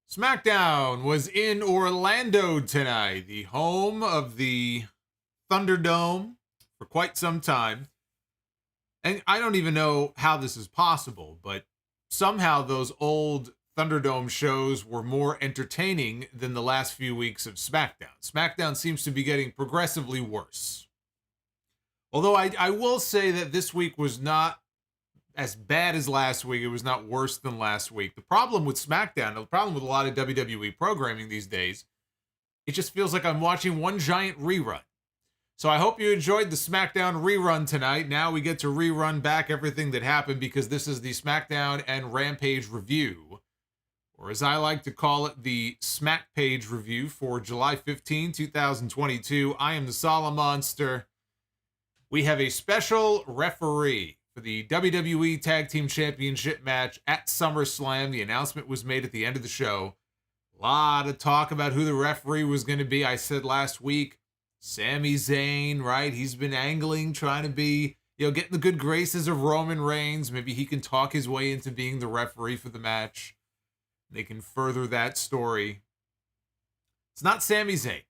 Smackdown was in Orlando tonight, the home of the Thunderdome for quite some time. And I don't even know how this is possible, but somehow those old Thunderdome shows were more entertaining than the last few weeks of SmackDown. SmackDown seems to be getting progressively worse. Although I will say that this week was not as bad as last week. It was not worse than last week. The problem with SmackDown, the problem with a lot of WWE programming these days, it just feels like I'm watching one giant rerun. So I hope you enjoyed the SmackDown rerun tonight. Now we get to rerun back everything that happened because this is the SmackDown and Rampage review, or as I like to call it, the Smack Page review for July 15, 2022. I am the Solomonster. We have a special referee for the WWE Tag Team Championship match at SummerSlam. The announcement was made at the end of the show. A lot of talk about who the referee was going to be. I said last week, Sami Zayn, right? He's been angling, trying to be, getting the good graces of Roman Reigns. Maybe he can talk his way into being the referee for the match. They can further that story. It's not Sami Zayn.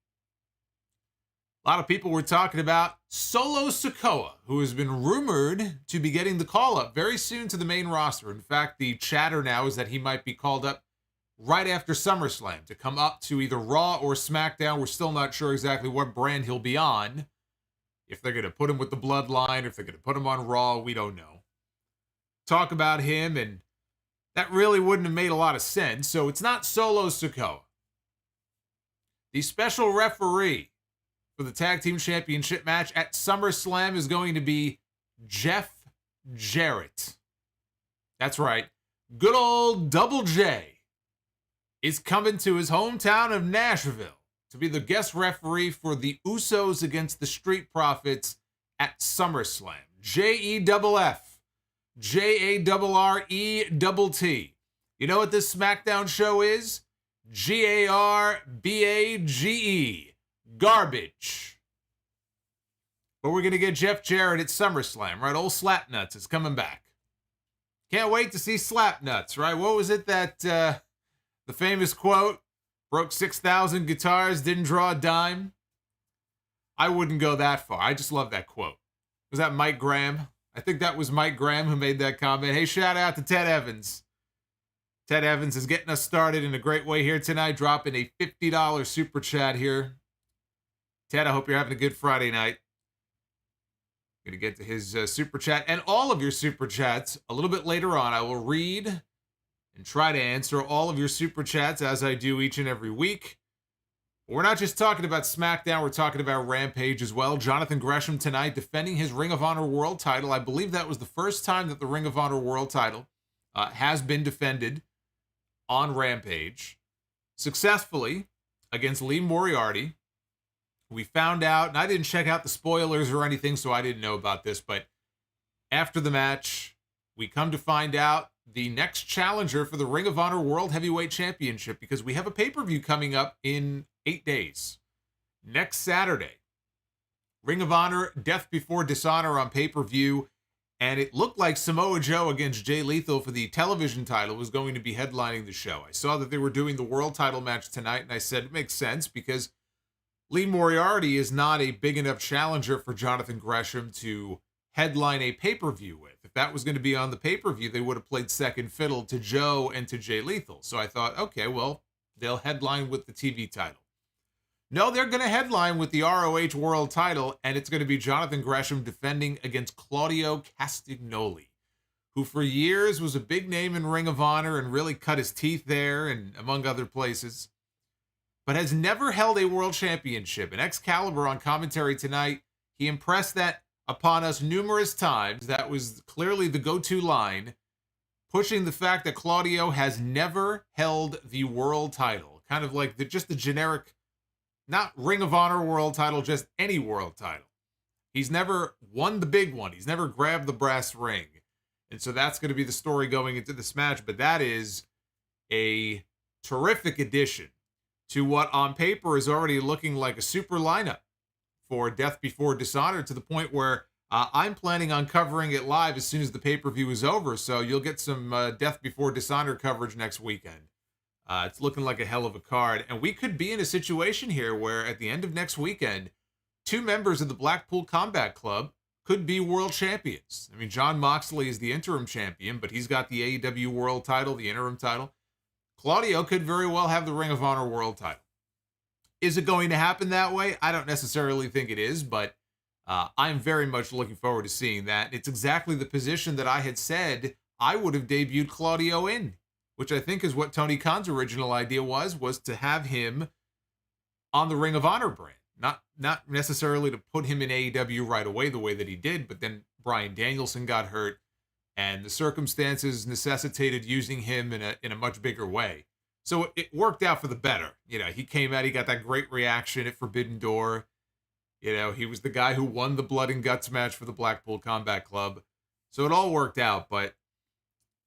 A lot of people were talking about Solo Sikoa, who has been rumored to be getting the call-up very soon to the main roster. In fact, the chatter now is that he might be called up right after SummerSlam to come up to either Raw or SmackDown. We're still not sure exactly what brand he'll be on. If they're going to put him with the Bloodline, if they're going to put him on Raw, we don't know. Talk about him, and that really wouldn't have made a lot of sense. So it's not Solo Sikoa. The special referee for the Tag Team Championship match at SummerSlam is going to be Jeff Jarrett. That's right. Good old Double J is coming to his hometown of Nashville to be the guest referee for the Usos against the Street Profits at SummerSlam. Jeff. Jarrett. You know what this SmackDown show is? Garbage. Garbage. But we're going to get Jeff Jarrett at SummerSlam, right? Old Slapnuts is coming back. Can't wait to see Slapnuts, right? What was it that, the famous quote, broke 6,000 guitars, didn't draw a dime? I wouldn't go that far. I just love that quote. Was that Mike Graham? I think that was Mike Graham who made that comment. Hey, shout out to Ted Evans. Ted Evans is getting us started in a great way here tonight, dropping a $50 super chat here. Ted, I hope you're having a good Friday night. Going to get to his super chat and all of your super chats a little bit later on. I will read and try to answer all of your super chats as I do each and every week. But we're not just talking about SmackDown, we're talking about Rampage as well. Jonathan Gresham tonight defending his Ring of Honor World title. I believe that was the first time that the Ring of Honor World title has been defended on Rampage successfully against Lee Moriarty. We found out, and I didn't check out the spoilers or anything, so I didn't know about this, but after the match, we come to find out the next challenger for the Ring of Honor World Heavyweight Championship, because we have a pay-per-view coming up in 8 days. Next Saturday, Ring of Honor Death Before Dishonor on pay-per-view, and it looked like Samoa Joe against Jay Lethal for the television title was going to be headlining the show. I saw that they were doing the world title match tonight, and I said it makes sense because Lee Moriarty is not a big enough challenger for Jonathan Gresham to headline a pay-per-view with. If that was going to be on the pay-per-view, they would have played second fiddle to Joe and to Jay Lethal. So I thought, okay, well, they'll headline with the TV title. No, they're going to headline with the ROH World title, and it's going to be Jonathan Gresham defending against Claudio Castagnoli, who for years was a big name in Ring of Honor and really cut his teeth there and among other places, but has never held a world championship. In Excalibur on commentary tonight, he impressed that upon us numerous times. That was clearly the go-to line, pushing the fact that Claudio has never held the world title. Kind of like just the generic, not Ring of Honor world title, just any world title. He's never won the big one. He's never grabbed the brass ring. And so that's going to be the story going into this match. But that is a terrific addition to what on paper is already looking like a super lineup for Death Before Dishonor, to the point where I'm planning on covering it live as soon as the pay-per-view is over. So you'll get some Death Before Dishonor coverage next weekend. It's looking like a hell of a card. And we could be in a situation here where at the end of next weekend, 2 members of the Blackpool Combat Club could be world champions. I mean, Jon Moxley is the interim champion, but he's got the AEW world title, the interim title. Claudio could very well have the Ring of Honor world title. Is it going to happen that way? I don't necessarily think it is, but I'm very much looking forward to seeing that. It's exactly the position that I had said I would have debuted Claudio in, which I think is what Tony Khan's original idea was to have him on the Ring of Honor brand. Not necessarily to put him in AEW right away the way that he did, but then Bryan Danielson got hurt, and the circumstances necessitated using him in a much bigger way. So it worked out for the better. He came out, he got that great reaction at Forbidden Door. He was the guy who won the Blood and Guts match for the Blackpool Combat Club. So it all worked out, but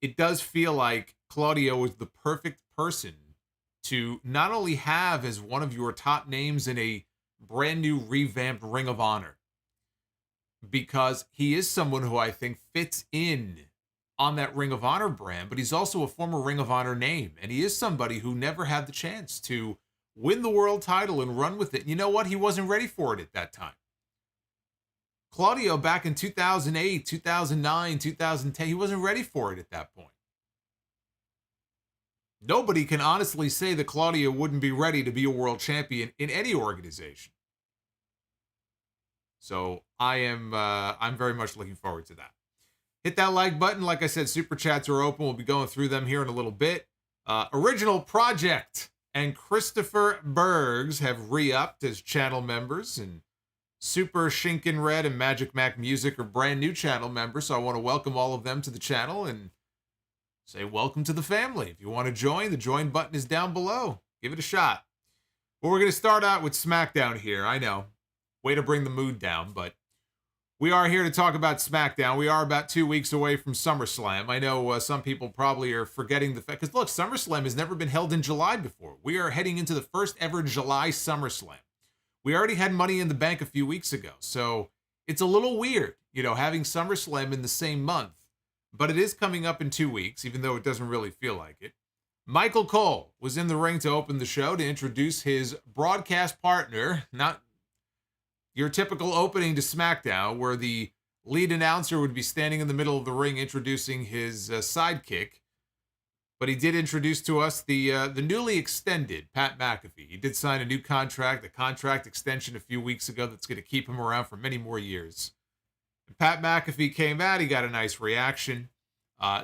it does feel like Claudio was the perfect person to not only have as one of your top names in a brand new revamped Ring of Honor, because he is someone who I think fits in on that Ring of Honor brand, but he's also a former Ring of Honor name, and he is somebody who never had the chance to win the world title and run with it. And you know what? He wasn't ready for it at that time. Claudio back in 2008, 2009, 2010, he wasn't ready for it at that point. Nobody can honestly say that Claudio wouldn't be ready to be a world champion in any organization. So I'm very much looking forward to that. Hit that like button. Like I said, super chats are open. We'll be going through them here in a little bit. Original Project and Christopher Bergs have re-upped as channel members, and Super Shinkin Red and Magic Mac Music are brand new channel members. So I want to welcome all of them to the channel and say welcome to the family. If you want to join, the join button is down below. Give it a shot. Well, we're going to start out with SmackDown here. I know, way to bring the mood down, but we are here to talk about SmackDown. We are about 2 weeks away from SummerSlam. I know some people probably are forgetting the fact, because look, SummerSlam has never been held in July before. We are heading into the first ever July SummerSlam. We already had Money in the Bank a few weeks ago, so it's a little weird, having SummerSlam in the same month. But it is coming up in 2 weeks, even though it doesn't really feel like it. Michael Cole was in the ring to open the show to introduce his broadcast partner, not your typical opening to SmackDown, where the lead announcer would be standing in the middle of the ring introducing his sidekick. But he did introduce to us the newly extended Pat McAfee. He did sign a new contract, a contract extension a few weeks ago that's going to keep him around for many more years. And Pat McAfee came out. He got a nice reaction.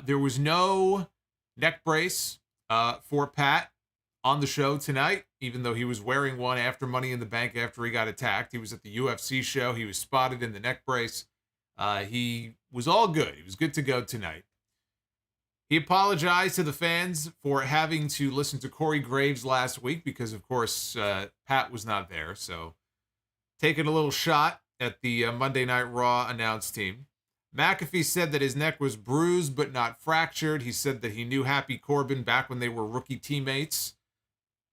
There was no neck brace for Pat on the show tonight, even though he was wearing one after Money in the Bank after he got attacked. He was at the UFC show. He was spotted in the neck brace. He was all good. He was good to go tonight. He apologized to the fans for having to listen to Corey Graves last week because, of course, Pat was not there. So taking a little shot at the Monday Night Raw announce team. McAfee said that his neck was bruised but not fractured. He said that he knew Happy Corbin back when they were rookie teammates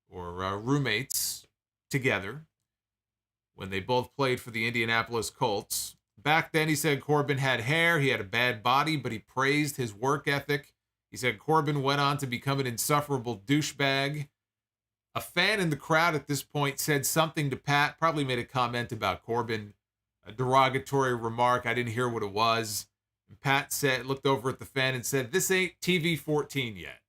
or roommates together when they both played for the Indianapolis Colts. Back then, he said Corbin had hair, he had a bad body, but he praised his work ethic. He said Corbin went on to become an insufferable douchebag. A fan in the crowd at this point said something to Pat, probably made a comment about Corbin, a derogatory remark. I didn't hear what it was. And Pat looked over at the fan and said, "This ain't TV 14 yet."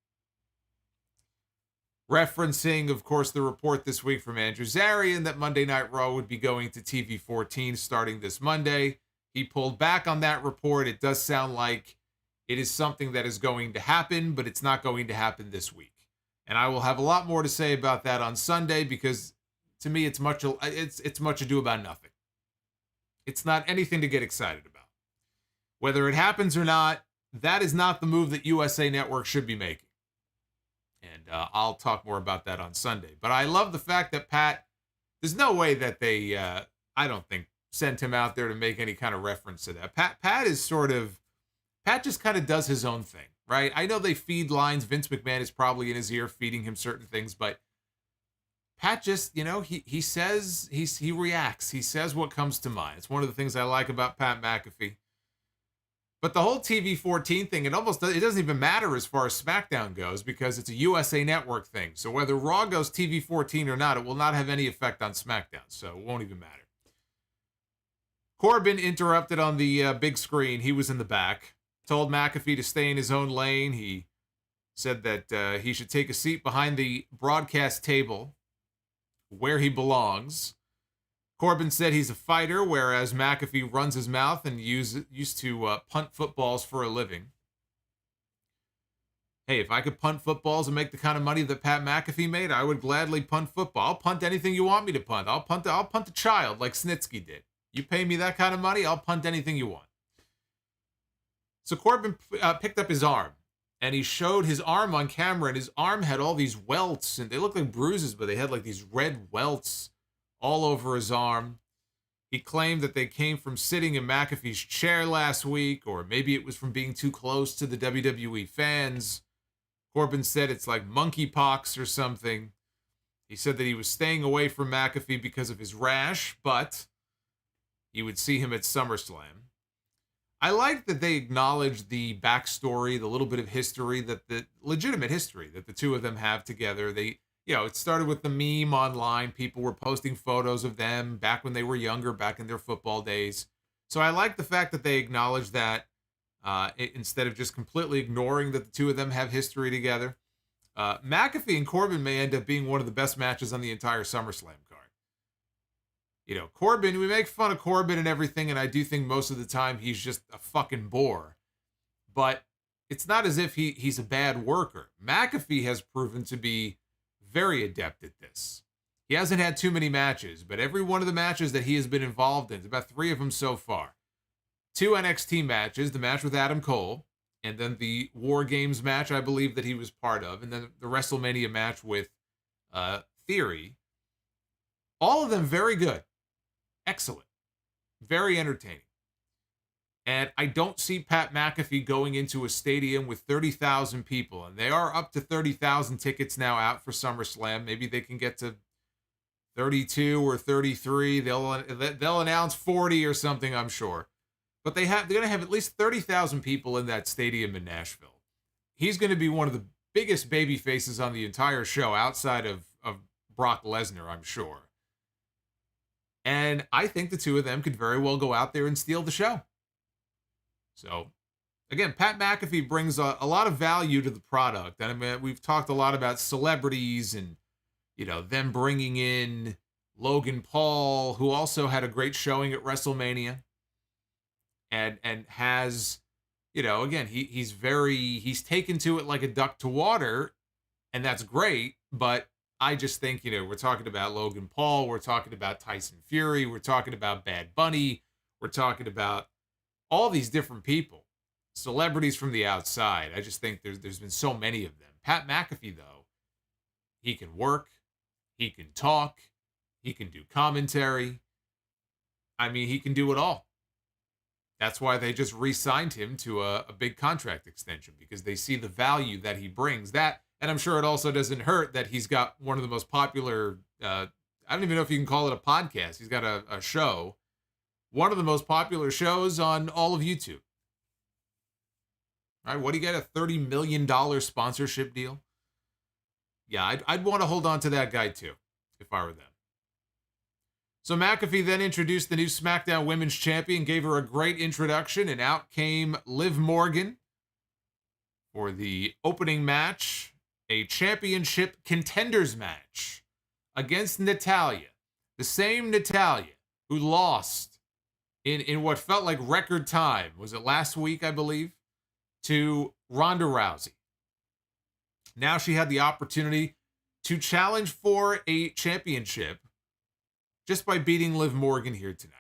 Referencing, of course, the report this week from Andrew Zarian that Monday Night Raw would be going to TV 14 starting this Monday. He pulled back on that report. It does sound like it is something that is going to happen, but it's not going to happen this week. And I will have a lot more to say about that on Sunday because, to me, it's much ado about nothing. It's not anything to get excited about. Whether it happens or not, that is not the move that USA Network should be making. And I'll talk more about that on Sunday. But I love the fact that Pat, there's no way that they, I don't think, sent him out there to make any kind of reference to that. Pat just kind of does his own thing, right? I know they feed lines. Vince McMahon is probably in his ear feeding him certain things, but Pat just, he says, he reacts. He says what comes to mind. It's one of the things I like about Pat McAfee. But the whole TV-14 thing, it doesn't even matter as far as SmackDown goes because it's a USA Network thing. So whether Raw goes TV-14 or not, it will not have any effect on SmackDown. So it won't even matter. Corbin interrupted on the big screen. He was in the back. Told Mcafee to stay in his own lane. He said that he should take a seat behind the broadcast table where he belongs. Corbin said he's a fighter, whereas Mcafee runs his mouth and used to punt footballs for a living. Hey, if I could punt footballs and make the kind of money that Pat McAfee made, I would gladly punt football. I'll punt anything you want me to punt. I'll punt a child like Snitsky did. You pay me that kind of money, I'll punt anything you want. So Corbin picked up his arm, and he showed his arm on camera, and his arm had all these welts, and they looked like bruises, but they had like these red welts all over his arm. He claimed that they came from sitting in McAfee's chair last week, or maybe it was from being too close to the WWE fans. Corbin said it's like monkeypox or something. He said that he was staying away from McAfee because of his rash, but he would see him at SummerSlam. I like that they acknowledged the backstory, the little bit of history, the legitimate history that the two of them have together. It started with the meme online. People were posting photos of them back when they were younger, back in their football days. So I like the fact that they acknowledged that instead of just completely ignoring that the two of them have history together. McAfee and Corbin may end up being one of the best matches on the entire SummerSlam card. Corbin, we make fun of Corbin and everything, and I do think most of the time he's just a fucking bore. But it's not as if he's a bad worker. McAfee has proven to be very adept at this. He hasn't had too many matches, but every one of the matches that he has been involved in, about 3 of them so far. 2 NXT matches, the match with Adam Cole, and then the War Games match I believe that he was part of, and then the WrestleMania match with Theory. All of them very good. Excellent. Very entertaining. And I don't see Pat McAfee going into a stadium with 30,000 people. And they are up to 30,000 tickets now out for SummerSlam. Maybe they can get to 32 or 33. They'll announce 40 or something, I'm sure. But they're going to have at least 30,000 people in that stadium in Nashville. He's going to be one of the biggest baby faces on the entire show outside of Brock Lesnar, I'm sure. And I think the two of them could very well go out there and steal the show. So, again, Pat McAfee brings a lot of value to the product. And I mean, we've talked a lot about celebrities and, them bringing in Logan Paul, who also had a great showing at WrestleMania. And has, again, he's taken to it like a duck to water, and that's great. But I just think, we're talking about Logan Paul, we're talking about Tyson Fury, we're talking about Bad Bunny, we're talking about all these different people, celebrities from the outside. I just think there's been so many of them. Pat McAfee, though, he can work, he can talk, he can do commentary. I mean, he can do it all. That's why they just re-signed him to a big contract extension, because they see the value that he brings. That, and I'm sure it also doesn't hurt that he's got one of the most popular, I don't even know if you can call it a podcast. He's got a show, one of the most popular shows on all of YouTube. All right, what do you get, a $30 million sponsorship deal? Yeah, I'd want to hold on to that guy too, if I were them. So McAfee then introduced the new SmackDown Women's Champion, gave her a great introduction, and out came Liv Morgan for the opening match, a championship contenders match against Natalya. The same Natalya who lost in what felt like record time. Was it last week, I believe? To Ronda Rousey. Now she had the opportunity to challenge for a championship just by beating Liv Morgan here tonight.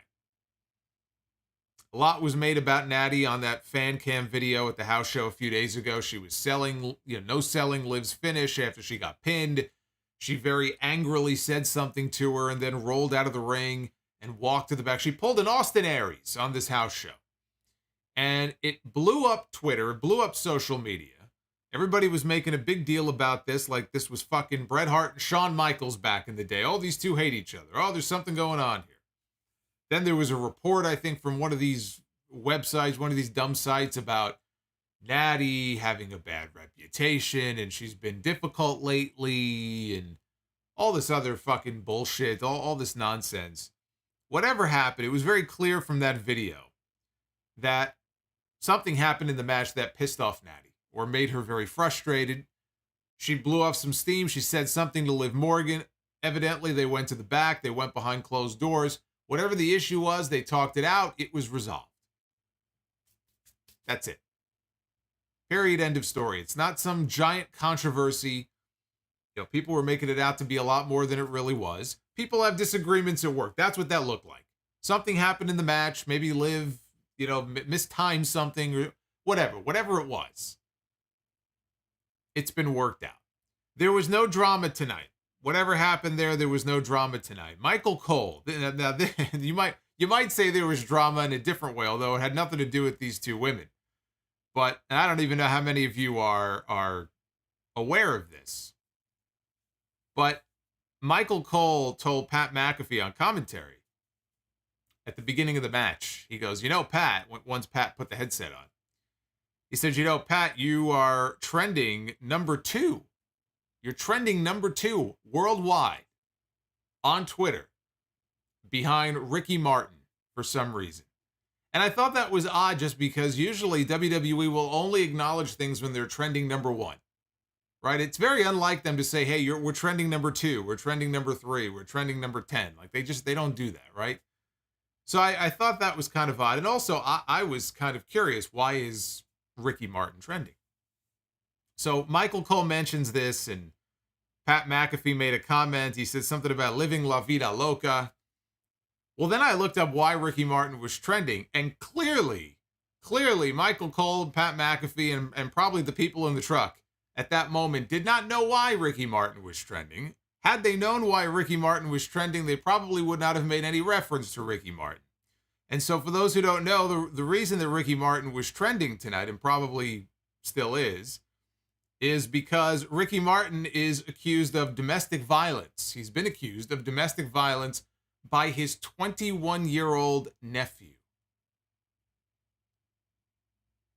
A lot was made about Natty on that fan cam video at the house show a few days ago. She was no-selling Liv's finish after she got pinned. She very angrily said something to her and then rolled out of the ring and walked to the back. She pulled an Austin Aries on this house show. And it blew up Twitter, it blew up social media. Everybody was making a big deal about this, like this was fucking Bret Hart and Shawn Michaels back in the day. Oh, these two hate each other. Oh, there's something going on here. Then there was a report, I think, from one of these websites, one of these dumb sites about Natty having a bad reputation and she's been difficult lately and all this other fucking bullshit, all this nonsense. Whatever happened, it was very clear from that video that something happened in the match that pissed off Natty or made her very frustrated. She blew off some steam. She said something to Liv Morgan. Evidently, they went to the back. They went behind closed doors. Whatever the issue was, they talked it out. It was resolved. That's it. Period. End of story. It's not some giant controversy. You know, people were making it out to be a lot more than it really was. People have disagreements at work. That's what that looked like. Something happened in the match. Maybe Liv, mistimed something or whatever it was. It's been worked out. There was no drama tonight. Whatever happened there was no drama tonight. Michael Cole. Now, you might say there was drama in a different way, although it had nothing to do with these two women. But I don't even know how many of you are aware of this. But Michael Cole told Pat McAfee on commentary at the beginning of the match, he goes, Pat, once Pat put the headset on, he said, Pat, you are trending number 2. You're trending number 2 worldwide on Twitter behind Ricky Martin for some reason. And I thought that was odd just because usually WWE will only acknowledge things when they're trending number 1. Right? It's very unlike them to say, hey, we're trending number 2, we're trending number 3, we're trending number 10. Like they don't do that, right? So I thought that was kind of odd. And also I was kind of curious, why is Ricky Martin trending? So Michael Cole mentions this and Pat McAfee made a comment. He said something about living La Vida Loca. Well, then I looked up why Ricky Martin was trending, and clearly Michael Cole and Pat McAfee and probably the people in the truck at that moment did not know why Ricky Martin was trending. Had they known why Ricky Martin was trending, they probably would not have made any reference to Ricky Martin. And so for those who don't know, the reason that Ricky Martin was trending tonight, and probably still is because Ricky Martin is accused of domestic violence. He's been accused of domestic violence by his 21-year-old nephew.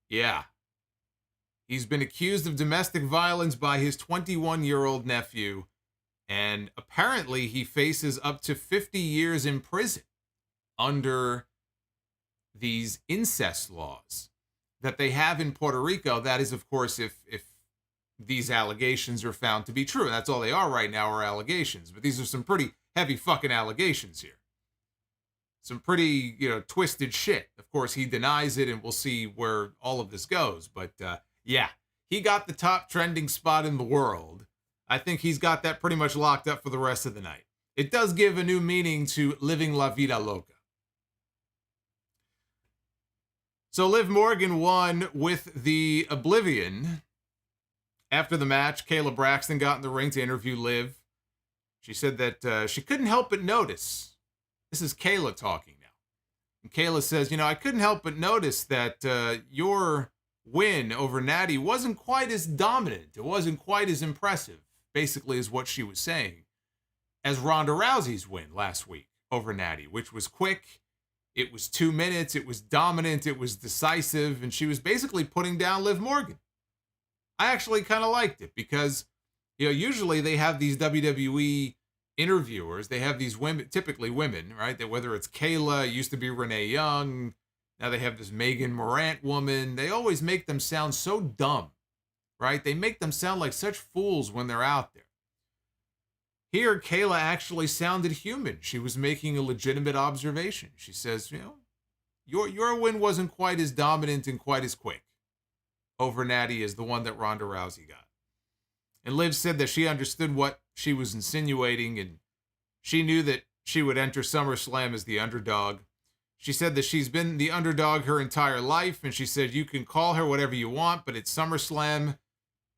Yeah. He's been accused of domestic violence by his 21-year-old nephew, and apparently he faces up to 50 years in prison under these incest laws that they have in Puerto Rico. That is, of course, if these allegations are found to be true. That's all they are right now, are allegations. But these are some pretty heavy fucking allegations here. Some pretty, twisted shit. Of course, he denies it, and we'll see where all of this goes. But, yeah, he got the top trending spot in the world. I think he's got that pretty much locked up for the rest of the night. It does give a new meaning to living La Vida Loca. So Liv Morgan won with the Oblivion. After the match, Kayla Braxton got in the ring to interview Liv. She said that she couldn't help but notice. This is Kayla talking now. And Kayla says, I couldn't help but notice that your win over Natty wasn't quite as dominant. It wasn't quite as impressive, basically is what she was saying, as Ronda Rousey's win last week over Natty, which was quick. It was 2 minutes. It was dominant. It was decisive. And she was basically putting down Liv Morgan. I actually kind of liked it because, usually they have these WWE interviewers. They have these women, typically women, right? That whether it's Kayla, it used to be Renee Young. Now they have this Megan Morant woman. They always make them sound so dumb, right? They make them sound like such fools when they're out there. Here, Kayla actually sounded human. She was making a legitimate observation. She says, your win wasn't quite as dominant and quite as quick over Natty as the one that Ronda Rousey got. And Liv said that she understood what she was insinuating, and she knew that she would enter SummerSlam as the underdog. She said that she's been the underdog her entire life, and she said you can call her whatever you want, but at SummerSlam,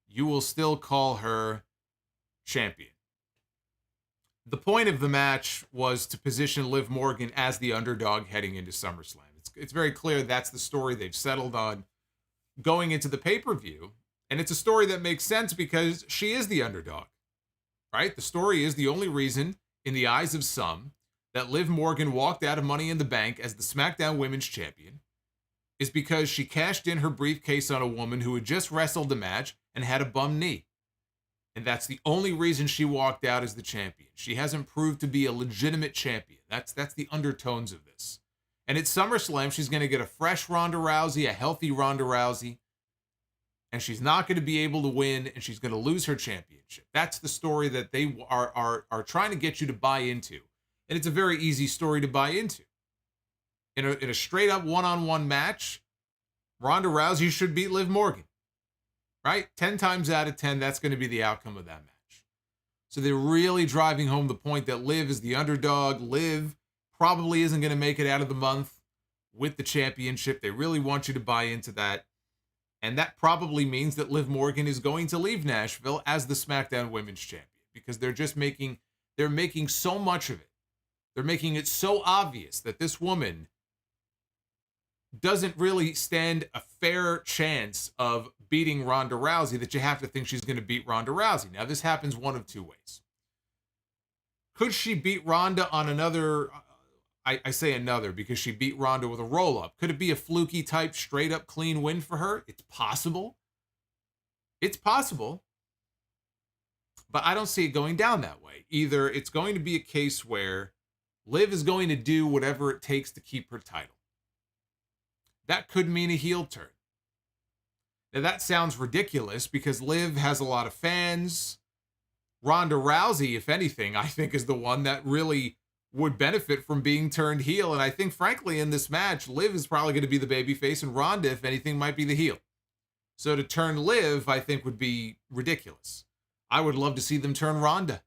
you will still call her champion. The point of the match was to position Liv Morgan as the underdog heading into SummerSlam. It's very clear that's the story they've settled on going into the pay-per-view. And it's a story that makes sense because she is the underdog, right? The story is the only reason, in the eyes of some, that Liv Morgan walked out of Money in the Bank as the SmackDown Women's Champion. is because she cashed in her briefcase on a woman who had just wrestled the match and had a bum knee. And that's the only reason she walked out as the champion. She hasn't proved to be a legitimate champion. That's the undertones of this. And at SummerSlam, she's going to get a fresh Ronda Rousey, a healthy Ronda Rousey. And she's not going to be able to win, and she's going to lose her championship. That's the story that they are trying to get you to buy into. And it's a very easy story to buy into. In a straight-up one-on-one match, Ronda Rousey should beat Liv Morgan. Right? 10 times out of 10, that's going to be the outcome of that match. So they're really driving home the point that Liv is the underdog. Liv probably isn't going to make it out of the month with the championship. They really want you to buy into that. And that probably means that Liv Morgan is going to leave Nashville as the SmackDown Women's Champion, because they're making so much of it. They're making it so obvious that this woman doesn't really stand a fair chance of beating Ronda Rousey that you have to think she's going to beat Ronda Rousey. Now, this happens one of two ways. Could she beat Ronda on another... I say another because she beat Ronda with a roll-up. Could it be a fluky type, straight-up clean win for her? It's possible. It's possible. But I don't see it going down that way. Either it's going to be a case where Liv is going to do whatever it takes to keep her title. That could mean a heel turn. Now, that sounds ridiculous because Liv has a lot of fans. Ronda Rousey, if anything, I think is the one that really would benefit from being turned heel. And I think, frankly, in this match, Liv is probably going to be the babyface, and Ronda, if anything, might be the heel. So to turn Liv, I think, would be ridiculous. I would love to see them turn Ronda.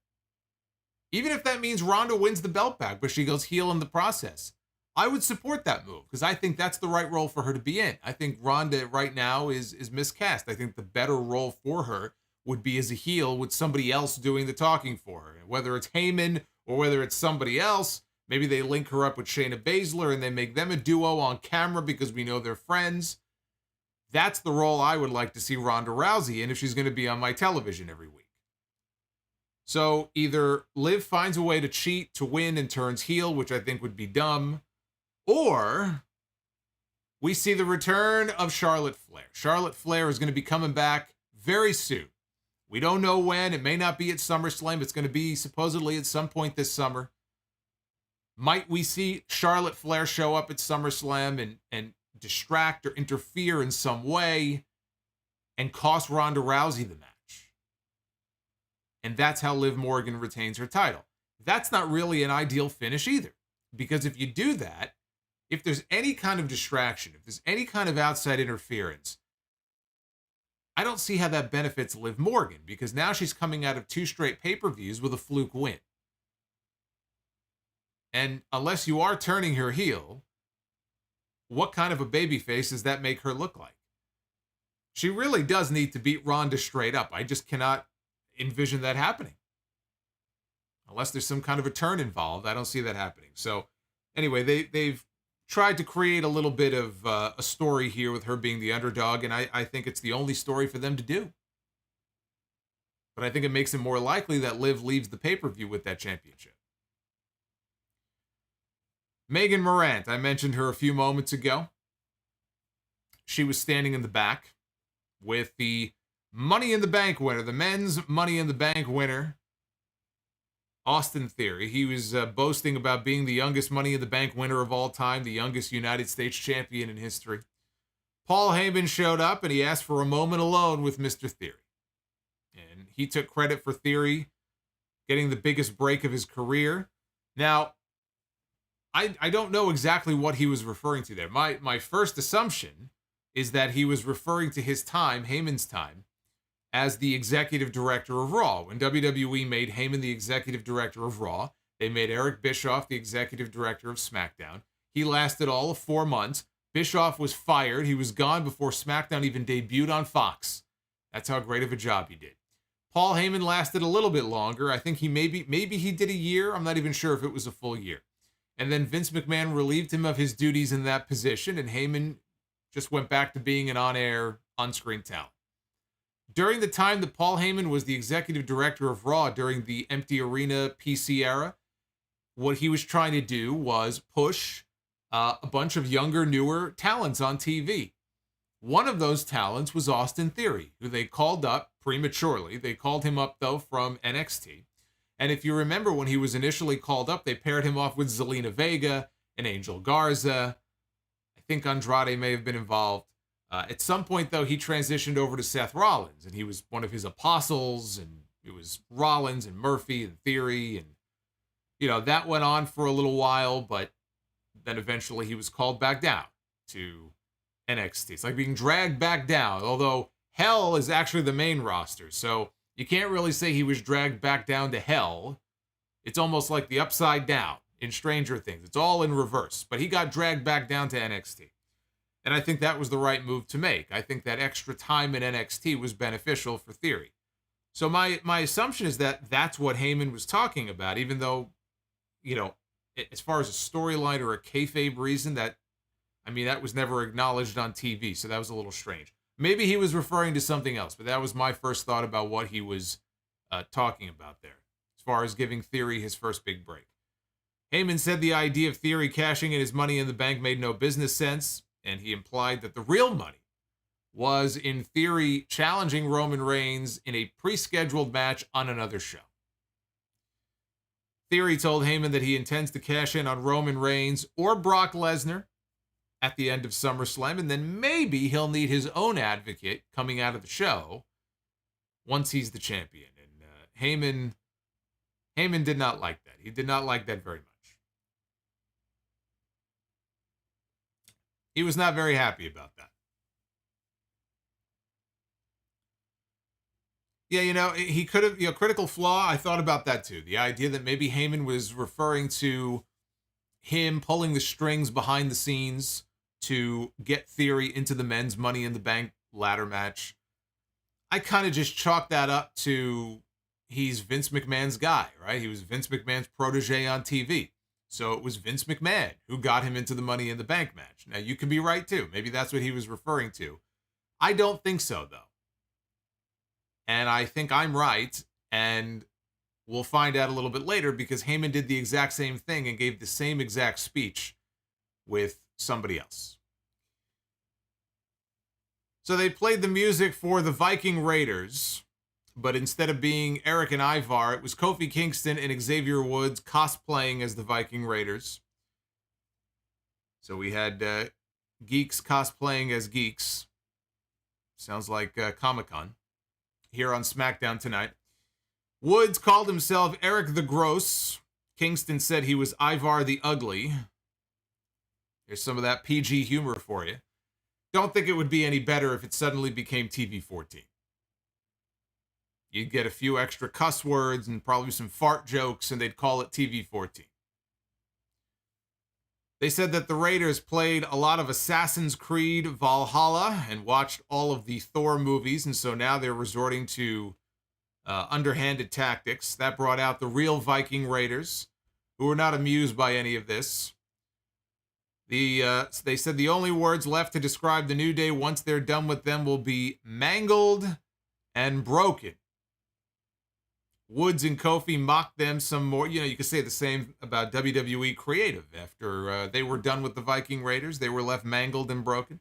Even if that means Ronda wins the belt back, but she goes heel in the process. I would support that move because I think that's the right role for her to be in. I think Ronda right now is miscast. I think the better role for her would be as a heel with somebody else doing the talking for her. Whether it's Heyman or whether it's somebody else, maybe they link her up with Shayna Baszler and they make them a duo on camera because we know they're friends. That's the role I would like to see Ronda Rousey in if she's going to be on my television every week. So either Liv finds a way to cheat to win and turns heel, which I think would be dumb, or we see the return of Charlotte Flair. Charlotte Flair is going to be coming back very soon. We don't know when. It may not be at SummerSlam. It's going to be supposedly at some point this summer. Might we see Charlotte Flair show up at SummerSlam and distract or interfere in some way and cost Ronda Rousey the match? And that's how Liv Morgan retains her title. That's not really an ideal finish either. Because if you do that, if there's any kind of distraction, if there's any kind of outside interference, I don't see how that benefits Liv Morgan, because now she's coming out of 2 straight pay-per-views with a fluke win. And unless you are turning her heel, what kind of a babyface does that make her look like? She really does need to beat Ronda straight up. I just cannot envision that happening. Unless there's some kind of a turn involved, I don't see that happening. So anyway, they've tried to create a little bit of a story here with her being the underdog, and I think it's the only story for them to do. But I think it makes it more likely that Liv leaves the pay-per-view with that championship. Megan Morant, I mentioned her a few moments ago. She was standing in the back with the Money in the Bank winner, the men's Money in the Bank winner, Austin Theory. He was boasting about being the youngest Money in the Bank winner of all time, the youngest United States champion in history. Paul Heyman showed up and he asked for a moment alone with Mr. Theory. And he took credit for Theory getting the biggest break of his career. Now, I don't know exactly what he was referring to there. My first assumption is that he was referring to his time, Heyman's time, as the executive director of Raw. When WWE made Heyman the executive director of Raw, they made Eric Bischoff the executive director of SmackDown. He lasted all of 4 months. Bischoff was fired. He was gone before SmackDown even debuted on Fox. That's how great of a job he did. Paul Heyman lasted a little bit longer. I think he maybe he did a year. I'm not even sure if it was a full year. And then Vince McMahon relieved him of his duties in that position, and Heyman just went back to being an on-air, on-screen talent. During the time that Paul Heyman was the executive director of Raw during the empty arena PC era, what he was trying to do was push a bunch of younger, newer talents on TV. One of those talents was Austin Theory, who they called up prematurely. They called him up, though, from NXT. And if you remember when he was initially called up, they paired him off with Zelina Vega and Angel Garza. I think Andrade may have been involved. At some point, though, he transitioned over to Seth Rollins, and he was one of his apostles, and it was Rollins and Murphy and Theory, and, you know, that went on for a little while, but then eventually he was called back down to NXT. It's like being dragged back down, although Hell is actually the main roster, so you can't really say he was dragged back down to Hell. It's almost like the upside down in Stranger Things. It's all in reverse, but he got dragged back down to NXT. And I think that was the right move to make. I think that extra time in NXT was beneficial for Theory. So my assumption is that that's what Heyman was talking about, even though, you know, as far as a storyline or a kayfabe reason, that was never acknowledged on TV, so that was a little strange. Maybe he was referring to something else, but that was my first thought about what he was talking about there, as far as giving Theory his first big break. Heyman said the idea of Theory cashing in his Money in the Bank made no business sense, and he implied that the real money was, in Theory, challenging Roman Reigns in a pre-scheduled match on another show. Theory told Heyman that he intends to cash in on Roman Reigns or Brock Lesnar at the end of SummerSlam, and then maybe he'll need his own advocate coming out of the show once he's the champion. And Heyman did not like that. He did not like that very much. He was not very happy about that. Yeah, you know, he could have, you know, critical flaw, I thought about that too. The idea that maybe Heyman was referring to him pulling the strings behind the scenes to get Theory into the men's Money in the Bank ladder match. I kind of just chalked that up to he's Vince McMahon's guy, right? He was Vince McMahon's protege on TV. So it was Vince McMahon who got him into the Money in the Bank match. Now, you can be right, too. Maybe that's what he was referring to. I don't think so, though. And I think I'm right, and we'll find out a little bit later, because Heyman did the exact same thing and gave the same exact speech with somebody else. So they played the music for the Viking Raiders, but instead of being Eric and Ivar, it was Kofi Kingston and Xavier Woods cosplaying as the Viking Raiders. So we had geeks cosplaying as geeks. Sounds like Comic-Con here on SmackDown tonight. Woods called himself Eric the Gross. Kingston said he was Ivar the Ugly. Here's some of that PG humor for you. Don't think it would be any better if it suddenly became TV-14. You'd get a few extra cuss words and probably some fart jokes, and they'd call it TV-14. They said that the Raiders played a lot of Assassin's Creed Valhalla and watched all of the Thor movies, and so now they're resorting to underhanded tactics. That brought out the real Viking Raiders, who were not amused by any of this. They said the only words left to describe the New Day once they're done with them will be mangled and broken. Woods and Kofi mocked them some more. You know, you could say the same about WWE Creative. After they were done with the Viking Raiders, they were left mangled and broken.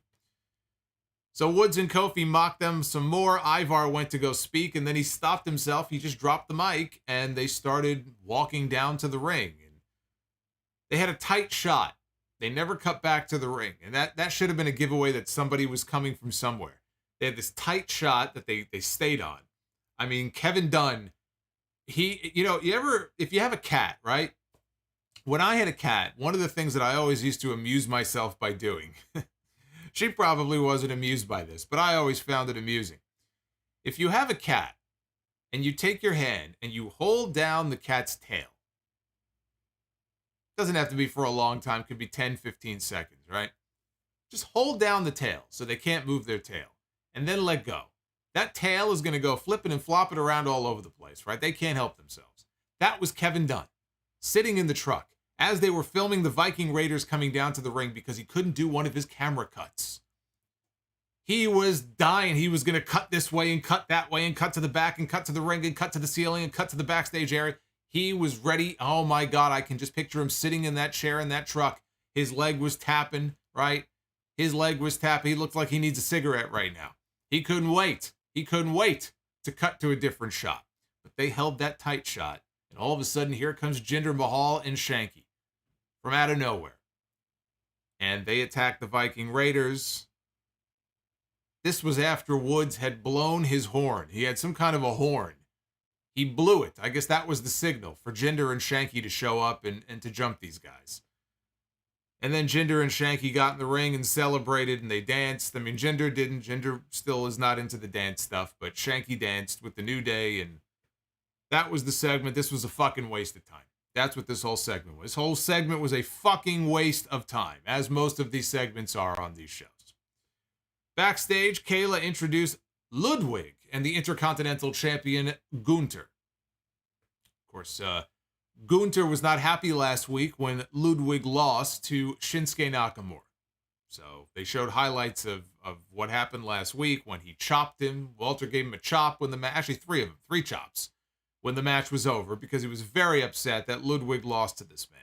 So Woods and Kofi mocked them some more. Ivar went to go speak, and then he stopped himself. He just dropped the mic, and they started walking down to the ring. And they had a tight shot. They never cut back to the ring. And that should have been a giveaway that somebody was coming from somewhere. They had this tight shot that they stayed on. I mean, Kevin Dunn, if you have a cat, right? When I had a cat, one of the things that I always used to amuse myself by doing, she probably wasn't amused by this, but I always found it amusing. If you have a cat and you take your hand and you hold down the cat's tail, doesn't have to be for a long time, could be 10, 15 seconds, right? Just hold down the tail so they can't move their tail, and then let go. That tail is going to go flipping and flopping around all over the place, right? They can't help themselves. That was Kevin Dunn, sitting in the truck as they were filming the Viking Raiders coming down to the ring because he couldn't do one of his camera cuts. He was dying. He was going to cut this way and cut that way and cut to the back and cut to the ring and cut to the ceiling and cut to the backstage area. He was ready. Oh my God, I can just picture him sitting in that chair in that truck. His leg was tapping, right? His leg was tapping. He looked like he needs a cigarette right now. He couldn't wait. He couldn't wait to cut to a different shot. But they held that tight shot. And all of a sudden, here comes Jinder Mahal and Shanky from out of nowhere. And they attack the Viking Raiders. This was after Woods had blown his horn. He had some kind of a horn. He blew it. I guess that was the signal for Jinder and Shanky to show up and to jump these guys. And then Jinder and Shanky got in the ring and celebrated and they danced. I mean, Jinder didn't. Jinder still is not into the dance stuff, but Shanky danced with the New Day, and that was the segment. This was a fucking waste of time. That's what this whole segment was. This whole segment was a fucking waste of time, as most of these segments are on these shows. Backstage, Kayla introduced Ludwig and the Intercontinental Champion Gunther. Of course, Gunther was not happy last week when Ludwig lost to Shinsuke Nakamura. So they showed highlights of what happened last week when he chopped him. Walter gave him a chop when the match, actually three chops, when the match was over, because he was very upset that Ludwig lost to this man.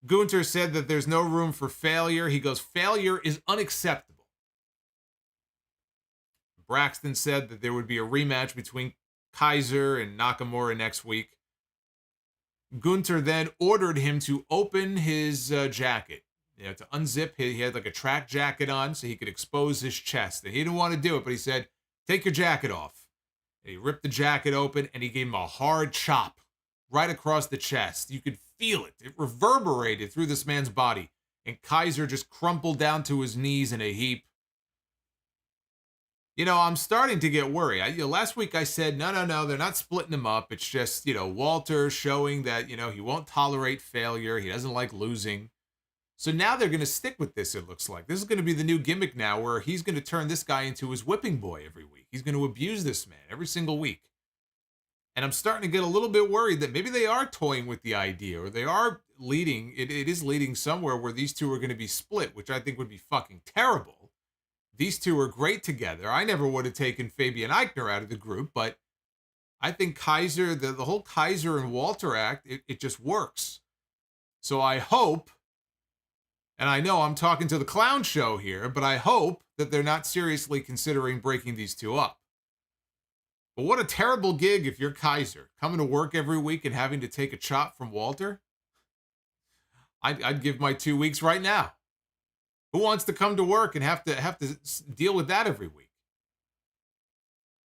Gunther said that there's no room for failure. He goes, failure is unacceptable. Braxton said that there would be a rematch between Kaiser and Nakamura next week. Gunther then ordered him to open his jacket, to unzip. He had like a track jacket on so he could expose his chest. And he didn't want to do it, but he said, take your jacket off. And he ripped the jacket open and he gave him a hard chop right across the chest. You could feel it. It reverberated through this man's body. And Kaiser just crumpled down to his knees in a heap. I'm starting to get worried. Last week I said, no, they're not splitting him up. It's just, Walter showing that, he won't tolerate failure. He doesn't like losing. So now they're going to stick with this, it looks like. This is going to be the new gimmick now where he's going to turn this guy into his whipping boy every week. He's going to abuse this man every single week. And I'm starting to get a little bit worried that maybe they are toying with the idea, or they are leading, it is leading somewhere where these two are going to be split, which I think would be fucking terrible. These two are great together. I never would have taken Fabian Eichner out of the group, but I think Kaiser, the whole Kaiser and Walter act, it just works. So I hope, and I know I'm talking to the clown show here, but I hope that they're not seriously considering breaking these two up. But what a terrible gig if you're Kaiser, coming to work every week and having to take a chop from Walter. I'd give my 2 weeks right now. Who wants to come to work and have to deal with that every week?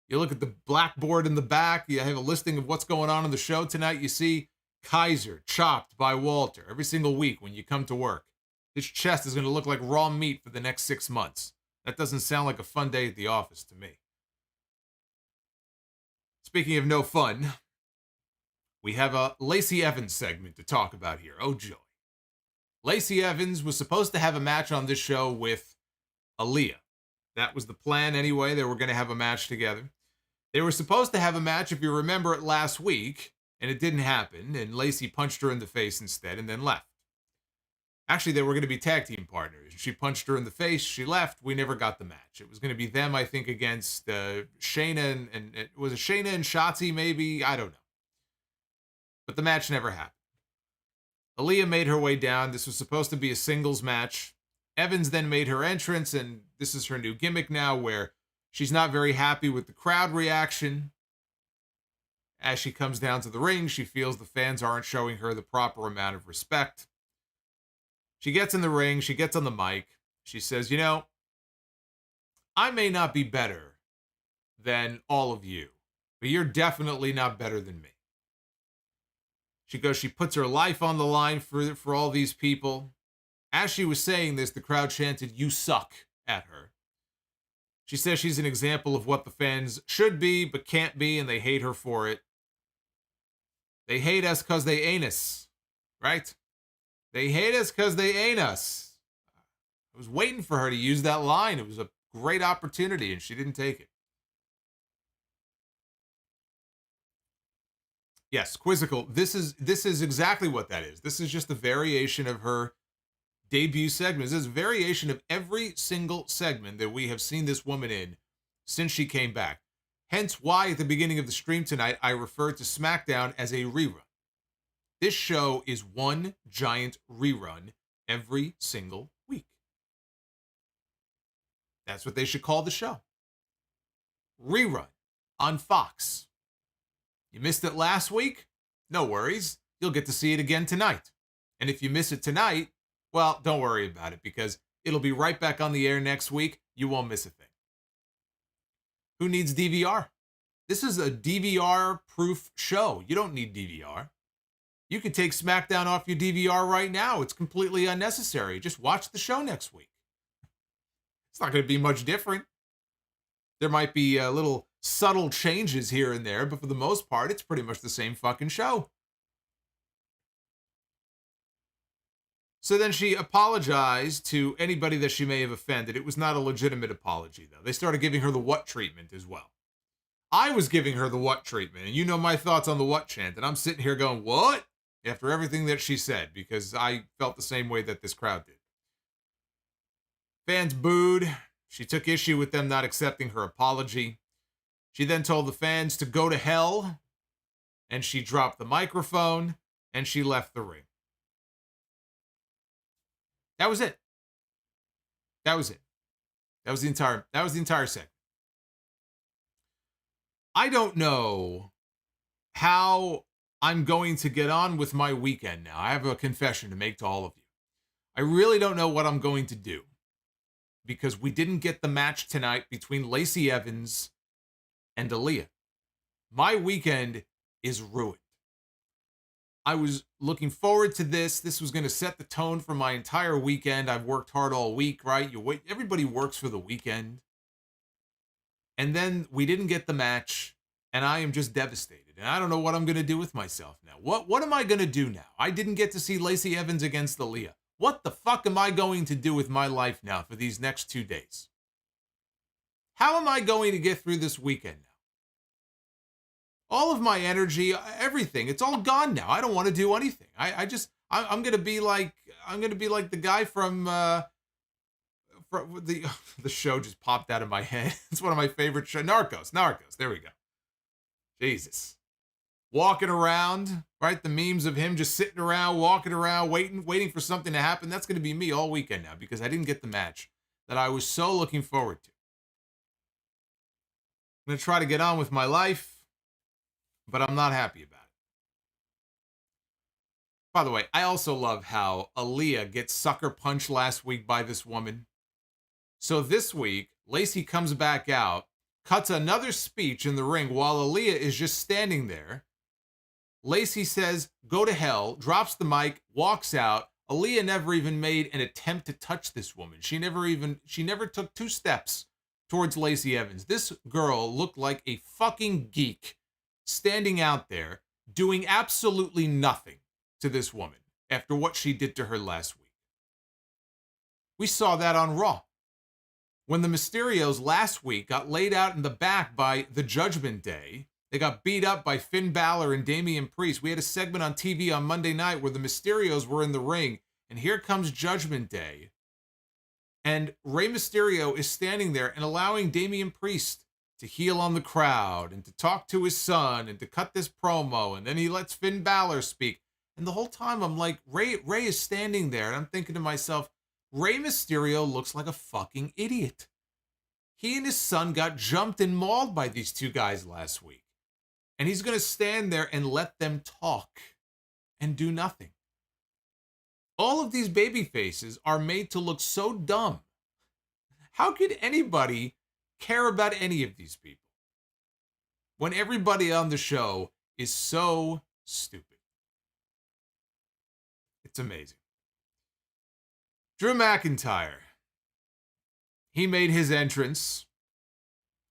You look at the blackboard in the back. You have a listing of what's going on the show tonight. You see Kaiser chopped by Walter every single week when you come to work. His chest is going to look like raw meat for the next 6 months. That doesn't sound like a fun day at the office to me. Speaking of no fun, we have a Lacey Evans segment to talk about here. Oh, joy. Lacey Evans was supposed to have a match on this show with Aaliyah. That was the plan anyway. They were going to have a match together. They were supposed to have a match, if you remember it, last week, and it didn't happen, and Lacey punched her in the face instead and then left. Actually, they were going to be tag team partners. She punched her in the face. She left. We never got the match. It was going to be them, I think, against Shayna and was it Shayna and Shotzi, maybe? I don't know. But the match never happened. Aaliyah made her way down. This was supposed to be a singles match. Evans then made her entrance, and this is her new gimmick now where she's not very happy with the crowd reaction. As she comes down to the ring, she feels the fans aren't showing her the proper amount of respect. She gets in the ring. She gets on the mic. She says, I may not be better than all of you, but you're definitely not better than me. She puts her life on the line for all these people. As she was saying this, the crowd chanted, "You suck," at her. She says she's an example of what the fans should be, but can't be, and they hate her for it. They hate us because they ain't us, right? They hate us because they ain't us. I was waiting for her to use that line. It was a great opportunity, and she didn't take it. Yes, quizzical. This is exactly what that is. This is just a variation of her debut segments. This is a variation of every single segment that we have seen this woman in since she came back. Hence why at the beginning of the stream tonight, I referred to SmackDown as a rerun. This show is one giant rerun every single week. That's what they should call the show. Rerun on Fox. You missed it last week? No worries. You'll get to see it again tonight. And if you miss it tonight, well, don't worry about it because it'll be right back on the air next week. You won't miss a thing. Who needs DVR? This is a DVR-proof show. You don't need DVR. You can take SmackDown off your DVR right now. It's completely unnecessary. Just watch the show next week. It's not going to be much different. There might be little subtle changes here and there, but for the most part, it's pretty much the same fucking show. So then she apologized to anybody that she may have offended. It was not a legitimate apology, though. They started giving her the what treatment as well. I was giving her the what treatment, and you know my thoughts on the what chant, and I'm sitting here going, what? After everything that she said, because I felt the same way that this crowd did. Fans booed. She took issue with them not accepting her apology. She then told the fans to go to hell, and she dropped the microphone, and she left the ring. That was it. That was it. That was the entire segment. I don't know how I'm going to get on with my weekend now. I have a confession to make to all of you. I really don't know what I'm going to do because we didn't get the match tonight between Lacey Evans and Aaliyah. My weekend is ruined. I was looking forward to this. This was going to set the tone for my entire weekend. I've worked hard all week, right? Everybody works for the weekend. And then we didn't get the match, and I am just devastated. And I don't know what I'm going to do with myself now. What am I going to do now? I didn't get to see Lacey Evans against Aaliyah. What the fuck am I going to do with my life now for these next 2 days? How am I going to get through this weekend now? All of my energy, everything, it's all gone now. I don't want to do anything. I'm going to be like the guy from the show just popped out of my head. It's one of my favorite shows. Narcos. There we go. Jesus. Walking around, right? The memes of him just sitting around, walking around, waiting for something to happen. That's going to be me all weekend now because I didn't get the match that I was so looking forward to. I'm going to try to get on with my life, but I'm not happy about it. By the way, I also love how Aaliyah gets sucker punched last week by this woman. So this week, Lacey comes back out, cuts another speech in the ring while Aaliyah is just standing there. Lacey says, go to hell, drops the mic, walks out. Aaliyah never even made an attempt to touch this woman. She never took 2 steps towards Lacey Evans. This girl looked like a fucking geek standing out there doing absolutely nothing to this woman after what she did to her last week. We saw that on Raw. When the Mysterios last week got laid out in the back by the Judgment Day, they got beat up by Finn Balor and Damian Priest. We had a segment on TV on Monday night where the Mysterios were in the ring, and here comes Judgment Day. And Rey Mysterio is standing there and allowing Damian Priest to heel on the crowd and to talk to his son and to cut this promo. And then he lets Finn Balor speak. And the whole time I'm like, Rey is standing there. And I'm thinking to myself, Rey Mysterio looks like a fucking idiot. He and his son got jumped and mauled by these 2 guys last week. And he's going to stand there and let them talk and do nothing. All of these baby faces are made to look so dumb. How could anybody care about any of these people when everybody on the show is so stupid? It's amazing. Drew McIntyre. He made his entrance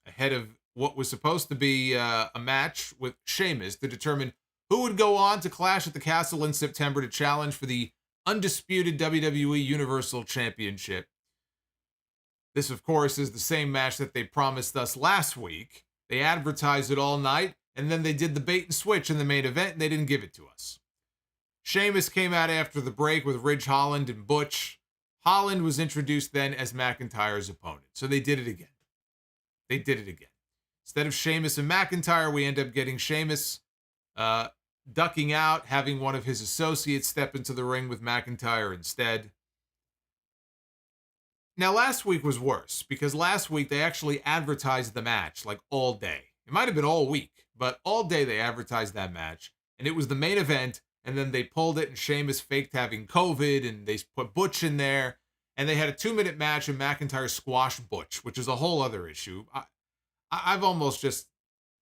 ahead of what was supposed to be a match with Sheamus to determine who would go on to Clash at the Castle in September to challenge for the undisputed WWE Universal Championship. This, of course, is the same match that they promised us last week. They advertised it all night, and then they did the bait and switch in the main event, and they didn't give it to us. Sheamus came out after the break with Ridge Holland and Butch. Holland was introduced then as McIntyre's opponent. So they did it again. Instead of Sheamus and McIntyre, we end up getting Sheamus ducking out, having one of his associates step into the ring with McIntyre instead. Now, last week was worse because last week they actually advertised the match like all day. It might have been all week, but all day they advertised that match, and it was the main event, and then they pulled it, and Sheamus faked having COVID, and they put Butch in there, and they had a 2-minute match, and McIntyre squashed Butch, which is a whole other issue. I've almost just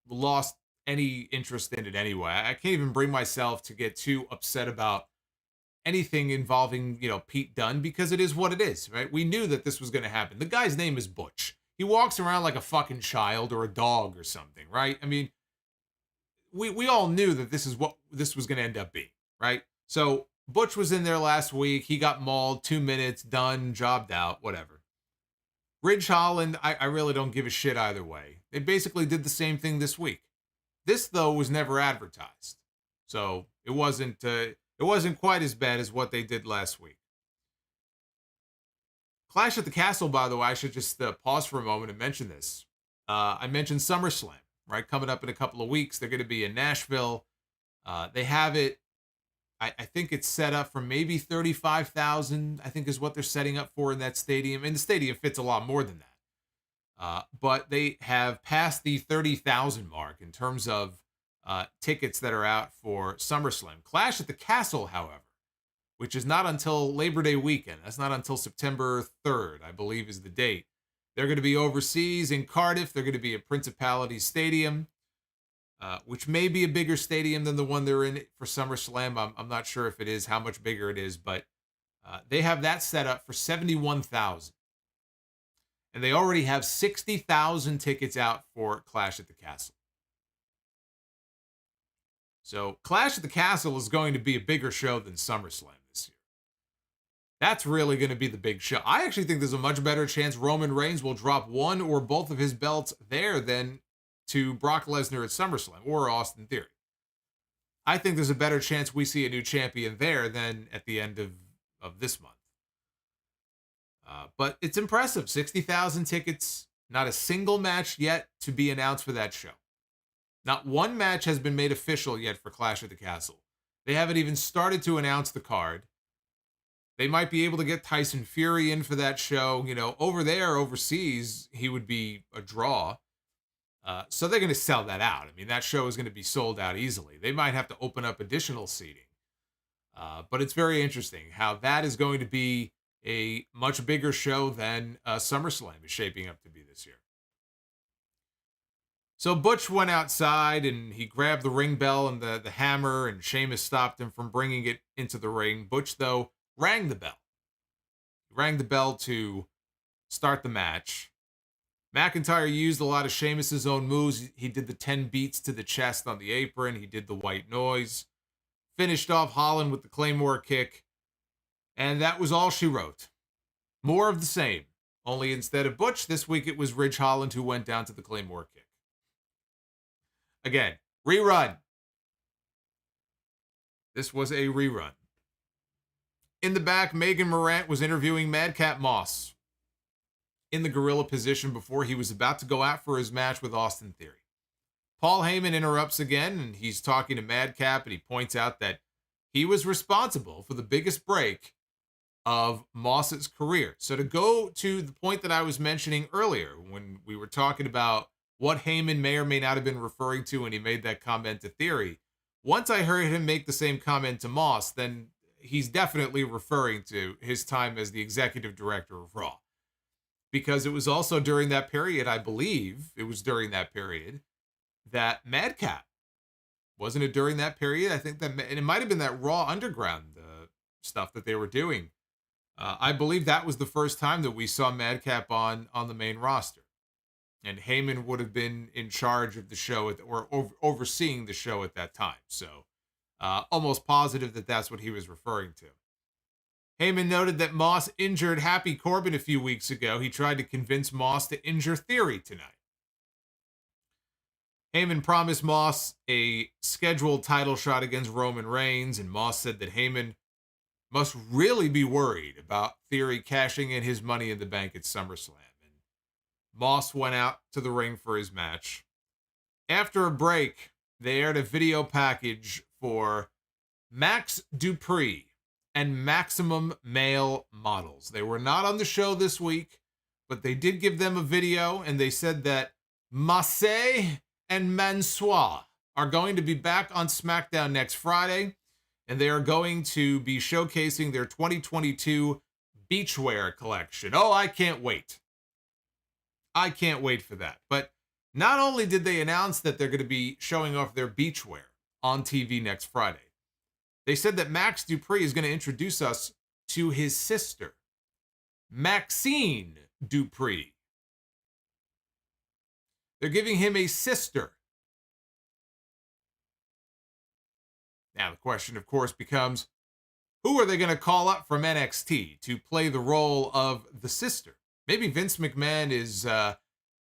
lost any interest in it anyway. I can't even bring myself to get too upset about anything involving, Pete Dunne, because it is what it is, right? We knew that this was going to happen. The guy's name is Butch. He walks around like a fucking child or a dog or something, right? I mean, we all knew that this is what this was going to end up being, right? So Butch was in there last week. He got mauled, 2 minutes, done, jobbed out, whatever. Ridge Holland, I really don't give a shit either way. They basically did the same thing this week. This, though, was never advertised. So it wasn't quite as bad as what they did last week. Clash at the Castle, by the way, I should just pause for a moment and mention this. I mentioned SummerSlam, right? Coming up in a couple of weeks. They're going to be in Nashville. They have it, I think it's set up for maybe 35,000, I think is what they're setting up for in that stadium. And the stadium fits a lot more than that. But they have passed the 30,000 mark in terms of tickets that are out for SummerSlam. Clash at the Castle, however, which is not until Labor Day weekend. That's not until September 3rd, I believe is the date. They're going to be overseas in Cardiff. They're going to be at Principality Stadium, which may be a bigger stadium than the one they're in for SummerSlam. I'm not sure if it is, how much bigger it is, but they have that set up for 71,000. And they already have 60,000 tickets out for Clash at the Castle. So Clash at the Castle is going to be a bigger show than SummerSlam this year. That's really going to be the big show. I actually think there's a much better chance Roman Reigns will drop one or both of his belts there than to Brock Lesnar at SummerSlam or Austin Theory. I think there's a better chance we see a new champion there than at the end of this month. But it's impressive. 60,000 tickets. Not a single match yet to be announced for that show. Not one match has been made official yet for Clash at the Castle. They haven't even started to announce the card. They might be able to get Tyson Fury in for that show. Over there, overseas, he would be a draw. So they're going to sell that out. I mean, that show is going to be sold out easily. They might have to open up additional seating. But it's very interesting how that is going to be a much bigger show than SummerSlam is shaping up to be this year. So Butch went outside and he grabbed the ring bell and the hammer, and Sheamus stopped him from bringing it into the ring. Butch, though, rang the bell. He rang the bell to start the match. McIntyre used a lot of Sheamus's own moves. He did the 10 beats to the chest on the apron. He did the white noise. Finished off Holland with the Claymore kick. And that was all she wrote. More of the same. Only instead of Butch, this week it was Ridge Holland who went down to the Claymore kick. Again, rerun. This was a rerun. In the back, Megan Morant was interviewing Madcap Moss in the gorilla position before he was about to go out for his match with Austin Theory. Paul Heyman interrupts again, and he's talking to Madcap, and he points out that he was responsible for the biggest break of Moss's career. So to go to the point that I was mentioning earlier, when we were talking about what Heyman may or may not have been referring to when he made that comment to Theory, once I heard him make the same comment to Moss, then he's definitely referring to his time as the executive director of Raw. Because it was also during that period, I believe, it was during that period, that Madcap, wasn't it during that period? I think that, and it might have been that Raw Underground stuff that they were doing. I believe that was the first time that we saw Madcap on the main roster. And Heyman would have been in charge of the show or overseeing the show at that time. So almost positive that that's what he was referring to. Heyman noted that Moss injured Happy Corbin a few weeks ago. He tried to convince Moss to injure Theory tonight. Heyman promised Moss a scheduled title shot against Roman Reigns, and Moss said that Heyman must really be worried about Theory cashing in his Money in the Bank at SummerSlam. And Moss went out to the ring for his match. After a break, they aired a video package for Max Dupree and Maximum Male Models. They were not on the show this week, but they did give them a video, and they said that Massey and Mansois are going to be back on SmackDown next Friday, and they are going to be showcasing their 2022 beachwear collection. Oh, I can't wait. I can't wait for that. But not only did they announce that they're going to be showing off their beachwear on TV next Friday, they said that Max Dupree is going to introduce us to his sister, Maxine Dupree. They're giving him a sister. Now, the question, of course, becomes, who are they going to call up from NXT to play the role of the sister? Maybe Vince McMahon is,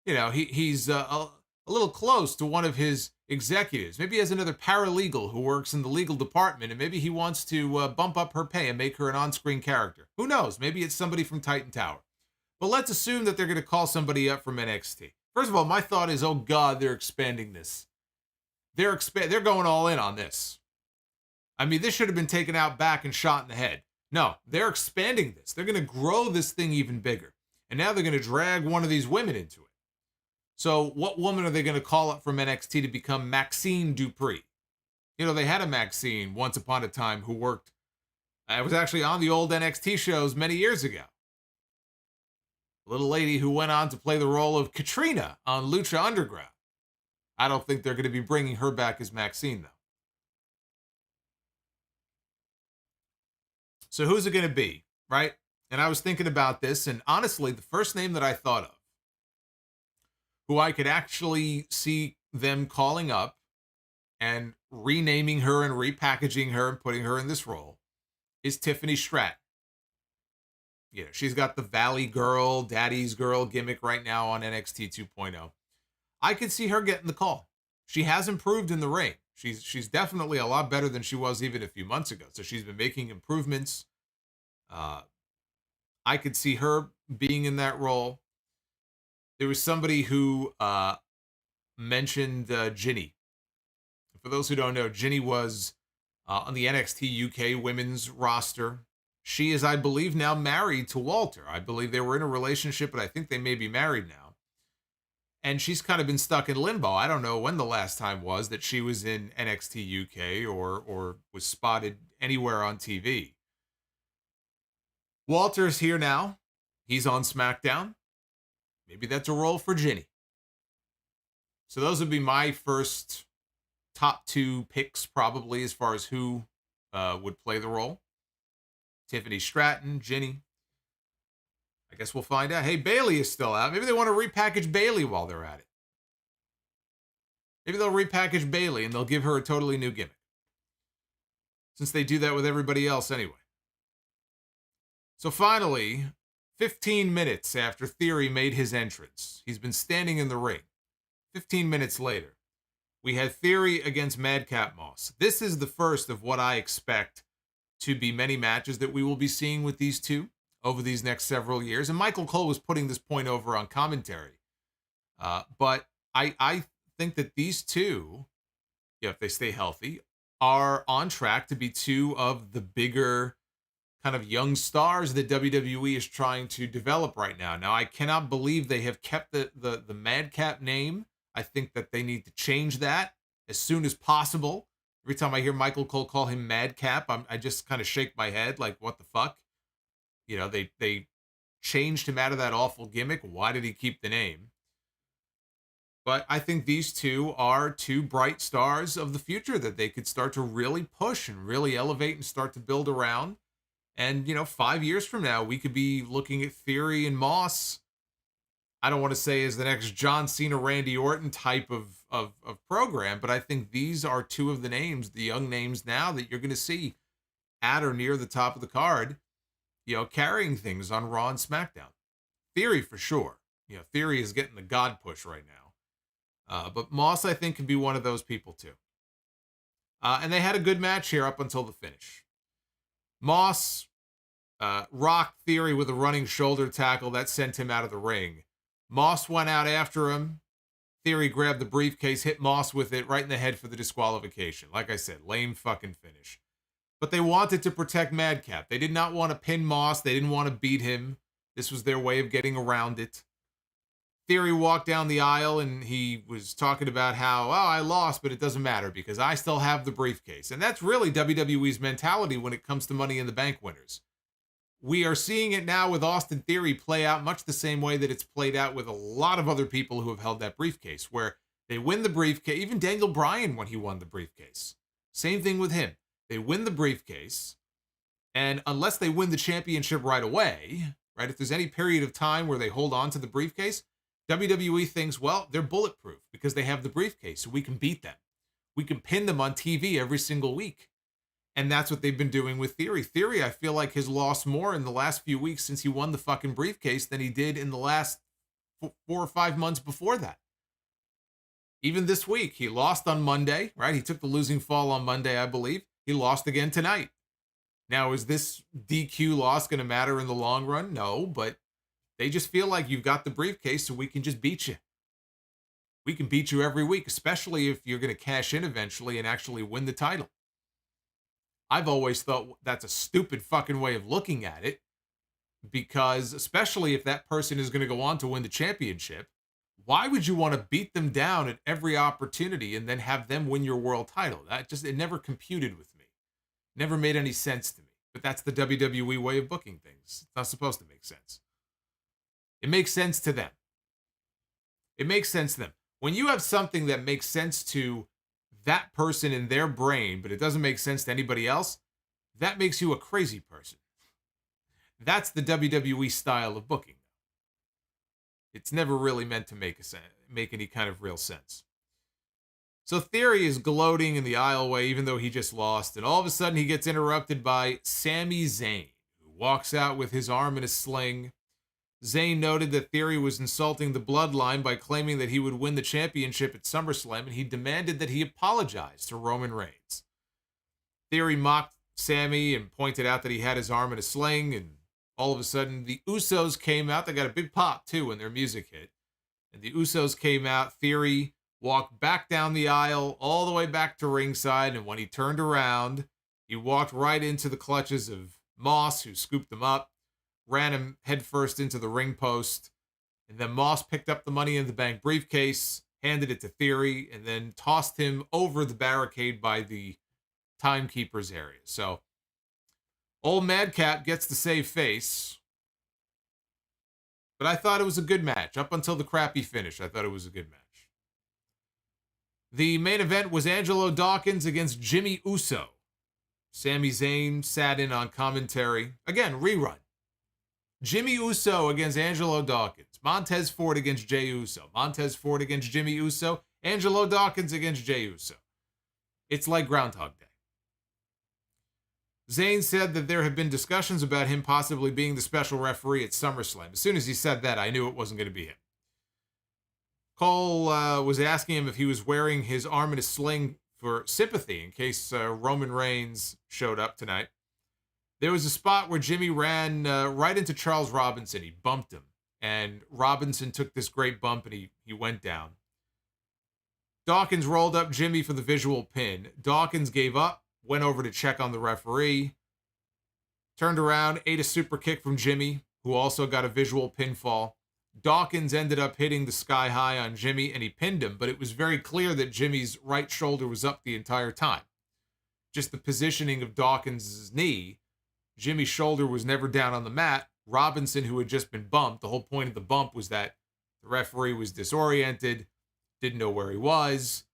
he's a little close to one of his executives. Maybe he has another paralegal who works in the legal department, and maybe he wants to bump up her pay and make her an on-screen character. Who knows? Maybe it's somebody from Titan Tower. But let's assume that they're going to call somebody up from NXT. First of all, my thought is, oh God, they're expanding this. They're going all in on this. I mean, this should have been taken out back and shot in the head. No, they're expanding this. They're going to grow this thing even bigger. And now they're going to drag one of these women into it. So what woman are they going to call up from NXT to become Maxine Dupree? You know, they had a Maxine once upon a time who worked, was actually on the old NXT shows many years ago. A little lady who went on to play the role of Katrina on Lucha Underground. I don't think they're going to be bringing her back as Maxine, though. So who's it going to be, right? And I was thinking about this, and honestly, the first name that I thought of, who I could actually see them calling up and renaming her and repackaging her and putting her in this role, is Tiffany Stratton. You know, she's got the Valley Girl, Daddy's Girl gimmick right now on NXT 2.0. I could see her getting the call. She has improved in the ring. She's definitely a lot better than she was even a few months ago. So she's been making improvements. I could see her being in that role. There was somebody who mentioned Ginny. For those who don't know, Ginny was on the NXT UK women's roster. She is, I believe, now married to Walter. I believe they were in a relationship, but I think they may be married now. And she's kind of been stuck in limbo. I don't know when the last time was that she was in NXT UK or was spotted anywhere on TV. Walter's here now. He's on SmackDown. Maybe that's a role for Ginny. So those would be my first top two picks, probably, as far as who would play the role. Tiffany Stratton, Ginny. I guess we'll find out. Hey, Bayley is still out. Maybe they want to repackage Bayley while they're at it. Maybe they'll repackage Bayley and they'll give her a totally new gimmick. Since they do that with everybody else anyway. So finally, 15 minutes after Theory made his entrance, he's been standing in the ring. 15 minutes later, we had Theory against Madcap Moss. This is the first of what I expect to be many matches that we will be seeing with these two over these next several years. And Michael Cole was putting this point over on commentary. But I think that these two, if they stay healthy, are on track to be two of the bigger kind of young stars that WWE is trying to develop right now. Now, I cannot believe they have kept the Madcap name. I think that they need to change that as soon as possible. Every time I hear Michael Cole call him Madcap, I just kind of shake my head like, what the fuck? You know, they changed him out of that awful gimmick. Why did he keep the name? But I think these two are two bright stars of the future that they could start to really push and really elevate and start to build around. And, 5 years from now, we could be looking at Theory and Moss. I don't want to say as the next John Cena, Randy Orton type of program, but I think these are two of the names, the young names now that you're going to see at or near the top of the card, carrying things on Raw and SmackDown. Theory for sure. Theory is getting the God push right now. But Moss, I think, can be one of those people too. And they had a good match here up until the finish. Moss rocked Theory with a running shoulder tackle that sent him out of the ring. Moss went out after him. Theory grabbed the briefcase, hit Moss with it right in the head for the disqualification. Like I said, lame fucking finish. But they wanted to protect Madcap. They did not want to pin Moss. They didn't want to beat him. This was their way of getting around it. Theory walked down the aisle and he was talking about how, oh, I lost, but it doesn't matter because I still have the briefcase. And that's really WWE's mentality when it comes to Money in the Bank winners. We are seeing it now with Austin Theory play out much the same way that it's played out with a lot of other people who have held that briefcase, where they win the briefcase. Even Daniel Bryan, when he won the briefcase. Same thing with him. They win the briefcase, and unless they win the championship right away, right, if there's any period of time where they hold on to the briefcase, WWE thinks, well, they're bulletproof because they have the briefcase, so we can beat them. We can pin them on TV every single week. And that's what they've been doing with Theory. Theory, I feel like, has lost more in the last few weeks since he won the fucking briefcase than he did in the last 4 or 5 months before that. Even this week, he lost on Monday, right? He took the losing fall on Monday, I believe. He lost again tonight. Now, is this DQ loss going to matter in the long run? No, but they just feel like you've got the briefcase, so we can just beat you. We can beat you every week, especially if you're going to cash in eventually and actually win the title. I've always thought that's a stupid fucking way of looking at it, because especially if that person is going to go on to win the championship, why would you want to beat them down at every opportunity and then have them win your world title? It never computed with me. Never made any sense to me. But that's the WWE way of booking things. It's not supposed to make sense. It makes sense to them. It makes sense to them. When you have something that makes sense to that person in their brain, but it doesn't make sense to anybody else, that makes you a crazy person. That's the WWE style of booking. It's never really meant to make any kind of real sense. So Theory is gloating in the aisleway, even though he just lost, and all of a sudden he gets interrupted by Sami Zayn, who walks out with his arm in a sling. Zayn noted that Theory was insulting the bloodline by claiming that he would win the championship at SummerSlam, and he demanded that he apologize to Roman Reigns. Theory mocked Sami and pointed out that he had his arm in a sling, and all of a sudden the Usos came out. They got a big pop, too, when their music hit. And the Usos came out. Theory walked back down the aisle, all the way back to ringside, and when he turned around, he walked right into the clutches of Moss, who scooped him up, ran him headfirst into the ring post, and then Moss picked up the Money in the Bank briefcase, handed it to Theory, and then tossed him over the barricade by the timekeeper's area. So, old Madcap gets to save face, but I thought it was a good match. Up until the crappy finish, I thought it was a good match. The main event was Angelo Dawkins against Jimmy Uso. Sami Zayn sat in on commentary. Again, rerun. Jimmy Uso against Angelo Dawkins. Montez Ford against Jey Uso. Montez Ford against Jimmy Uso. Angelo Dawkins against Jey Uso. It's like Groundhog Day. Zayn said that there have been discussions about him possibly being the special referee at SummerSlam. As soon as he said that, I knew it wasn't going to be him. Cole was asking him if he was wearing his arm in a sling for sympathy in case Roman Reigns showed up tonight. There was a spot where Jimmy ran right into Charles Robinson. He bumped him, and Robinson took this great bump, and he went down. Dawkins rolled up Jimmy for the visual pin. Dawkins gave up, went over to check on the referee, turned around, ate a super kick from Jimmy, who also got a visual pinfall. Dawkins ended up hitting the sky high on Jimmy, and he pinned him, but it was very clear that Jimmy's right shoulder was up the entire time. Just the positioning of Dawkins' knee. Jimmy's shoulder was never down on the mat. Robinson, who had just been bumped, the whole point of the bump was that the referee was disoriented, didn't know where he was,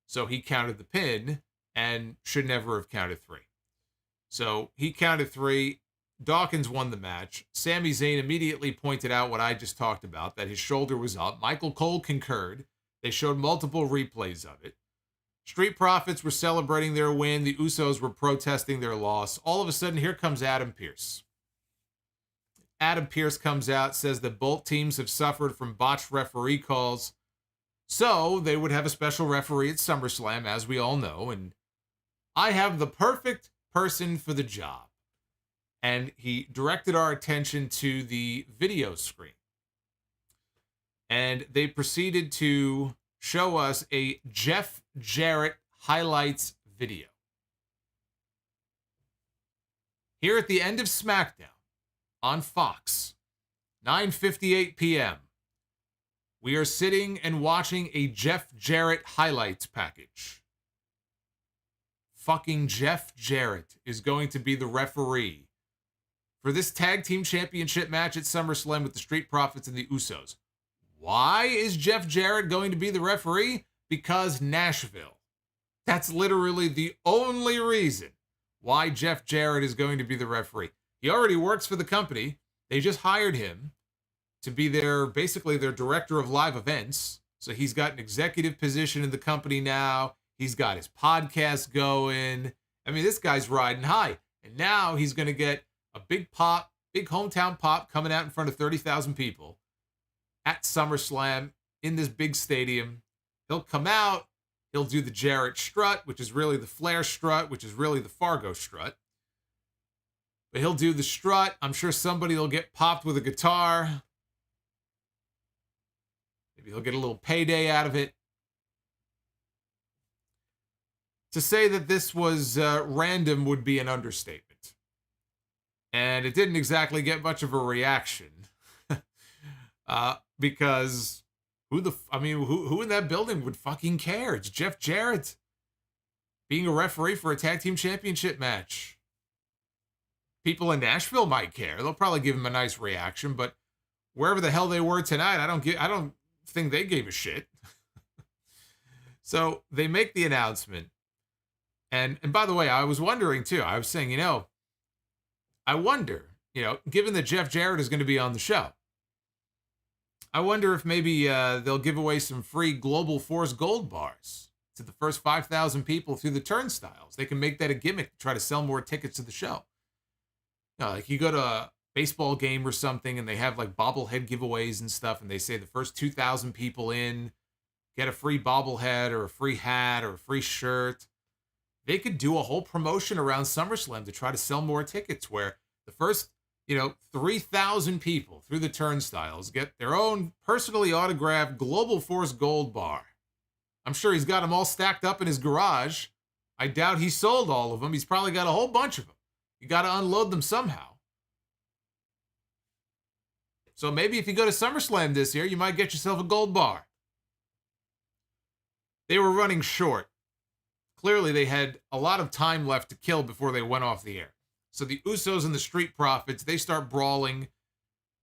so he counted the pin and should never have counted 3. So he counted 3. Dawkins won the match. Sami Zayn immediately pointed out what I just talked about, that his shoulder was up. Michael Cole concurred. They showed multiple replays of it. Street Profits were celebrating their win. The Usos were protesting their loss. All of a sudden, here comes Adam Pearce. Adam Pearce comes out, says that both teams have suffered from botched referee calls, so they would have a special referee at SummerSlam, as we all know, and I have the perfect person for the job. And he directed our attention to the video screen. And they proceeded to show us a Jeff Jarrett highlights video. Here at the end of Smackdown on Fox, 9:58 p.m., we are sitting and watching a Jeff Jarrett highlights package. Fucking Jeff Jarrett is going to be the referee for this tag team championship match at SummerSlam with the Street Profits and the Usos. Why is Jeff Jarrett going to be the referee? Because Nashville. That's literally the only reason why Jeff Jarrett is going to be the referee. He already works for the company. They just hired him to be basically their director of live events. So he's got an executive position in the company now. He's got his podcast going. I mean, this guy's riding high. And now he's going to get a big pop, big hometown pop coming out in front of 30,000 people at SummerSlam in this big stadium. He'll come out. He'll do the Jarrett strut, which is really the Flair strut, which is really the Fargo strut. But he'll do the strut. I'm sure somebody will get popped with a guitar. Maybe he'll get a little payday out of it. To say that this was random would be an understatement. And it didn't exactly get much of a reaction. Because who in that building would fucking care? It's Jeff Jarrett being a referee for a tag team championship match. People in Nashville might care. They'll probably give him a nice reaction, but wherever the hell they were tonight, I don't think they gave a shit. So they make the announcement. And by the way, I was wondering too. I was saying, I wonder, given that Jeff Jarrett is going to be on the show, I wonder if maybe they'll give away some free Global Force Gold bars to the first 5,000 people through the turnstiles. They can make that a gimmick to try to sell more tickets to the show. Like you go to a baseball game or something and they have like bobblehead giveaways and stuff, and they say the first 2,000 people in get a free bobblehead or a free hat or a free shirt. They could do a whole promotion around SummerSlam to try to sell more tickets where the first 3,000 people through the turnstiles get their own personally autographed Global Force Gold bar. I'm sure he's got them all stacked up in his garage. I doubt he sold all of them. He's probably got a whole bunch of them. You got to unload them somehow. So maybe if you go to SummerSlam this year, you might get yourself a gold bar. They were running short. Clearly, they had a lot of time left to kill before they went off the air. So the Usos and the Street Profits, they start brawling.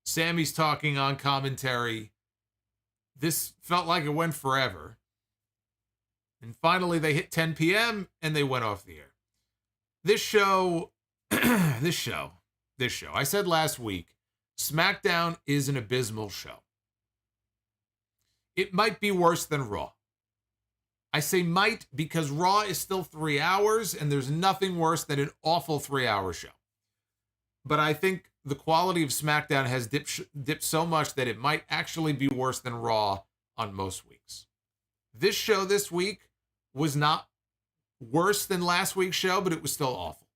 Sammy's talking on commentary. This felt like it went forever. And finally, they hit 10 p.m. and they went off the air. This show, I said last week, SmackDown is an abysmal show. It might be worse than Raw. I say might because Raw is still 3 hours and there's nothing worse than an awful 3-hour show. But I think the quality of SmackDown has dipped so much that it might actually be worse than Raw on most weeks. This show this week was not worse than last week's show, but it was still awful.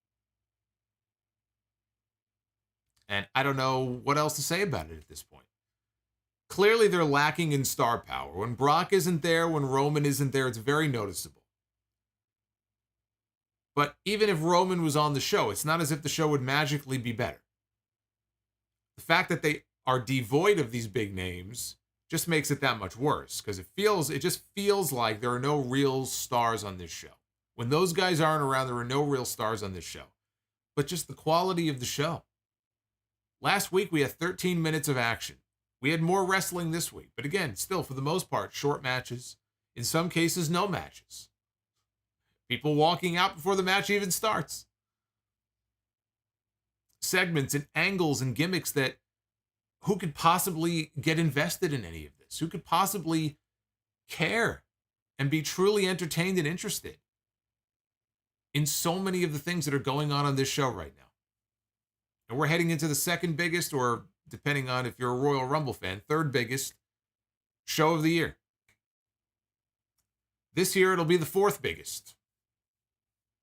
And I don't know what else to say about it at this point. Clearly, they're lacking in star power. When Brock isn't there, when Roman isn't there, it's very noticeable. But even if Roman was on the show, it's not as if the show would magically be better. The fact that they are devoid of these big names just makes it that much worse, because it just feels like there are no real stars on this show. When those guys aren't around, there are no real stars on this show. But just the quality of the show. Last week, we had 13 minutes of action. We had more wrestling this week, but again, still, for the most part, short matches. In some cases, no matches. People walking out before the match even starts. Segments and angles and gimmicks that who could possibly get invested in any of this? Who could possibly care and be truly entertained and interested in so many of the things that are going on this show right now? And we're heading into the second biggest, or depending on if you're a Royal Rumble fan, third biggest show of the year. This year, it'll be the fourth biggest,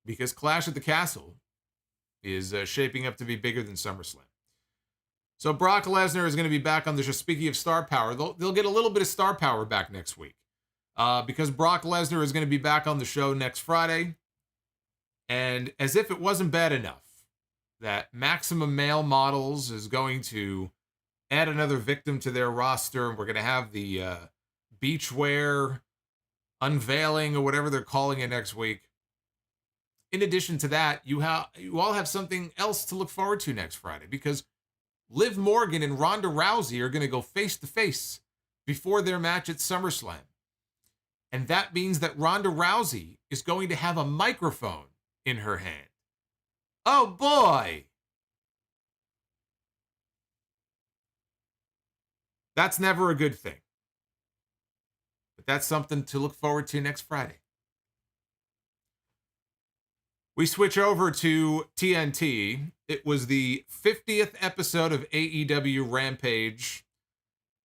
because Clash at the Castle is shaping up to be bigger than SummerSlam. So Brock Lesnar is going to be back on the show. Speaking of star power, they'll get a little bit of star power back next week. because Brock Lesnar is going to be back on the show next Friday. And as if it wasn't bad enough that Maximum Male Models is going to add another victim to their roster, and we're going to have the beachwear unveiling or whatever they're calling it next week. In addition to that, you all have something else to look forward to next Friday, because Liv Morgan and Ronda Rousey are going to go face-to-face before their match at SummerSlam. And that means that Ronda Rousey is going to have a microphone in her hand. Oh boy! That's never a good thing. But that's something to look forward to next Friday. We switch over to TNT. It was the 50th episode of AEW Rampage,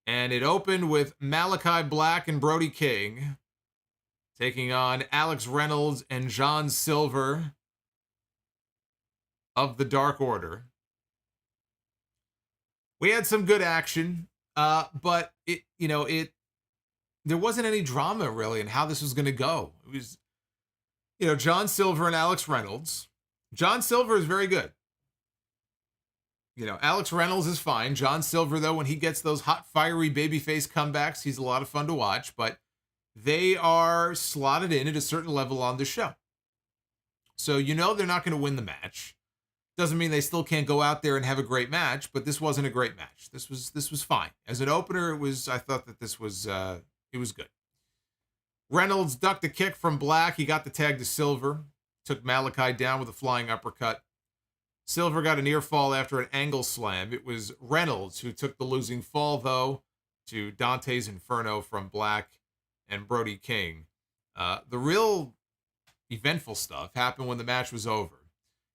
and it opened with Malakai Black and Brody King taking on Alex Reynolds and John Silver of the Dark Order. We had some good action, but there wasn't any drama really in how this was going to go. It was, John Silver and Alex Reynolds. John Silver is very good. Alex Reynolds is fine. John Silver, though, when he gets those hot, fiery babyface comebacks, he's a lot of fun to watch, but they are slotted in at a certain level on the show. So they're not going to win the match. Doesn't mean they still can't go out there and have a great match, but this wasn't a great match. This was fine. As an opener, I thought that this was it was good. Reynolds ducked a kick from Black. He got the tag to Silver. Took Malakai down with a flying uppercut. Silver got a near fall after an angle slam. It was Reynolds who took the losing fall, though, to Dante's Inferno from Black and Brody King. The real eventful stuff happened when the match was over.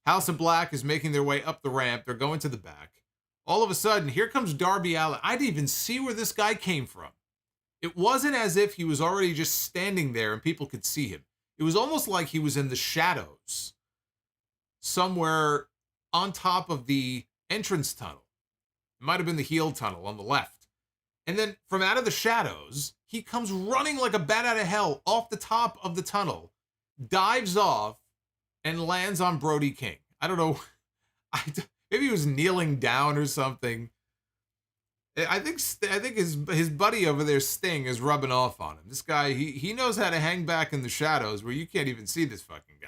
House of Black is making their way up the ramp. They're going to the back. All of a sudden, here comes Darby Allin. I didn't even see where this guy came from. It wasn't as if he was already just standing there and people could see him. It was almost like he was in the shadows, somewhere on top of the entrance tunnel. It might have been the heel tunnel on the left. And then from out of the shadows, he comes running like a bat out of hell off the top of the tunnel, dives off, and lands on Brody King. I don't know. Maybe he was kneeling down or something. I think his buddy over there, Sting, is rubbing off on him. This guy, he knows how to hang back in the shadows where you can't even see this fucking guy.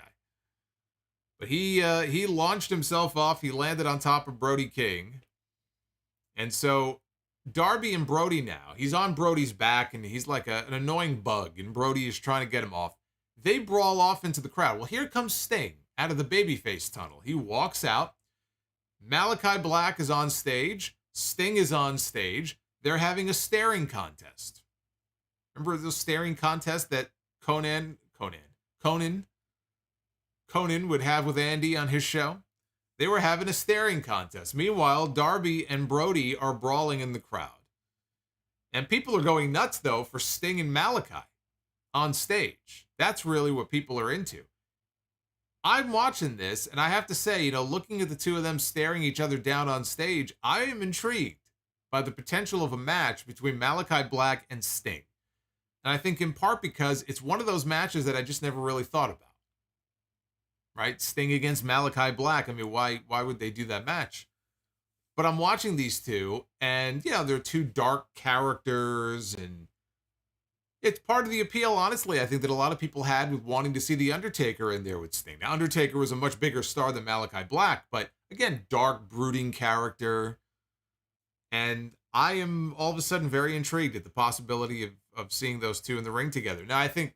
But he launched himself off. He landed on top of Brody King. And so Darby and Brody now, he's on Brody's back and he's like an annoying bug, and Brody is trying to get him off. They brawl off into the crowd. Well, here comes Sting out of the babyface tunnel. He walks out. Malakai Black is on stage. Sting is on stage. They're having a staring contest. Remember those staring contests that Conan would have with Andy on his show? They were having a staring contest. Meanwhile, Darby and Brody are brawling in the crowd. And people are going nuts, though, for Sting and Malakai on stage. That's really what people are into. I'm watching this, and I have to say, looking at the two of them staring each other down on stage, I am intrigued by the potential of a match between Malakai Black and Sting. And I think in part because it's one of those matches that I just never really thought about. Right? Sting against Malakai Black. I mean, why would they do that match? But I'm watching these two, and, they're two dark characters, and it's part of the appeal, honestly, I think that a lot of people had with wanting to see The Undertaker in there with Sting. Now, Undertaker was a much bigger star than Malakai Black, but again, dark, brooding character. And I am all of a sudden very intrigued at the possibility of seeing those two in the ring together. Now, I think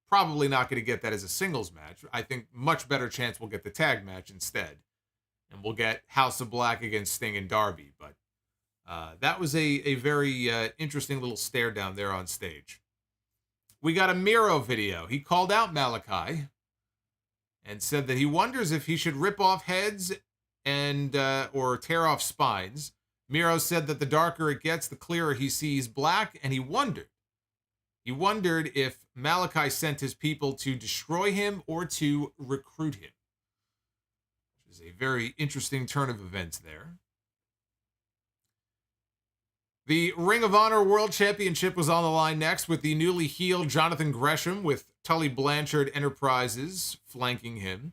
probably not going to get that as a singles match. I think much better chance we'll get the tag match instead. And we'll get House of Black against Sting and Darby. But that was a very interesting little stare down there on stage. We got a Miro video. He called out Malakai and said that he wonders if he should rip off heads and or tear off spines. Miro said that the darker it gets, the clearer he sees Black, and he wondered if Malakai sent his people to destroy him or to recruit him. Which is a very interesting turn of events there. The Ring of Honor World Championship was on the line next with the newly healed Jonathan Gresham with Tully Blanchard Enterprises flanking him.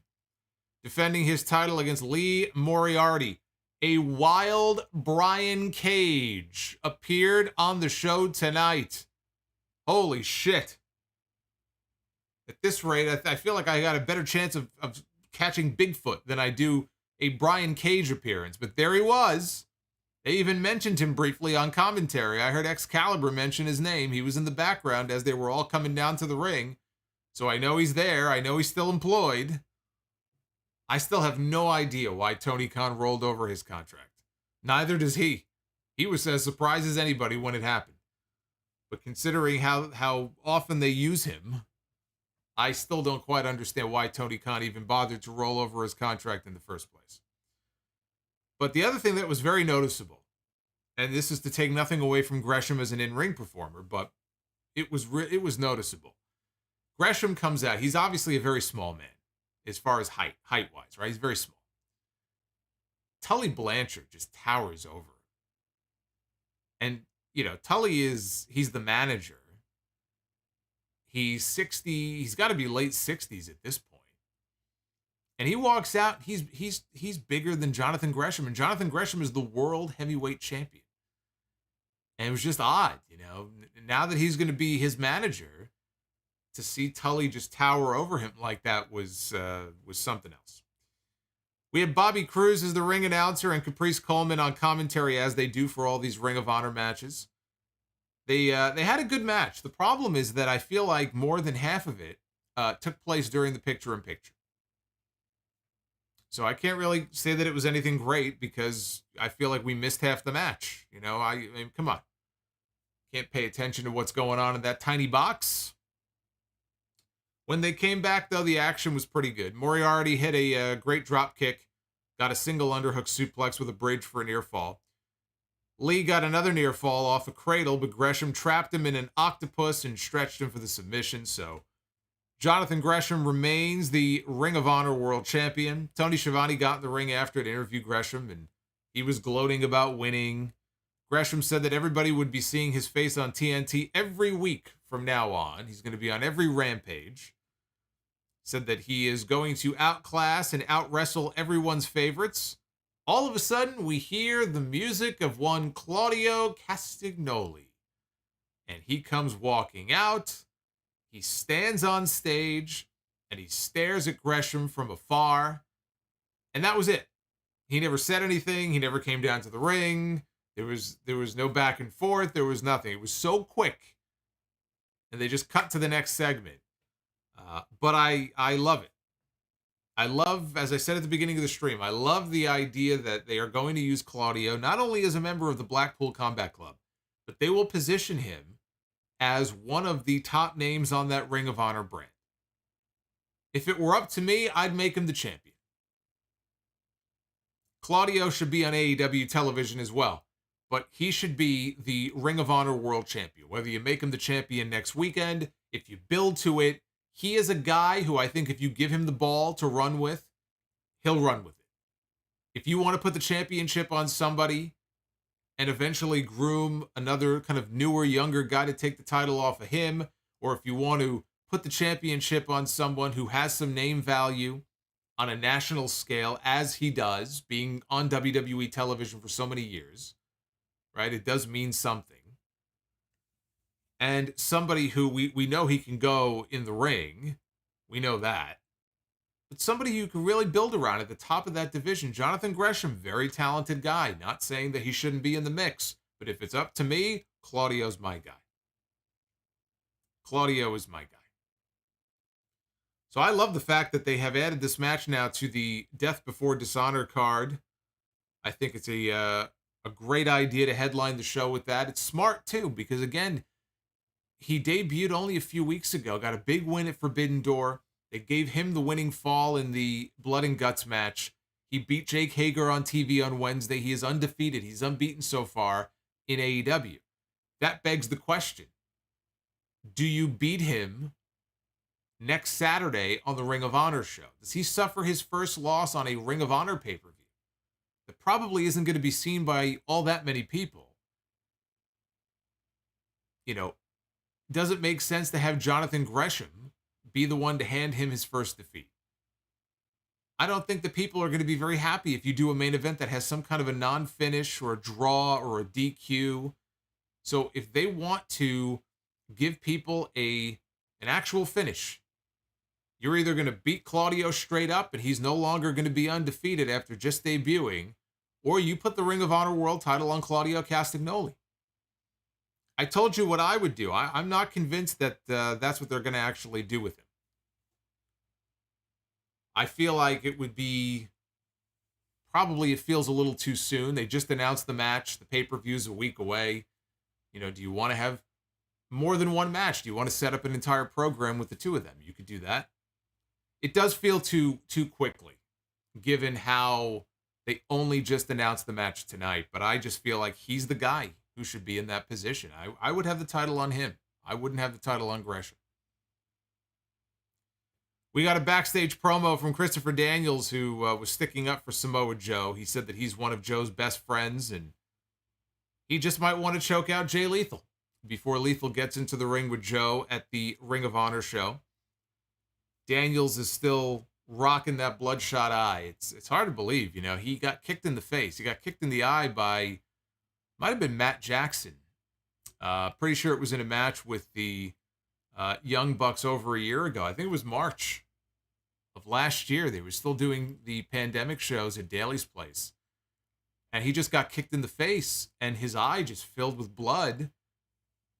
Defending his title against Lee Moriarty. A wild Brian Cage appeared on the show tonight. Holy shit. At this rate, I feel like I got a better chance of catching Bigfoot than I do a Brian Cage appearance. But there he was. They even mentioned him briefly on commentary. I heard Excalibur mention his name. He was in the background as they were all coming down to the ring. So I know he's there. I know he's still employed. I still have no idea why Tony Khan rolled over his contract. Neither does he. He was as surprised as anybody when it happened. But considering how often they use him, I still don't quite understand why Tony Khan even bothered to roll over his contract in the first place. But the other thing that was very noticeable, and this is to take nothing away from Gresham as an in-ring performer, but it was noticeable. Gresham comes out. He's obviously a very small man as far as height-wise, right? He's very small. Tully Blanchard just towers over him. And, you know, Tully he's the manager. He's 60, he's got to be late 60s at this point. And he walks out, he's bigger than Jonathan Gresham, and Jonathan Gresham is the world heavyweight champion. And it was just odd, you know, now that he's going to be his manager, to see Tully just tower over him like that was something else. We had Bobby Cruz as the ring announcer and Caprice Coleman on commentary, as they do for all these Ring of Honor matches. They had a good match. The problem is that I feel like more than half of it took place during the picture-in-picture. So I can't really say that it was anything great because I feel like we missed half the match. You know, I mean, come on. Can't pay attention to what's going on in that tiny box. When they came back, though, the action was pretty good. Moriarty hit a great drop kick, got a single underhook suplex with a bridge for a near fall. Lee got another near fall off a cradle, but Gresham trapped him in an octopus and stretched him for the submission, so Jonathan Gresham remains the Ring of Honor World Champion. Tony Schiavone got in the ring after to interview Gresham, and he was gloating about winning. Gresham said that everybody would be seeing his face on TNT every week from now on. He's going to be on every Rampage. Said that he is going to outclass and out-wrestle everyone's favorites. All of a sudden, we hear the music of one Claudio Castagnoli. And he comes walking out. He stands on stage, and he stares at Gresham from afar. And that was it. He never said anything. He never came down to the ring. There was no back and forth. There was nothing. It was so quick. And they just cut to the next segment. But I love it. I love, as I said at the beginning of the stream, I love the idea that they are going to use Claudio not only as a member of the Blackpool Combat Club, but they will position him as one of the top names on that Ring of Honor brand. If it were up to me, I'd make him the champion. Claudio should be on AEW television as well, but he should be the Ring of Honor World Champion. Whether you make him the champion next weekend, if you build to it, he is a guy who I think if you give him the ball to run with, he'll run with it. If you want to put the championship on somebody and eventually groom another kind of newer, younger guy to take the title off of him, or if you want to put the championship on someone who has some name value on a national scale, as he does, being on WWE television for so many years, right? It does mean something. And somebody who we know he can go in the ring. We know that. But somebody you can really build around at the top of that division. Jonathan Gresham, very talented guy. Not saying that he shouldn't be in the mix. But if it's up to me, Claudio's my guy. Claudio is my guy. So I love the fact that they have added this match now to the Death Before Dishonor card. I think it's a great idea to headline the show with that. It's smart, too, because, again, he debuted only a few weeks ago, got a big win at Forbidden Door. They gave him the winning fall in the Blood and Guts match. He beat Jake Hager on TV on Wednesday. He is undefeated. He's unbeaten so far in AEW. That begs the question. Do you beat him next Saturday on the Ring of Honor show? Does he suffer his first loss on a Ring of Honor pay-per-view? That probably isn't going to be seen by all that many people. does it make sense to have Jonathan Gresham be the one to hand him his first defeat? I don't think the people are going to be very happy if you do a main event that has some kind of a non-finish or a draw or a DQ. So if they want to give people an actual finish, you're either going to beat Claudio straight up and he's no longer going to be undefeated after just debuting, or you put the Ring of Honor World title on Claudio Castagnoli. I told you what I would do. I'm not convinced that that's what they're going to actually do with him. I feel like it would be, probably it feels a little too soon. They just announced the match. The pay-per-view's a week away. Do you want to have more than one match? Do you want to set up an entire program with the two of them? You could do that. It does feel too quickly, given how they only just announced the match tonight. But I just feel like he's the guy who should be in that position. I would have the title on him. I wouldn't have the title on Gresham. We got a backstage promo from Christopher Daniels, who was sticking up for Samoa Joe. He said that he's one of Joe's best friends, and he just might want to choke out Jay Lethal before Lethal gets into the ring with Joe at the Ring of Honor show. Daniels is still rocking that bloodshot eye. It's hard to believe, he got kicked in the face. He got kicked in the eye by, might have been Matt Jackson. Pretty sure it was in a match with the Young Bucks over a year ago. I think it was March of last year. They were still doing the pandemic shows at Daly's place. And he just got kicked in the face and his eye just filled with blood.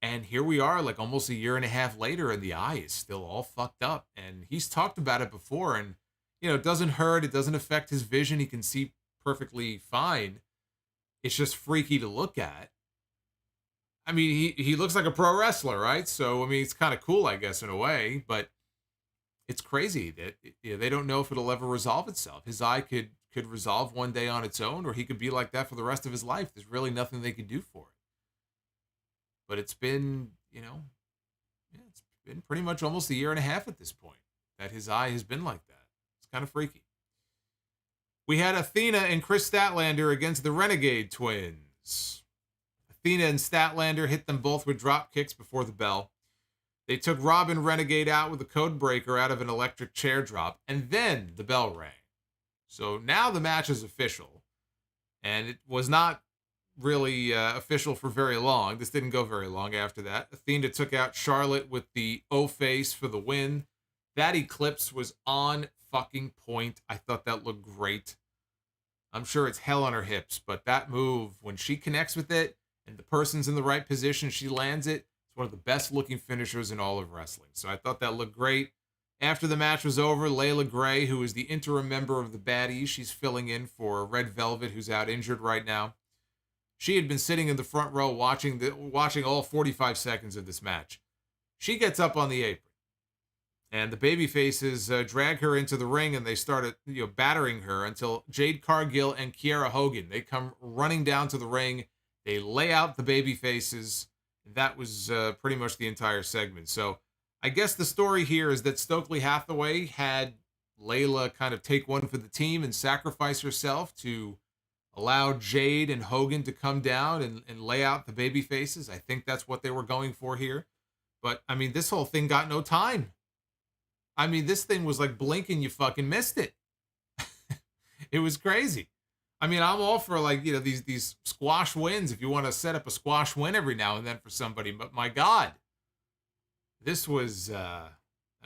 And here we are, like almost a year and a half later, and the eye is still all fucked up. And he's talked about it before, and it doesn't hurt. It doesn't affect his vision. He can see perfectly fine. It's just freaky to look at. I mean, he looks like a pro wrestler, right? So, I mean, it's kind of cool, I guess, in a way, but it's crazy that they don't know if it'll ever resolve itself. His eye could resolve one day on its own, or he could be like that for the rest of his life. There's really nothing they could do for it. But it's been, it's been pretty much almost a year and a half at this point that his eye has been like that. It's kind of freaky. We had Athena and Kris Statlander against the Renegade twins. Athena and Statlander hit them both with drop kicks before the bell. They took Robyn Renegade out with a code breaker out of an electric chair drop, and then the bell rang. So now the match is official, and it was not really official for very long. This didn't go very long after that. Athena took out Charlotte with the O-face for the win. That Eclipse was on fucking point. I thought that looked great. I'm sure it's hell on her hips, but that move, when she connects with it and the person's in the right position, she lands it. It's one of the best looking finishers in all of wrestling. So I thought that looked great. After the match was over, Layla Gray, who is the interim member of the Baddies, she's filling in for Red Velvet, who's out injured right now. She had been sitting in the front row watching all 45 seconds of this match. She gets up on the apron, and the babyfaces drag her into the ring, and they started battering her until Jade Cargill and Kiera Hogan, they come running down to the ring. They lay out the babyfaces. That was pretty much the entire segment. So I guess the story here is that Stokely Hathaway had Layla kind of take one for the team and sacrifice herself to allow Jade and Hogan to come down and lay out the baby faces. I think that's what they were going for here. But, I mean, this whole thing got no time. I mean, this thing was like blinking, you fucking missed it. It was crazy. I mean, I'm all for these squash wins if you want to set up a squash win every now and then for somebody. But my God, this was,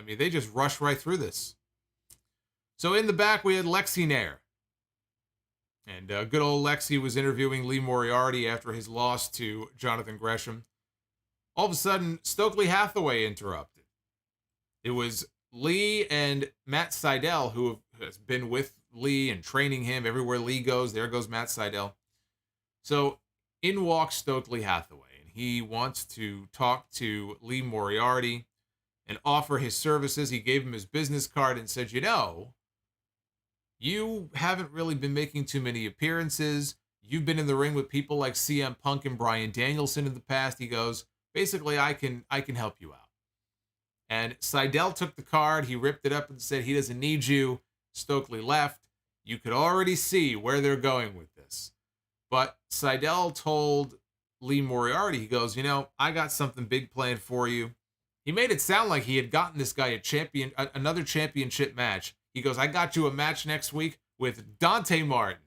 they just rushed right through this. So in the back, we had Lexi Nair. And good old Lexi was interviewing Lee Moriarty after his loss to Jonathan Gresham. All of a sudden, Stokely Hathaway interrupted. It was Lee and Matt Sydal, who has been with Lee and training him. Everywhere Lee goes, there goes Matt Sydal. So in walks Stokely Hathaway, and he wants to talk to Lee Moriarty and offer his services. He gave him his business card and said, you haven't really been making too many appearances. You've been in the ring with people like CM Punk and Bryan Danielson in the past. He goes, basically, I can help you out. And Sydal took the card. He ripped it up and said, he doesn't need you. Stokely left. You could already see where they're going with this. But Sydal told Lee Moriarty, he goes, I got something big planned for you. He made it sound like he had gotten this guy another championship match. He goes, I got you a match next week with Dante Martin.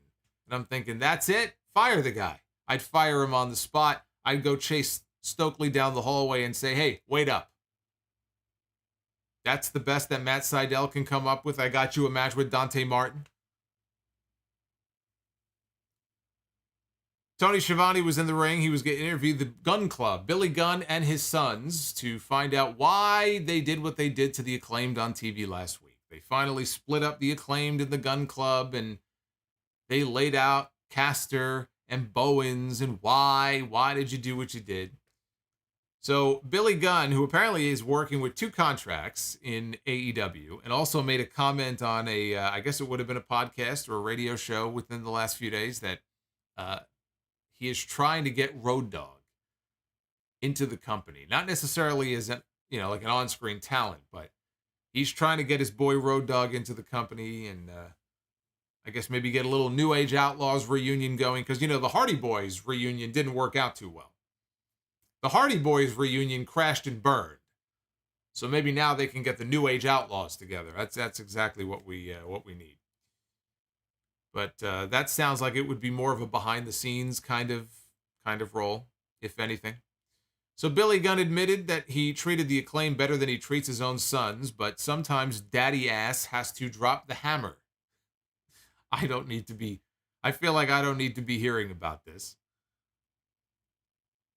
And I'm thinking, that's it? Fire the guy. I'd fire him on the spot. I'd go chase Stokely down the hallway and say, hey, wait up. That's the best that Matt Sydal can come up with. I got you a match with Dante Martin. Tony Schiavone was in the ring. He was getting interviewed the Gunn Club, Billy Gunn and his sons, to find out why they did what they did to the Acclaimed on TV last week. They finally split up the Acclaimed and the Gunn Club, and they laid out Caster and Bowens and why. Why did you do what you did? So Billy Gunn, who apparently is working with 2 contracts in AEW, and also made a comment on I guess it would have been a podcast or a radio show within the last few days, that he is trying to get Road Dogg into the company. Not necessarily as like an on-screen talent, but he's trying to get his boy Road Dogg into the company, and I guess maybe get a little New Age Outlaws reunion going, because the Hardy Boys reunion didn't work out too well. The Hardy Boys reunion crashed and burned. So maybe now they can get the New Age Outlaws together. That's exactly what we need. But that sounds like it would be more of a behind-the-scenes kind of role, if anything. So Billy Gunn admitted that he treated the Acclaim better than he treats his own sons, but sometimes daddy ass has to drop the hammer. I feel like I don't need to be hearing about this.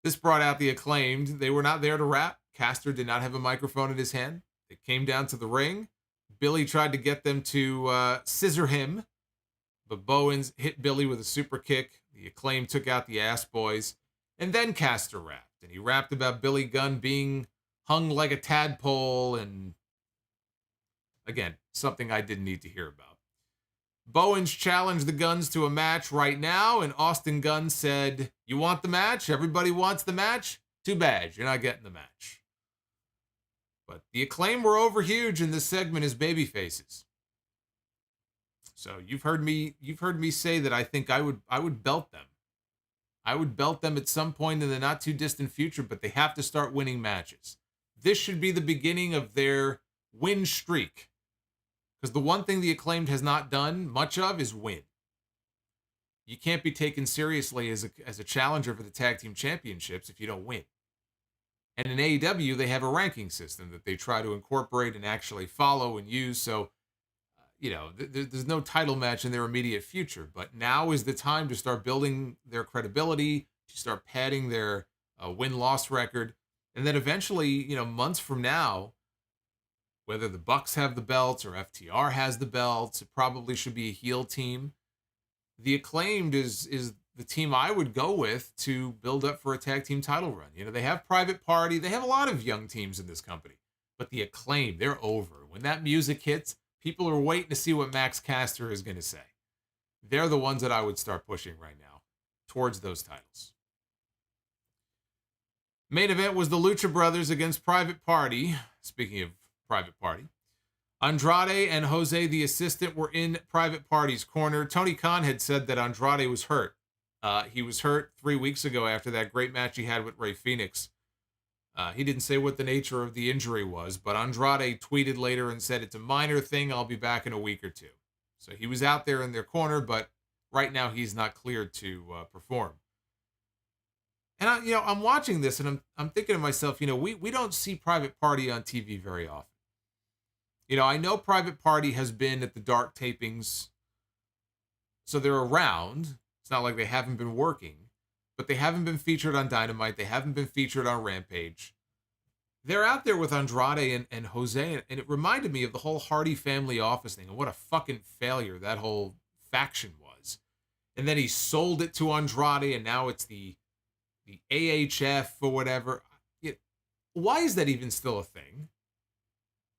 This brought out the Acclaimed. They were not there to rap. Caster did not have a microphone in his hand. They came down to the ring. Billy tried to get them to scissor him, but Bowens hit Billy with a super kick. The Acclaim took out the Ass Boys, and then Caster rapped. And he rapped about Billy Gunn being hung like a tadpole, and again, something I didn't need to hear about. Bowens challenged the Guns to a match right now, and Austin Gunn said, you want the match? Everybody wants the match? Too bad, you're not getting the match. But the Acclaim were over huge in this segment as babyfaces. So you've heard me say that I think I would belt them. I would belt them at some point in the not too distant future, but they have to start winning matches. This should be the beginning of their win streak. Because the one thing the Acclaimed has not done much of is win. You can't be taken seriously as a challenger for the tag team championships if you don't win. And in AEW, they have a ranking system that they try to incorporate and actually follow and use. So, there's no title match in their immediate future. But now is the time to start building their credibility, to start padding their win-loss record. And then eventually, months from now, whether the Bucks have the belts or FTR has the belts, it probably should be a heel team. The Acclaimed is the team I would go with to build up for a tag team title run. They have Private Party. They have a lot of young teams in this company. But the Acclaimed, they're over. When that music hits, people are waiting to see what Max Caster is going to say. They're the ones that I would start pushing right now towards those titles. Main event was the Lucha Brothers against Private Party. Speaking of Private Party, Andrade and Jose the assistant were in Private Party's corner. Tony Khan had said that Andrade was hurt. He was hurt 3 weeks ago after that great match he had with Rey Fenix. He didn't say what the nature of the injury was, but Andrade tweeted later and said, it's a minor thing. I'll be back in a week or two. So he was out there in their corner, but right now he's not cleared to perform. And I'm watching this and I'm thinking to myself, we don't see Private Party on TV very often. I know Private Party has been at the dark tapings, so they're around. It's not like they haven't been working, but they haven't been featured on Dynamite. They haven't been featured on Rampage. They're out there with Andrade and Jose, and it reminded me of the whole Hardy family office thing and what a fucking failure that whole faction was. And then he sold it to Andrade, and now it's the AHF or whatever. Why is that even still a thing?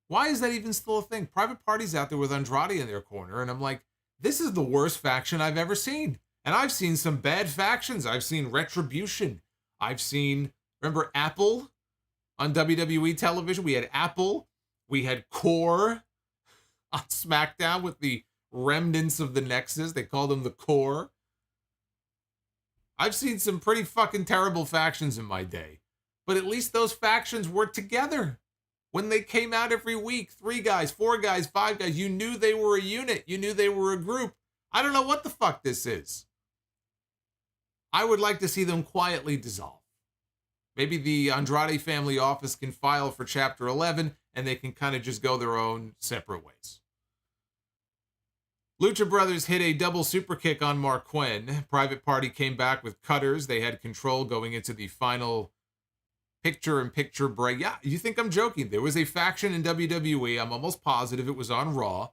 Why is that even still a thing? Private Party's out there with Andrade in their corner, and I'm like, this is the worst faction I've ever seen. And I've seen some bad factions. I've seen Retribution. I've seen, remember Apple on WWE television? We had Apple. We had Core on SmackDown with the remnants of the Nexus. They called them the Core. I've seen some pretty fucking terrible factions in my day, but at least those factions were together. When they came out every week, 3 guys, 4 guys, 5 guys, you knew they were a unit. You knew they were a group. I don't know what the fuck this is. I would like to see them quietly dissolve. Maybe the Andrade family office can file for Chapter 11, and they can kind of just go their own separate ways. Lucha Brothers hit a double super kick on Marquen. Private Party came back with cutters. They had control going into the final picture-in-picture break. Yeah, you think I'm joking. There was a faction in WWE. I'm almost positive it was on Raw.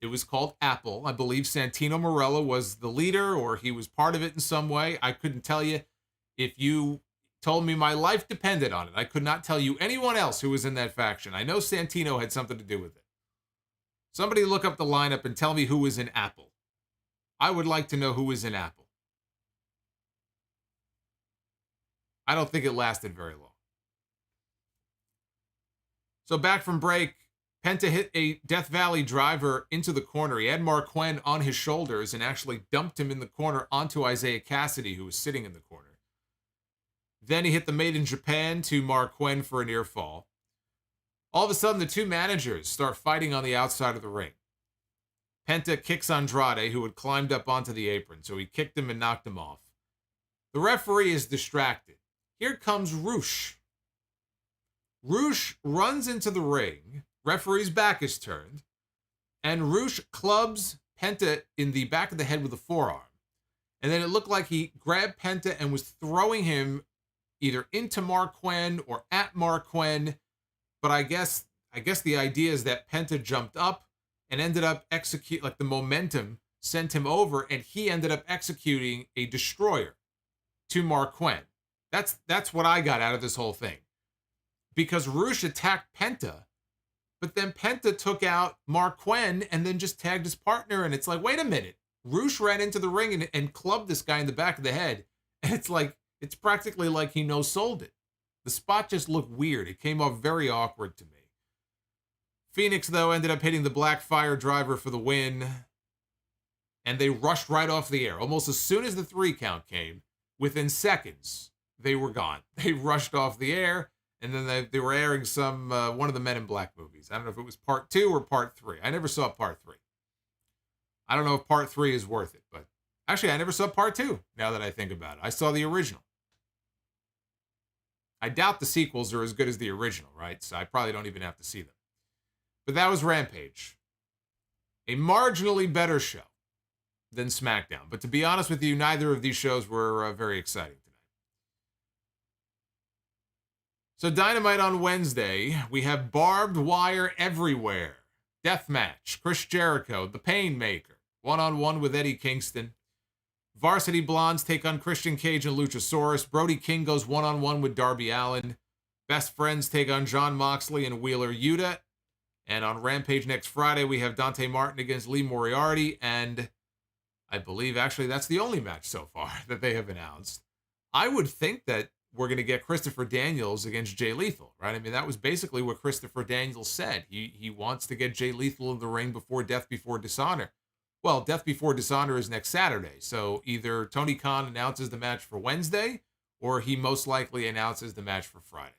It was called Apple. I believe Santino Marella was the leader, or he was part of it in some way. I couldn't tell you. If you told me my life depended on it, I could not tell you anyone else who was in that faction. I know Santino had something to do with it. Somebody look up the lineup and tell me who was in Apple. I would like to know who was in Apple. I don't think it lasted very long. So back from break, Penta hit a Death Valley driver into the corner. He had Marquen on his shoulders and actually dumped him in the corner onto Isaiah Cassidy, who was sitting in the corner. Then he hit the Made in Japan to Marquen for a near fall. All of a sudden, the 2 managers start fighting on the outside of the ring. Penta kicks Andrade, who had climbed up onto the apron, so he kicked him and knocked him off. The referee is distracted. Here comes Roosh. Roosh runs into the ring. Referee's back is turned. And Roosh clubs Penta in the back of the head with a forearm. And then it looked like he grabbed Penta and was throwing him either into Marquen or at Marquen. But I guess the idea is that Penta jumped up and ended up the momentum sent him over, and he ended up executing a destroyer to Marquen. That's what I got out of this whole thing. Because Roosh attacked Penta, but then Penta took out Marquen and then just tagged his partner, and it's like, wait a minute. Roosh ran into the ring and clubbed this guy in the back of the head, and it's practically like he no-sold it. The spot just looked weird. It came off very awkward to me. Phoenix, though, ended up hitting the Black Fire driver for the win, and they rushed right off the air. Almost as soon as the 3 count came, within seconds, they were gone. They rushed off the air, and then they were airing one of the Men in Black movies. I don't know if it was part 2 or part 3. I never saw part 3. I don't know if part 3 is worth it, but actually, I never saw part 2, now that I think about it. I saw the original. I doubt the sequels are as good as the original, right? So I probably don't even have to see them. But that was Rampage. A marginally better show than SmackDown. But to be honest with you, neither of these shows were very exciting tonight. So Dynamite on Wednesday, we have barbed wire everywhere. Deathmatch, Chris Jericho, the Painmaker, one-on-one with Eddie Kingston. Varsity Blondes take on Christian Cage and Luchasaurus. Brody King goes one-on-one with Darby Allin. Best Friends take on Jon Moxley and Wheeler Yuta. And on Rampage next Friday, we have Dante Martin against Lee Moriarty. And I believe, actually, that's the only match so far that they have announced. I would think that we're going to get Christopher Daniels against Jay Lethal, right? I mean, that was basically what Christopher Daniels said. He wants to get Jay Lethal in the ring before Death Before Dishonor. Well, Death Before Dishonor is next Saturday, so either Tony Khan announces the match for Wednesday, or he most likely announces the match for Friday.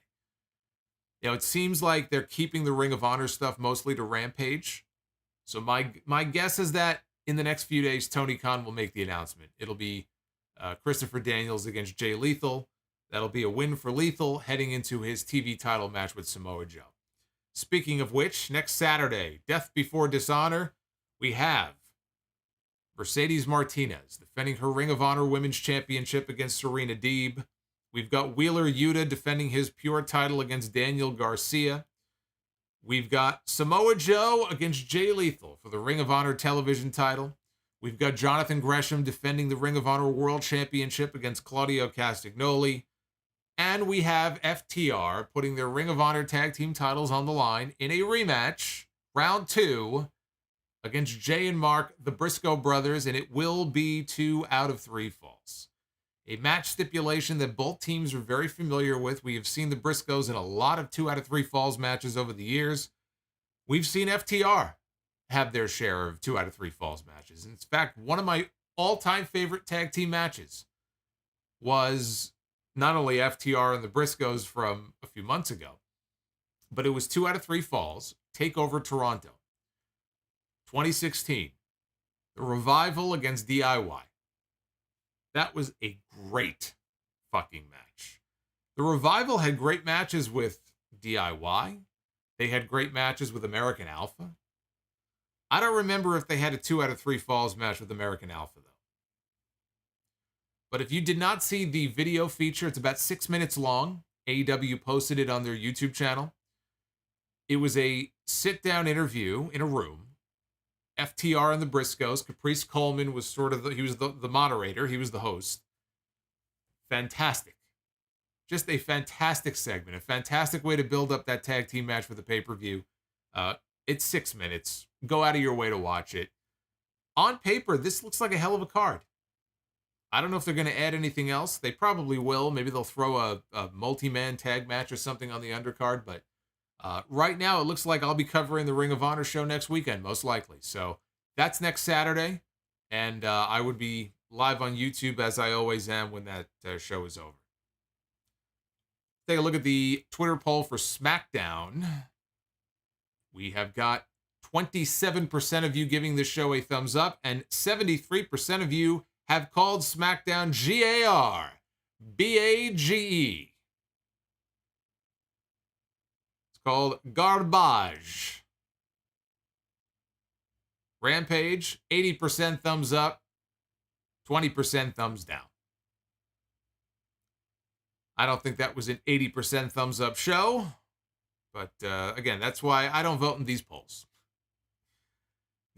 It seems like they're keeping the Ring of Honor stuff mostly to Rampage. So my guess is that in the next few days, Tony Khan will make the announcement. It'll be Christopher Daniels against Jay Lethal. That'll be a win for Lethal heading into his TV title match with Samoa Joe. Speaking of which, next Saturday, Death Before Dishonor, we have Mercedes Martinez defending her Ring of Honor Women's Championship against Serena Deeb. We've got Wheeler Yuta defending his pure title against Daniel Garcia. We've got Samoa Joe against Jay Lethal for the Ring of Honor television title. We've got Jonathan Gresham defending the Ring of Honor World Championship against Claudio Castagnoli. And we have FTR putting their Ring of Honor tag team titles on the line in a rematch, round 2, against Jay and Mark, the Briscoe brothers, and it will be 2 out of 3 falls. A match stipulation that both teams are very familiar with. We have seen the Briscoes in a lot of 2 out of 3 falls matches over the years. We've seen FTR have their share of 2 out of 3 falls matches. In fact, one of my all-time favorite tag team matches was not only FTR and the Briscoes from a few months ago, but it was 2 out of 3 falls, TakeOver Toronto. 2016, the Revival against DIY. That was a great fucking match. The Revival had great matches with DIY. They had great matches with American Alpha. I don't remember if they had a 2 out of 3 falls match with American Alpha, though. But if you did not see the video feature, it's about 6 minutes long. AEW posted it on their YouTube channel. It was a sit-down interview in a room. FTR and the Briscoes. Caprice Coleman was he was the moderator. He was the host. Fantastic. Just a fantastic segment. A fantastic way to build up that tag team match for the pay-per-view. It's 6 minutes. Go out of your way to watch it. On paper, this looks like a hell of a card. I don't know if they're going to add anything else. They probably will. Maybe they'll throw a multi-man tag match or something on the undercard. But right now, it looks like I'll be covering the Ring of Honor show next weekend, most likely. So that's next Saturday. And I would be live on YouTube, as I always am, when that show is over. Take a look at the Twitter poll for SmackDown. We have got 27% of you giving this show a thumbs up, and 73% of you have called SmackDown GARBAGE. It's called garbage. Rampage, 80% thumbs up, 20% thumbs down. I don't think that was an 80% thumbs up show, but again, that's why I don't vote in these polls.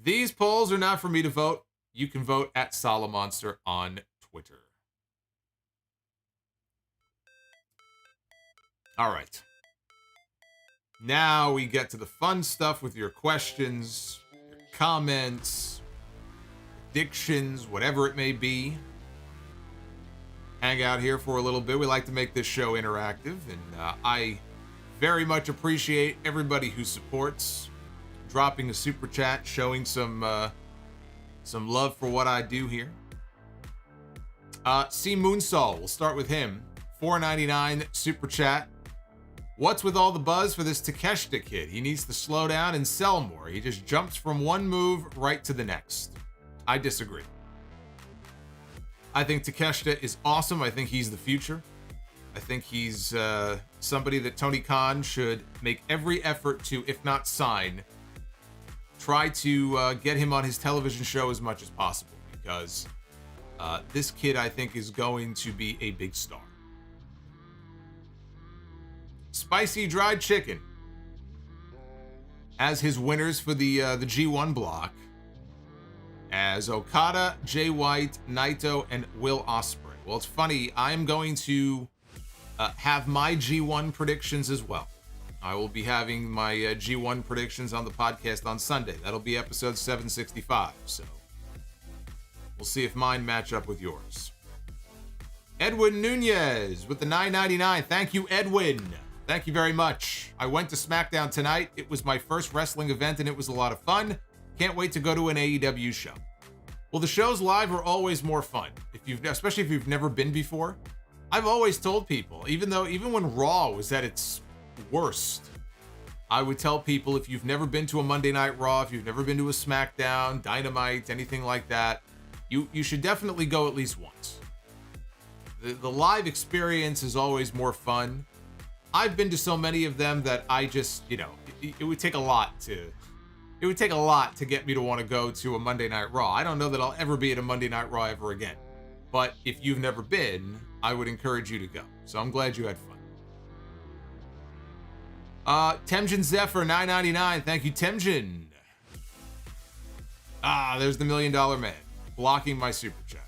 These polls are not for me to vote. You can vote at Solomonster on Twitter. All right. Now we get to the fun stuff with your questions, your comments, predictions, whatever it may be. Hang out here for a little bit. We like to make this show interactive, and I very much appreciate everybody who supports, dropping a super chat, showing some love for what I do here. C Moonsol, we'll start with him. $4.99 super chat. What's with all the buzz for this Takeshita kid? He needs to slow down and sell more. He just jumps from one move right to the next. I disagree. I think Takeshita is awesome. I think he's the future. I think he's somebody that Tony Khan should make every effort to, if not sign, try to get him on his television show as much as possible, because this kid, I think, is going to be a big star. Spicy Dried Chicken as his winners for the G1 block as Okada, Jay White, Naito, and Will Ospreay. Well, it's funny. I'm going to have my G1 predictions as well. I will be having my G1 predictions on the podcast on Sunday. That'll be episode 765. So we'll see if mine match up with yours. Edwin Nunez with the $9.99. Thank you, Edwin. Thank you very much. I went to SmackDown tonight. It was my first wrestling event, and it was a lot of fun. Can't wait to go to an AEW show. Well, the shows live are always more fun, especially if you've never been before. I've always told people, even when Raw was at its worst, I would tell people, if you've never been to a Monday Night Raw, if you've never been to a SmackDown, Dynamite, anything like that, you should definitely go at least once. The live experience is always more fun. I've been to so many of them that I just, it would take a lot to get me to want to go to a Monday Night Raw. I don't know that I'll ever be at a Monday Night Raw ever again. But if you've never been, I would encourage you to go. So I'm glad you had fun. Temjin Zephyr, $9.99. Thank you, Temjin. There's the $1 Million Man. Blocking my super chat.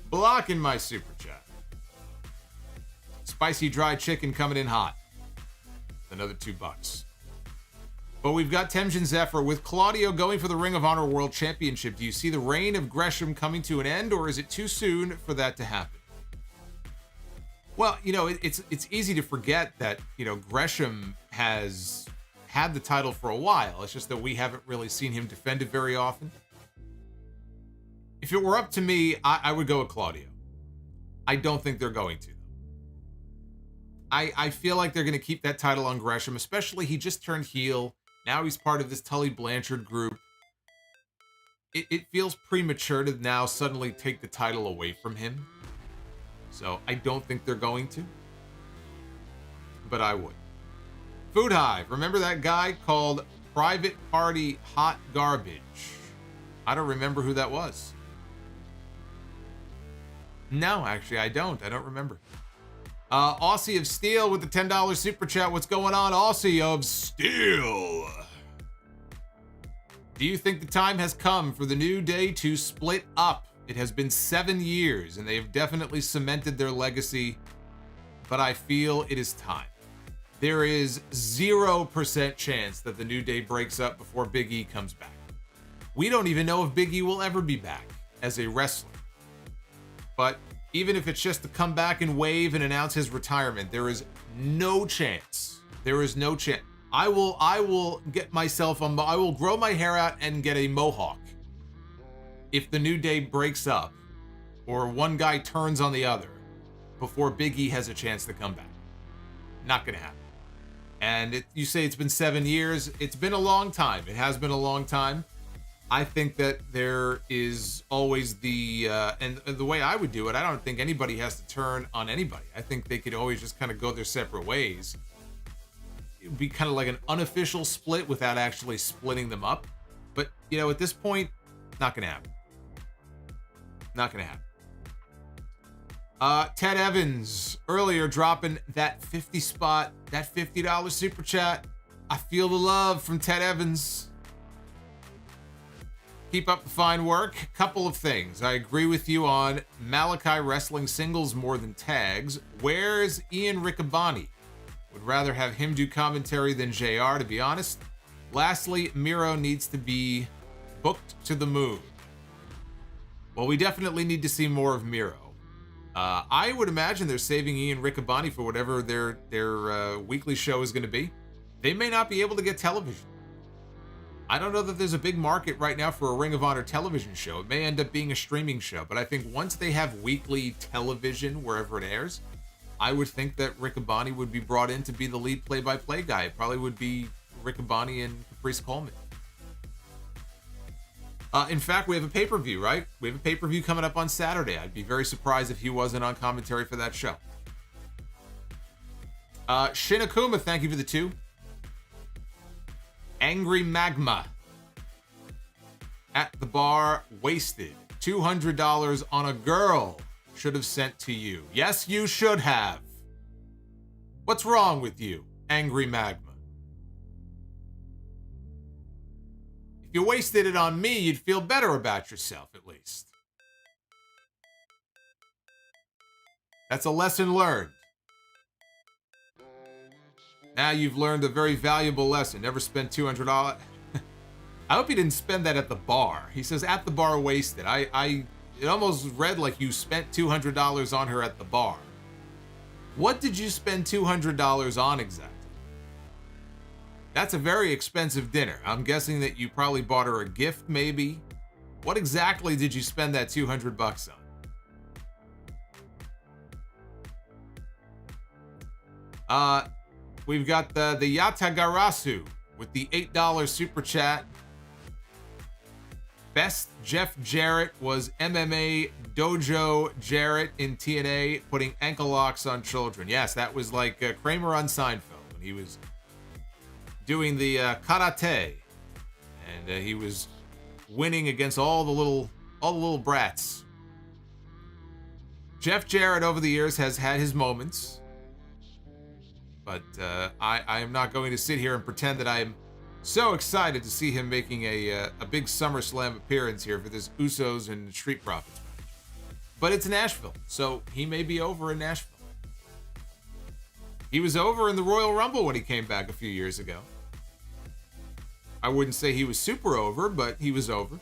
Blocking my super chat. Spicy Dried Chicken coming in hot. Another $2. But we've got Temjin Zephyr. With Claudio going for the Ring of Honor World Championship, do you see the reign of Gresham coming to an end, or is it too soon for that to happen? Well, it's easy to forget that, Gresham has had the title for a while. It's just that we haven't really seen him defend it very often. If it were up to me, I would go with Claudio. I don't think they're going to. I feel like they're going to keep that title on Gresham, especially he just turned heel. Now he's part of this Tully Blanchard group. It feels premature to now suddenly take the title away from him. So I don't think they're going to. But I would. Food Hive. Remember that guy called Private Party Hot Garbage? I don't remember who that was. No, actually, I don't. I don't remember. Aussie of Steel with the $10 super chat. What's going on, Aussie of Steel? Do you think the time has come for the New Day to split up? It has been 7 years, and they have definitely cemented their legacy, but I feel it is time. There is 0% chance that the New Day breaks up before Big E comes back. We don't even know if Big E will ever be back as a wrestler. But even if it's just to come back and wave and announce his retirement, there is no chance. There is no chance. I will get myself I will grow my hair out and get a mohawk if the New Day breaks up or one guy turns on the other before Big E has a chance to come back. Not gonna happen. And you say it's been 7 years. It's been a long time. It has been a long time. I think that there is always and the way I would do it, I don't think anybody has to turn on anybody. I think they could always just kind of go their separate ways. It would be kind of like an unofficial split without actually splitting them up. But, at this point, not going to happen. Not going to happen. Ted Evans, earlier dropping that 50 spot, that $50 super chat. I feel the love from Ted Evans. Keep up the fine work. Couple of things. I agree with you on Malakai wrestling singles more than tags. Where's Ian Riccaboni? Would rather have him do commentary than JR, to be honest. Lastly, Miro needs to be booked to the moon. Well, we definitely need to see more of Miro. I would imagine they're saving Ian Riccaboni for whatever their weekly show is going to be. They may not be able to get television. I don't know that there's a big market right now for a Ring of Honor television show. It may end up being a streaming show, but I think once they have weekly television wherever it airs, I would think that Riccaboni would be brought in to be the lead play-by-play guy. It probably would be Riccaboni and Caprice Coleman. In fact, we have a pay-per-view, right? We have a pay-per-view coming up on Saturday. I'd be very surprised if he wasn't on commentary for that show. Shinakuma, thank you for the 2. Angry Magma. At the bar, wasted. $200 on a girl. Should have sent to you. Yes, you should have. What's wrong with you, Angry Magma? If you wasted it on me, you'd feel better about yourself, at least. That's a lesson learned. Now you've learned a very valuable lesson. Never spend $200. I hope you didn't spend that at the bar. He says at the bar wasted. It almost read like you spent $200 on her at the bar. What did you spend $200 on exactly? That's a very expensive dinner. I'm guessing that you probably bought her a gift, maybe. What exactly did you spend that $200 on? We've got the Yatagarasu with the $8 super chat. Best Jeff Jarrett was MMA Dojo Jarrett in TNA putting ankle locks on children. Yes, that was like Kramer on Seinfeld when he was doing the karate, and he was winning against all the little brats. Jeff Jarrett over the years has had his moments, but I am not going to sit here and pretend that I'm so excited to see him making a big SummerSlam appearance here for this Usos and Street Profits match. But it's Nashville, so he may be over in Nashville. He was over in the Royal Rumble when he came back a few years ago. I wouldn't say he was super over, but he was over.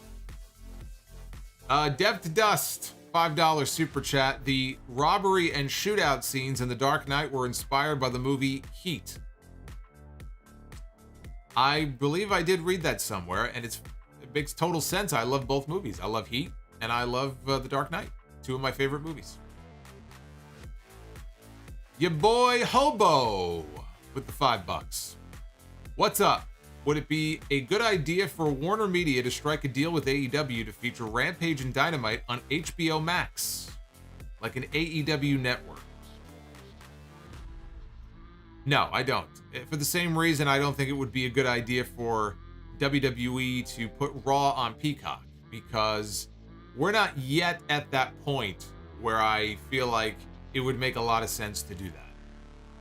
Dev to Dust, $5 super chat. The robbery and shootout scenes in The Dark Knight were inspired by the movie Heat. I believe I did read that somewhere, and it makes total sense. I love both movies. I love Heat, and I love The Dark Knight, two of my favorite movies. Your boy Hobo with the $5. What's up? Would it be a good idea for Warner Media to strike a deal with AEW to feature Rampage and Dynamite on HBO Max, like an AEW network? No, I don't. For the same reason, I don't think it would be a good idea for WWE to put Raw on Peacock, because we're not yet at that point where I feel like it would make a lot of sense to do that.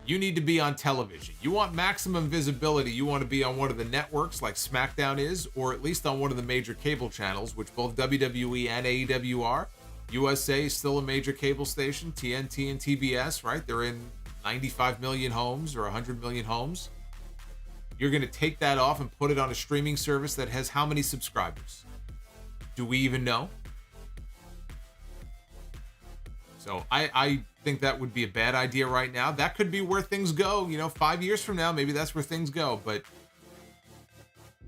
You need to be on television. You want maximum visibility. You want to be on one of the networks like SmackDown is, or at least on one of the major cable channels, which both WWE and AEW are. USA is still a major cable station. TNT and TBS, right? They're in 95 million homes or 100 million homes. You're going to take that off and put it on a streaming service that has how many subscribers? Do we even know? So I think that would be a bad idea right now. That could be where things go. 5 years from now, maybe that's where things go. But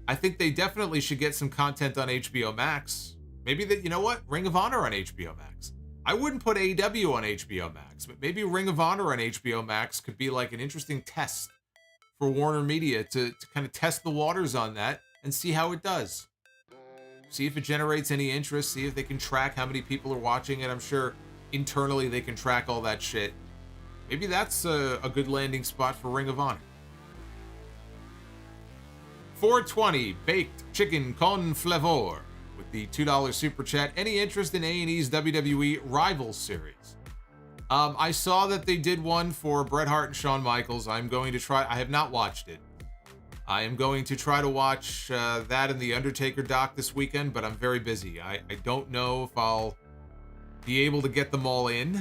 I think they definitely should get some content on HBO Max. Maybe that, Ring of Honor on HBO Max. I wouldn't put AEW on HBO Max, but maybe Ring of Honor on HBO Max could be like an interesting test for Warner Media to kind of test the waters on that and see how it does. See if it generates any interest, see if they can track how many people are watching it. I'm sure internally they can track all that shit. Maybe that's a good landing spot for Ring of Honor. 420 baked chicken con flavor with the $2 super chat. Any interest in A&E's WWE Rivals series? I saw that they did one for Bret Hart and Shawn Michaels. I'm going to try. I have not watched it. I am going to try to watch that and the Undertaker doc this weekend, but I'm very busy. I don't know if I'll be able to get them all in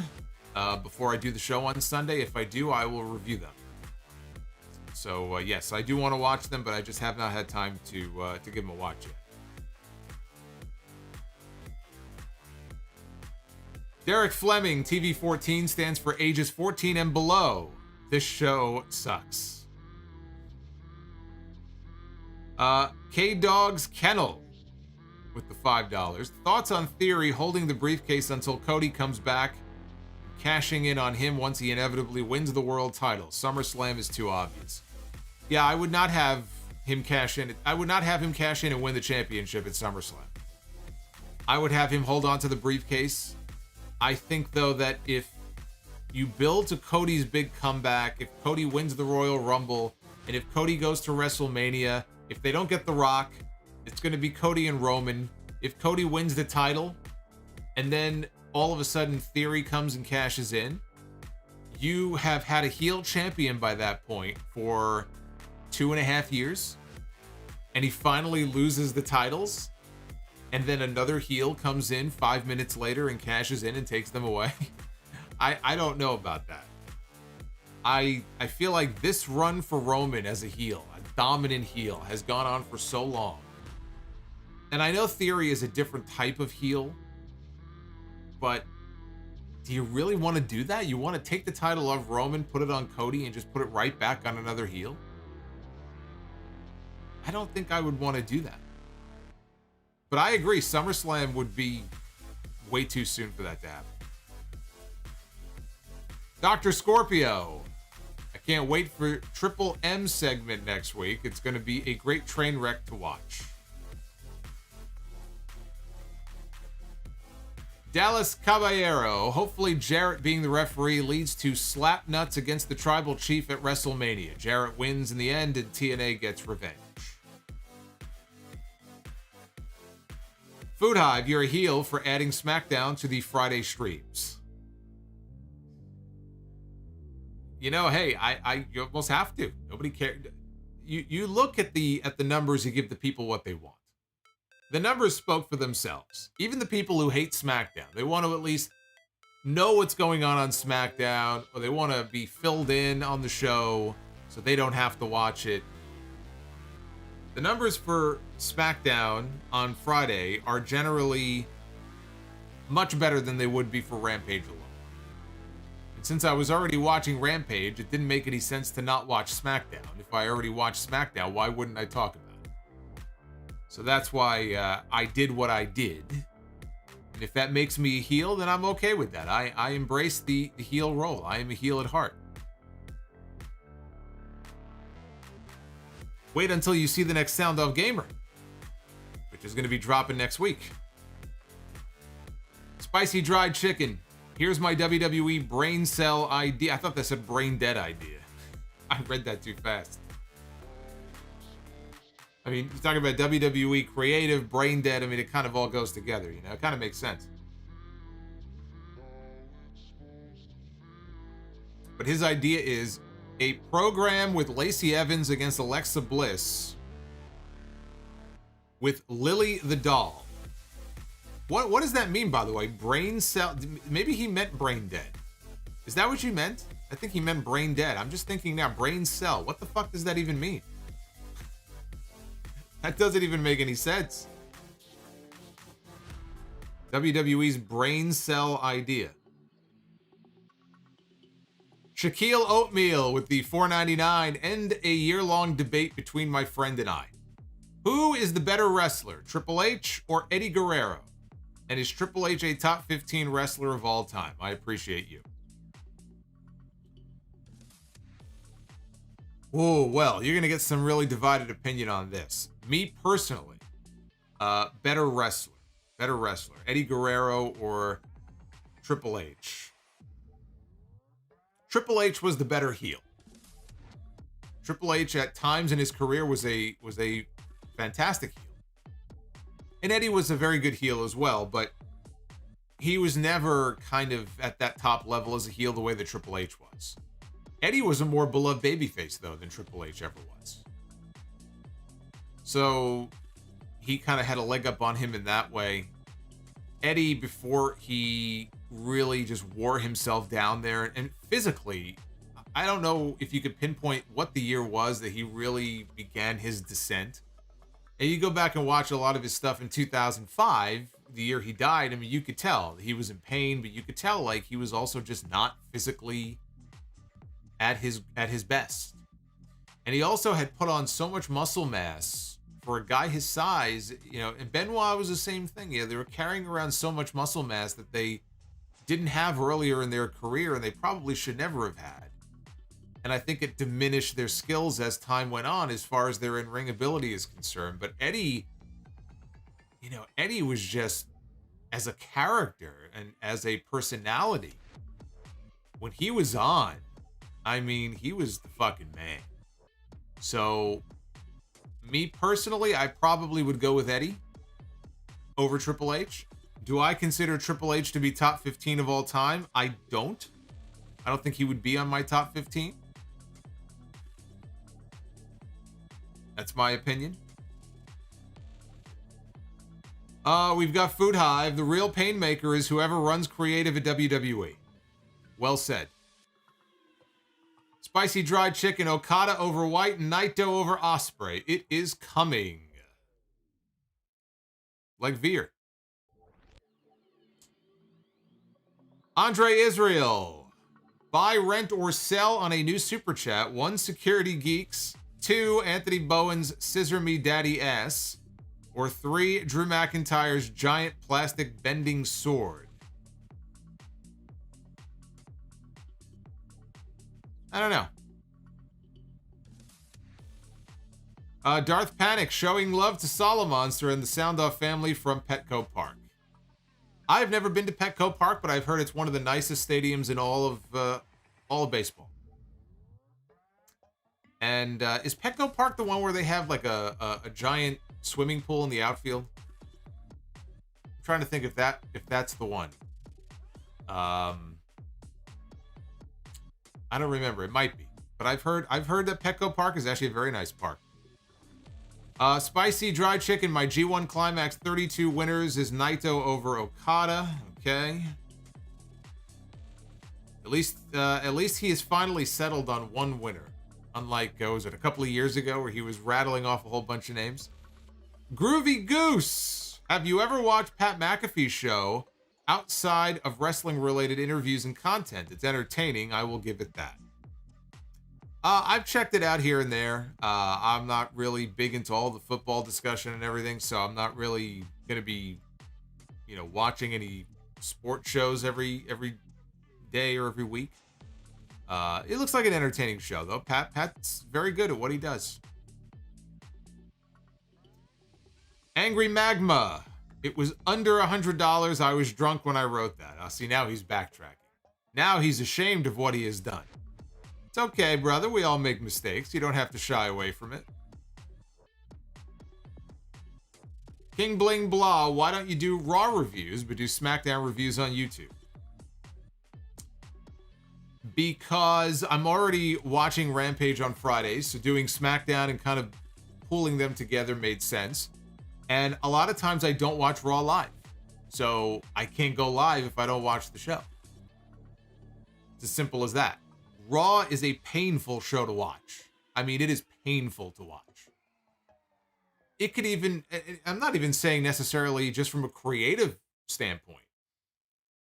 before I do the show on Sunday. If I do, I will review them. So yes, I do want to watch them, but I just have not had time to give them a watch yet. Derek Fleming, TV14 stands for ages 14 and below. This show sucks. K-Dog's Kennel with the $5. Thoughts on Theory holding the briefcase until Cody comes back, cashing in on him once he inevitably wins the world title. SummerSlam is too obvious. Yeah, I would not have him cash in. I would not have him cash in and win the championship at SummerSlam. I would have him hold on to the briefcase. I think, though, that if you build to Cody's big comeback, if Cody wins the Royal Rumble, and if Cody goes to WrestleMania, if they don't get The Rock, it's going to be Cody and Roman. If Cody wins the title, and then all of a sudden Theory comes and cashes in, you have had a heel champion by that point for 2.5 years, and he finally loses the titles, and then another heel comes in 5 minutes later and cashes in and takes them away. I don't know about that. I feel like this run for Roman as a heel, a dominant heel, has gone on for so long. And I know Theory is a different type of heel, but do you really want to do that? You want to take the title of Roman, put it on Cody, and just put it right back on another heel? I don't think I would want to do that. But I agree, SummerSlam would be way too soon for that to happen. Dr. Scorpio. I can't wait for Triple M segment next week. It's going to be a great train wreck to watch. Dallas Caballero. Hopefully Jarrett being the referee leads to slap nuts against the tribal chief at WrestleMania. Jarrett wins in the end and TNA gets revenge. Food Hive, you're a heel for adding SmackDown to the Friday streams. Hey, you almost have to. Nobody cares. You look at the numbers, you give the people what they want. The numbers spoke for themselves. Even the people who hate SmackDown, they want to at least know what's going on SmackDown, or they want to be filled in on the show so they don't have to watch it. The numbers for SmackDown on Friday are generally much better than they would be for Rampage alone. And since I was already watching Rampage, it didn't make any sense to not watch SmackDown. If I already watched SmackDown, why wouldn't I talk about it? So that's why I did what I did. And If that makes me a heel, then I'm okay with that. I embrace the heel role. I am a heel at heart. Wait until you see the next Sound Off Gamer, which is going to be dropping next week. Spicy dried chicken. Here's my WWE brain cell idea. I thought that said brain dead idea. I read that too fast. I mean, you're talking about WWE creative, brain dead. I mean, it kind of all goes together, you know? It kind of makes sense. But his idea is a program with Lacey Evans against Alexa Bliss with Lily the Doll. What does that mean, by the way? Brain cell? Maybe he meant brain dead. Is that what you meant? I think he meant brain dead. I'm just thinking now, brain cell. What the fuck does that even mean? That doesn't even make any sense. WWE's brain cell idea. Shaquille Oatmeal with the $4.99. End a year-long debate between my friend and I. Who is the better wrestler, Triple H or Eddie Guerrero? And is Triple H a top 15 wrestler of all time? I appreciate you. Oh, well, you're going to get some really divided opinion on this. Me personally, better wrestler. Better wrestler. Eddie Guerrero or Triple H? Triple H was the better heel. Triple H at times in his career was a fantastic heel. And Eddie was a very good heel as well, but he was never kind of at that top level as a heel the way that Triple H was. Eddie was a more beloved babyface, though, than Triple H ever was. So he kind of had a leg up on him in that way. Eddie, before he really just wore himself down there, and physically, I don't know if you could pinpoint what the year was that he really began his descent. And you go back and watch a lot of his stuff in 2005, the year he died. I mean, you could tell he was in pain, but you could tell like he was also just not physically at his best. And he also had put on so much muscle mass for a guy his size, you know, and Benoit was the same thing. You know, they were carrying around so much muscle mass that they didn't have earlier in their career, and they probably should never have had. And I think it diminished their skills as time went on as far as their in-ring ability is concerned. But Eddie, you know, Eddie was just, as a character and as a personality, when he was on, I mean, he was the fucking man. So, me personally, I probably would go with Eddie over Triple H. Do I consider Triple H to be top 15 of all time? I don't. I don't think he would be on my top 15. That's my opinion. We've got Food Hive. The real painmaker is whoever runs creative at WWE. Well said. Spicy dried chicken. Okada over White. Naito over Ospreay. It is coming. Like Veer. Andre Israel. Buy, rent, or sell on a new super chat. 1, Security Geeks. 2, Anthony Bowen's Scissor Me Daddy Ass. Or 3, Drew McIntyre's giant plastic bending sword. I don't know. Darth Panic showing love to Solomonster and the Sound Off family from Petco Park. I've never been to Petco Park, but I've heard it's one of the nicest stadiums in all of baseball. And is Petco Park the one where they have like a giant swimming pool in the outfield? I'm trying to think if that's the one. I don't remember. It might be, but I've heard that Petco Park is actually a very nice park. Spicy dry chicken. My G1 Climax 32 winners is Naito over Okada. Okay. At least he has finally settled on one winner. Unlike, was it a couple of years ago where he was rattling off a whole bunch of names? Groovy Goose. Have you ever watched Pat McAfee's show outside of wrestling-related interviews and content? It's entertaining. I will give it that. I've checked it out here and there. I'm not really big into all the football discussion and everything, so I'm not really going to be, watching any sport shows every day or every week. It looks like an entertaining show, though. Pat's very good at what he does. Angry Magma. It was under $100. I was drunk when I wrote that. See, now he's backtracking. Now he's ashamed of what he has done. It's okay, brother. We all make mistakes. You don't have to shy away from it. King Bling Blah. Why don't you do Raw reviews, but do SmackDown reviews on YouTube? Because I'm already watching Rampage on Fridays, so doing SmackDown and kind of pulling them together made sense. And a lot of times I don't watch Raw live. So I can't go live if I don't watch the show. It's as simple as that. Raw is a painful show to watch. I mean, it is painful to watch. It could even, I'm not even saying necessarily just from a creative standpoint.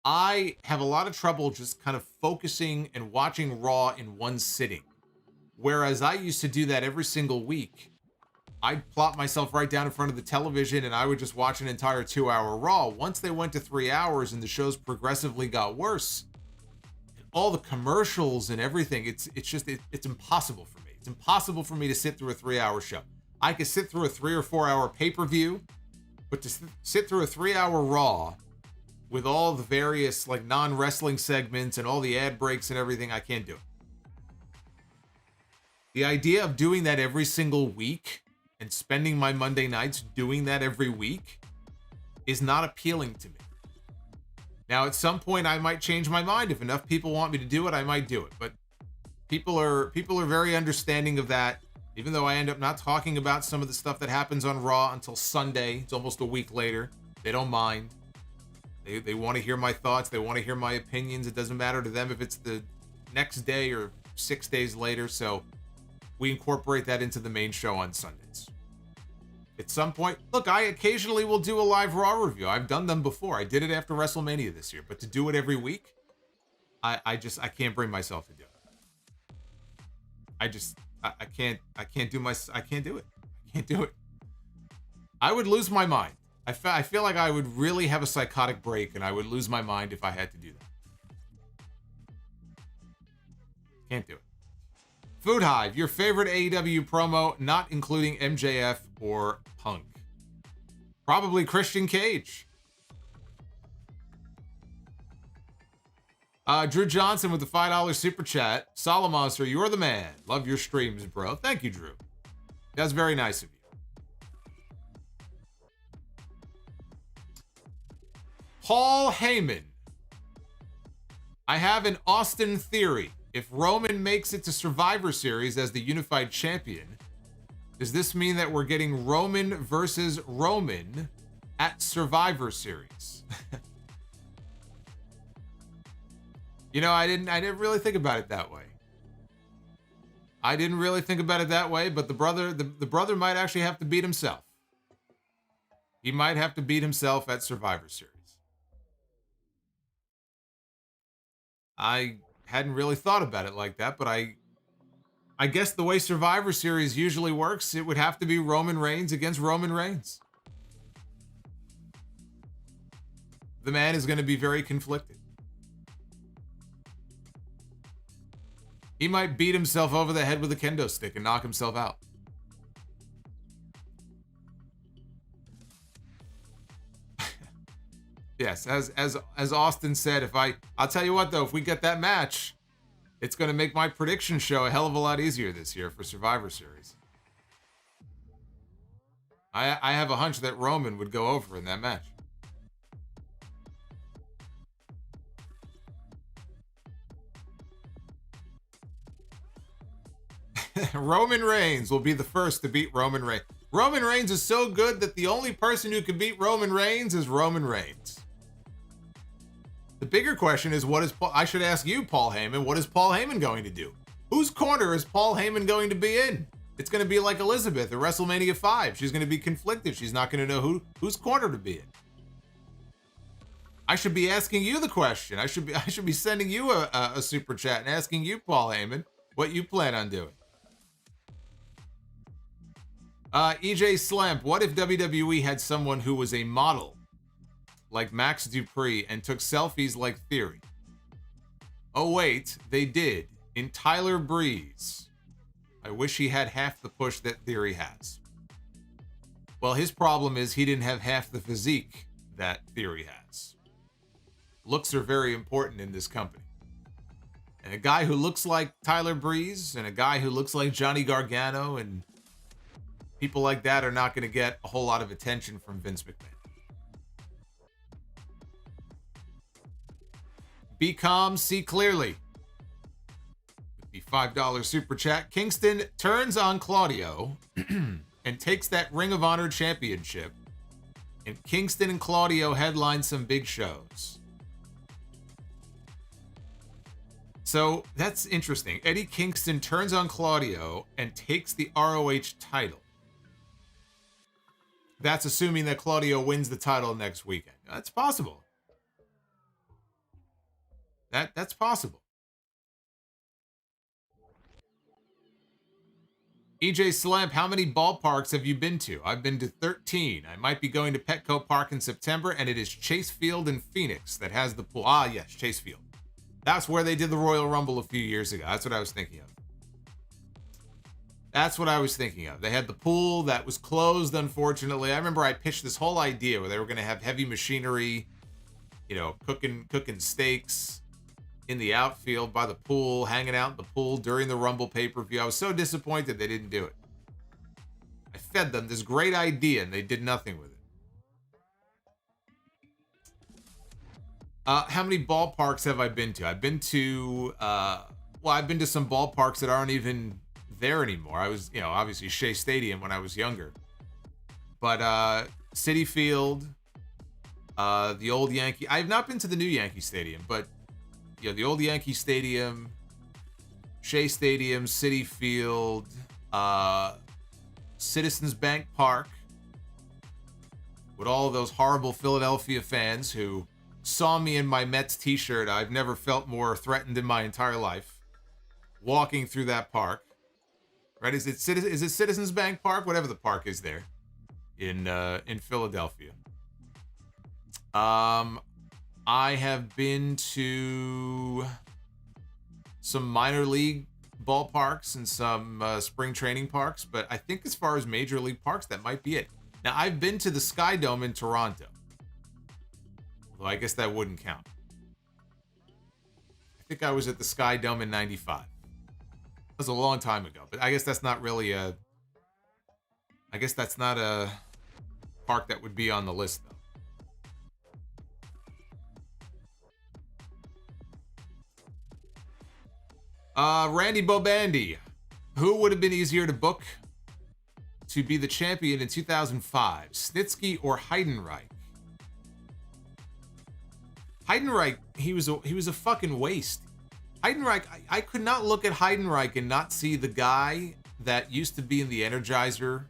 I have a lot of trouble just kind of focusing and watching Raw in one sitting. Whereas I used to do that every single week. I'd plop myself right down in front of the television and I would just watch an entire 2-hour Raw. Once they went to 3 hours and the shows progressively got worse, and all the commercials and everything, it's impossible for me. It's impossible for me to sit through a 3-hour show. I could sit through a 3 or 4 hour pay-per-view, but to sit through a 3-hour Raw with all the various like non-wrestling segments and all the ad breaks and everything, I can't do it. The idea of doing that every single week and spending my Monday nights doing that every week is not appealing to me. Now, at some point, I might change my mind. If enough people want me to do it, I might do it. But people are very understanding of that. Even though I end up not talking about some of the stuff that happens on Raw until Sunday, it's almost a week later. They don't mind. They want to hear my thoughts. They want to hear my opinions. It doesn't matter to them if it's the next day or 6 days later. So we incorporate that into the main show on Sundays. At some point, look, I occasionally will do a live Raw review. I've done them before. I did it after WrestleMania this year, but to do it every week, I can't bring myself to do it. I can't do it. I can't do it. I would lose my mind. I feel like I would really have a psychotic break and I would lose my mind if I had to do that. Can't do it. Food Hive, your favorite AEW promo, not including MJF or Punk. Probably Christian Cage. Drew Johnson with the $5 super chat. Solomonster, you're the man. Love your streams, bro. Thank you, Drew. That's very nice of you. Paul Heyman. I have an Austin theory. If Roman makes it to Survivor Series as the unified champion, does this mean that we're getting Roman versus Roman at Survivor Series? I didn't really think about it that way. But the brother might actually have to beat himself. He might have to beat himself at Survivor Series. I hadn't really thought about it like that, but I guess the way Survivor Series usually works, it would have to be Roman Reigns against Roman Reigns. The man is going to be very conflicted. He might beat himself over the head with a kendo stick and knock himself out. Yes, as Austin said, I'll tell you what though, if we get that match, it's going to make my prediction show a hell of a lot easier this year for Survivor Series. I have a hunch that Roman would go over in that match. Roman Reigns will be the first to beat Roman Reigns. Roman Reigns is so good that the only person who can beat Roman Reigns is Roman Reigns. The bigger question is, I should ask you, Paul Heyman, what is Paul Heyman going to do? Whose corner is Paul Heyman going to be in? It's going to be like Elizabeth at WrestleMania 5. She's going to be conflicted. She's not going to know whose corner to be in. I should be asking you the question. I should be sending you a super chat and asking you, Paul Heyman, what you plan on doing. EJ Slamp, what if WWE had someone who was a model, like Max Dupree and took selfies like Theory. Oh wait, they did. In Tyler Breeze. I wish he had half the push that Theory has. Well, his problem is he didn't have half the physique that Theory has. Looks are very important in this company. And a guy who looks like Tyler Breeze and a guy who looks like Johnny Gargano and people like that are not going to get a whole lot of attention from Vince McMahon. Be calm, see clearly. With the $5 super chat, Kingston turns on Claudio and takes that Ring of Honor championship. And Kingston and Claudio headline some big shows. So that's interesting. Eddie Kingston turns on Claudio and takes the ROH title. That's assuming that Claudio wins the title next weekend. That's possible. That's possible. EJ Slamp, how many ballparks have you been to? I've been to 13. I might be going to Petco Park in September, and it is Chase Field in Phoenix that has the pool. Ah, yes, Chase Field. That's where they did the Royal Rumble a few years ago. That's what I was thinking of. That's what I was thinking of. They had the pool that was closed, unfortunately. I remember I pitched this whole idea where they were going to have heavy machinery, you know, cooking steaks in the outfield by the pool, hanging out in the pool during the Rumble pay-per-view. I was so disappointed they didn't do it. I fed them this great idea, and they did nothing with it. How many ballparks have I been to? I've been to, I've been to some ballparks that aren't even there anymore. I was, obviously Shea Stadium when I was younger. But Citi Field, the old Yankee. I have not been to the new Yankee Stadium, but the old Yankee Stadium, Shea Stadium, Citi Field, Citizens Bank Park, with all of those horrible Philadelphia fans who saw me in my Mets t-shirt. I've never felt more threatened in my entire life. Walking through that park, right? Is it Citizens Bank Park? Whatever the park is there in Philadelphia. I have been to some minor league ballparks and some spring training parks, but I think as far as major league parks, that might be it. Now, I've been to the Sky Dome in Toronto. Although I guess that wouldn't count. I think I was at the Sky Dome in 95. That was a long time ago, but I guess that's not really I guess that's not a park that would be on the list, though. Randy Bobandy. Who would have been easier to book to be the champion in 2005? Snitsky or Heidenreich? Heidenreich, he was a fucking waste. Heidenreich, I could not look at Heidenreich and not see the guy that used to be in the Energizer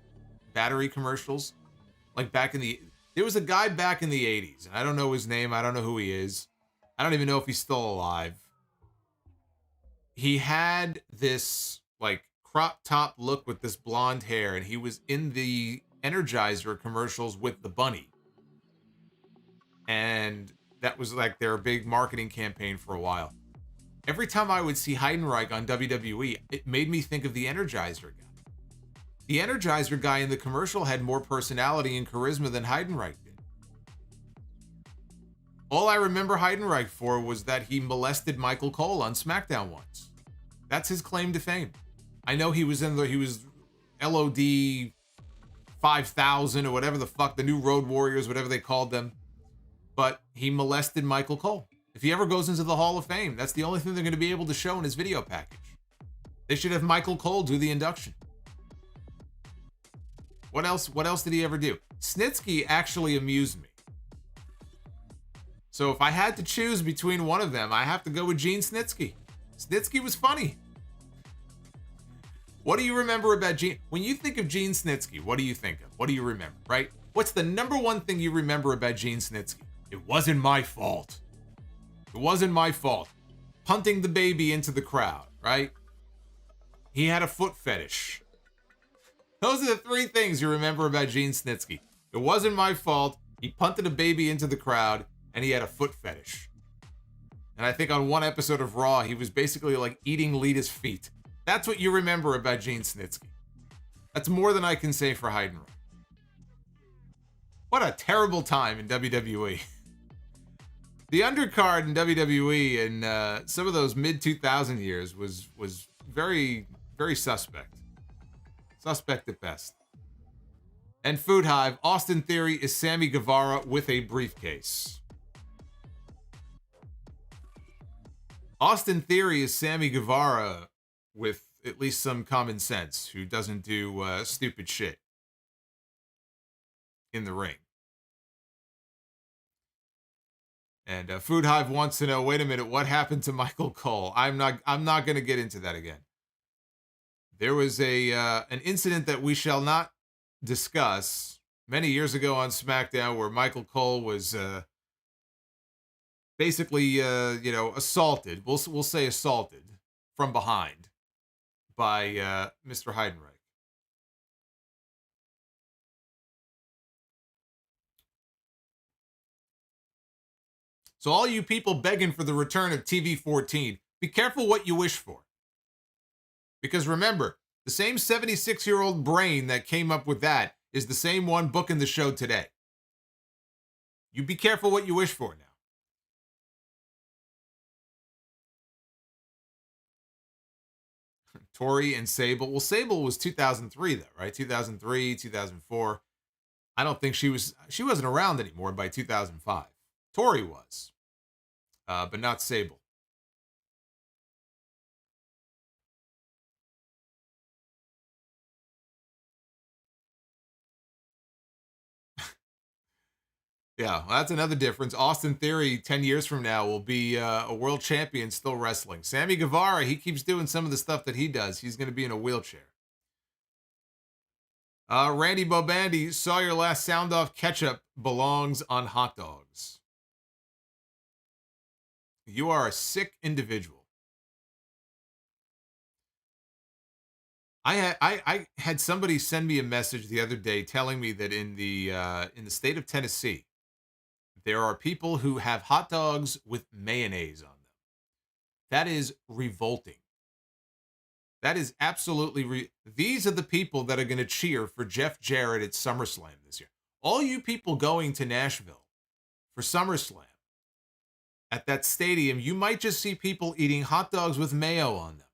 battery commercials. Like there was a guy back in the 80s, and I don't know his name. I don't know who he is. I don't even know if he's still alive. He had this like crop top look with this blonde hair, and he was in the Energizer commercials with the bunny. And that was like their big marketing campaign for a while. Every time I would see Heidenreich on WWE, it made me think of the Energizer guy. The Energizer guy in the commercial had more personality and charisma than Heidenreich did. All I remember Heidenreich for was that he molested Michael Cole on SmackDown once. That's his claim to fame. I know he was LOD 5000 or whatever the fuck, the new Road Warriors, whatever they called them. But he molested Michael Cole. If he ever goes into the Hall of Fame, that's the only thing they're going to be able to show in his video package. They should have Michael Cole do the induction. What else did he ever do? Snitsky actually amused me. So if I had to choose between one of them, I have to go with Gene Snitsky. Snitsky was funny. What do you remember about Gene? When you think of Gene Snitsky, what do you think of? What do you remember, right? What's the number one thing you remember about Gene Snitsky? It wasn't my fault. It wasn't my fault. Punting the baby into the crowd, right? He had a foot fetish. Those are the three things you remember about Gene Snitsky. It wasn't my fault. He punted a baby into the crowd, and he had a foot fetish. And I think on one episode of Raw, he was basically like eating Lita's feet. That's what you remember about Gene Snitsky. That's more than I can say for Heidenreich. What a terrible time in WWE. The undercard in WWE in some of those mid-2000 years was very, very suspect. Suspect at best. And Food Hive, Austin Theory is Sammy Guevara with a briefcase. Austin Theory is Sammy Guevara with at least some common sense, who doesn't do stupid shit in the ring. And Food Hive wants to know, wait a minute, what happened to Michael Cole? I'm not going to get into that again. There was an incident that we shall not discuss many years ago on SmackDown where Michael Cole was basically assaulted. We'll say assaulted from behind by Mr. Heidenreich. So all you people begging for the return of TV-14, be careful what you wish for. Because remember, the same 76-year-old brain that came up with that is the same one booking the show today. You be careful what you wish for now. Tori and Sable. Well, Sable was 2003 though, right? 2003, 2004. I don't think she wasn't around anymore by 2005. Tori was, but not Sable. Yeah, well, that's another difference. Austin Theory, 10 years from now, will be a world champion still wrestling. Sammy Guevara, he keeps doing some of the stuff that he does. He's going to be in a wheelchair. Randy Bobandy, saw your last sound off. Ketchup belongs on hot dogs. You are a sick individual. I had somebody send me a message the other day telling me that in the state of Tennessee, there are people who have hot dogs with mayonnaise on them. That is revolting. That is absolutely these are the people that are going to cheer for Jeff Jarrett at SummerSlam this year. All you people going to Nashville for SummerSlam, at that stadium, you might just see people eating hot dogs with mayo on them.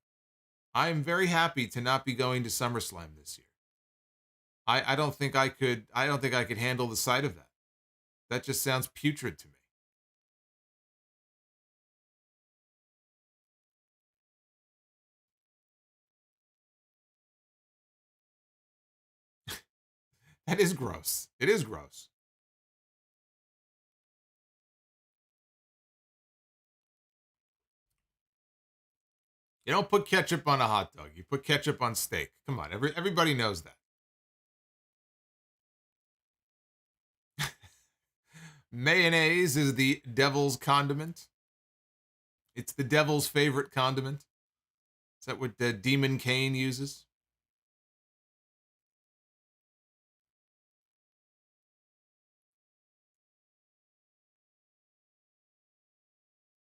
I am very happy to not be going to SummerSlam this year. I don't think I could handle the sight of that. That just sounds putrid to me. That is gross. It is gross. You don't put ketchup on a hot dog. You put ketchup on steak. Come on, everybody knows that. Mayonnaise is the devil's condiment. It's the devil's favorite condiment. Is that what the Demon Cain uses?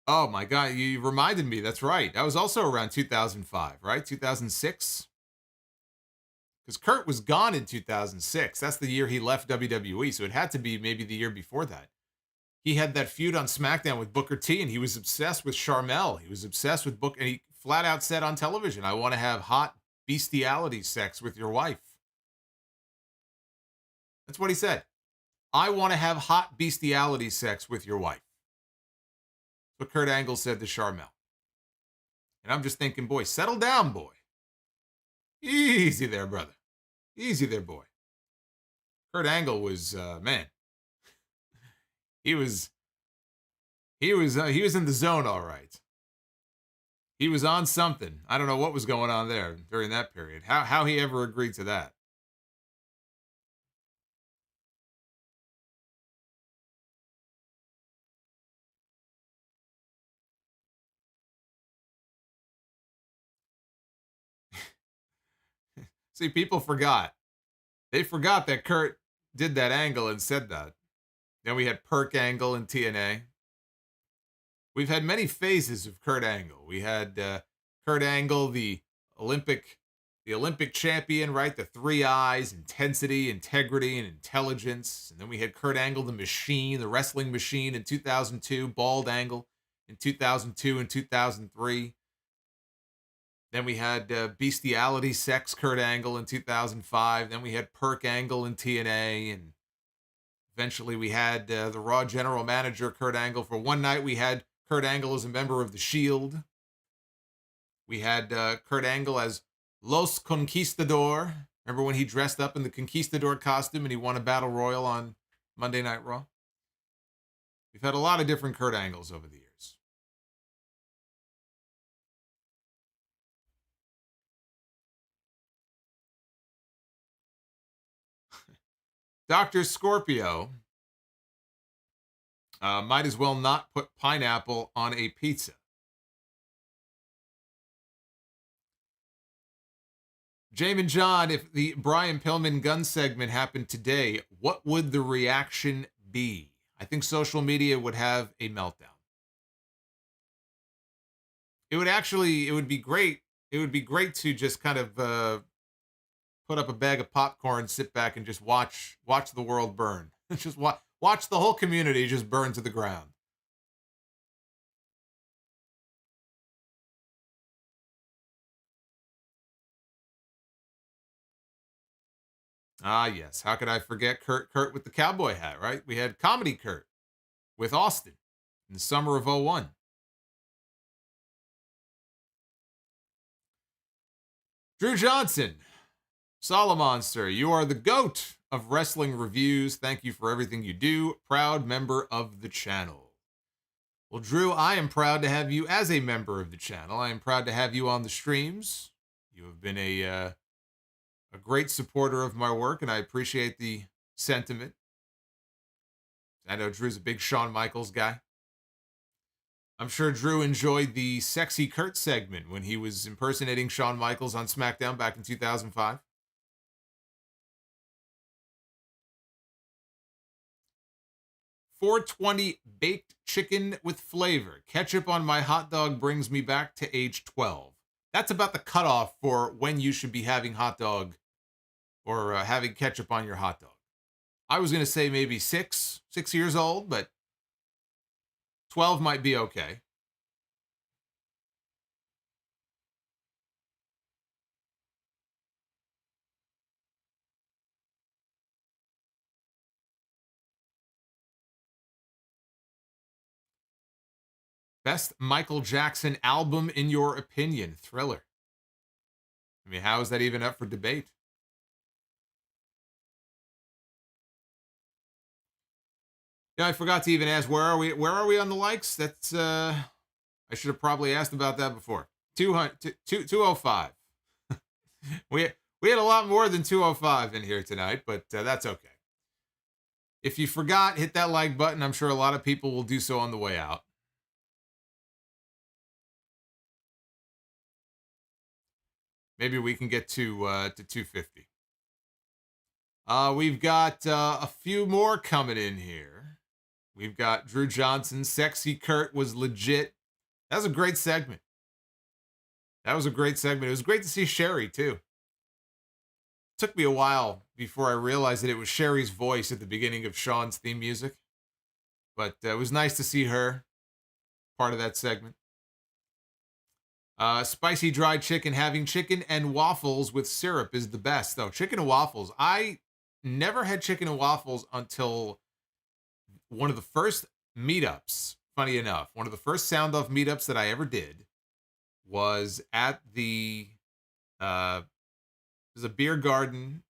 Oh my God, you reminded me. That's right. That was also around 2005, right? 2006? Because Kurt was gone in 2006. That's the year he left WWE, so it had to be maybe the year before that. He had that feud on SmackDown with Booker T, and he was obsessed with Charmel. He was obsessed with Booker, and he flat out said on television, I want to have hot bestiality sex with your wife. That's what he said. I want to have hot bestiality sex with your wife. That's what Kurt Angle said to Charmel. And I'm just thinking, boy, settle down, boy. Easy there, brother. Easy there, boy. Kurt Angle was, man. He was in the zone, all right. He was on something. I don't know what was going on there during that period. How he ever agreed to that. See, people forgot. They forgot that Kurt did that angle and said that. Then we had Perk Angle in TNA. We've had many phases of Kurt Angle. We had Kurt Angle, the Olympic champion, right? The 3 eyes, intensity, integrity, and intelligence. And then we had Kurt Angle, the machine, the wrestling machine in 2002, Bald Angle in 2002 and 2003. Then we had Bestiality Sex Kurt Angle in 2005. Then we had Perk Angle in TNA. And eventually we had the Raw General Manager Kurt Angle. For one night, we had Kurt Angle as a member of The Shield. We had Kurt Angle as Los Conquistador. Remember when he dressed up in the Conquistador costume and he won a battle royal on Monday Night Raw? We've had a lot of different Kurt Angles over the years. Dr. Scorpio might as well not put pineapple on a pizza. Jamin John, if the Brian Pillman Gunn segment happened today, what would the reaction be? I think social media would have a meltdown. It would be great. It would be great to just kind of put up a bag of popcorn, sit back, and just watch the world burn. Just watch the whole community just burn to the ground. Ah, yes. How could I forget Kurt with the cowboy hat, right? We had Comedy Kurt with Austin in the summer of 01. Drew Johnson, Solomonster, you are the GOAT of wrestling reviews. Thank you for everything you do. Proud member of the channel. Well, Drew, I am proud to have you as a member of the channel. I am proud to have you on the streams. You have been a great supporter of my work, and I appreciate the sentiment. I know Drew's a big Shawn Michaels guy. I'm sure Drew enjoyed the Sexy Kurt segment when he was impersonating Shawn Michaels on SmackDown back in 2005. $4.20 baked chicken with flavor. Ketchup on my hot dog brings me back to age 12. That's about the cutoff for when you should be having hot dog or having ketchup on your hot dog. I was going to say maybe 6 years old, but 12 might be okay. Best Michael Jackson album in your opinion? Thriller. I mean, how is that even up for debate? Yeah, I forgot to even ask, where are we on the likes? That's I should have probably asked about that before. 205. we had a lot more than 205 in here tonight, but that's okay. If you forgot, hit that like button. I'm sure a lot of people will do so on the way out. Maybe we can get to 250. We've got a few more coming in here. We've got Drew Johnson. Sexy Kurt was legit. That was a great segment. It was great to see Sherry, too. Took me a while before I realized that it was Sherry's voice at the beginning of Shawn's theme music. But it was nice to see her part of that segment. Spicy dried chicken. Having chicken and waffles with syrup is the best, though. Chicken and waffles. I never had chicken and waffles until one of the first meetups. Funny enough, one of the first Sound Off meetups that I ever did was at the there's a beer garden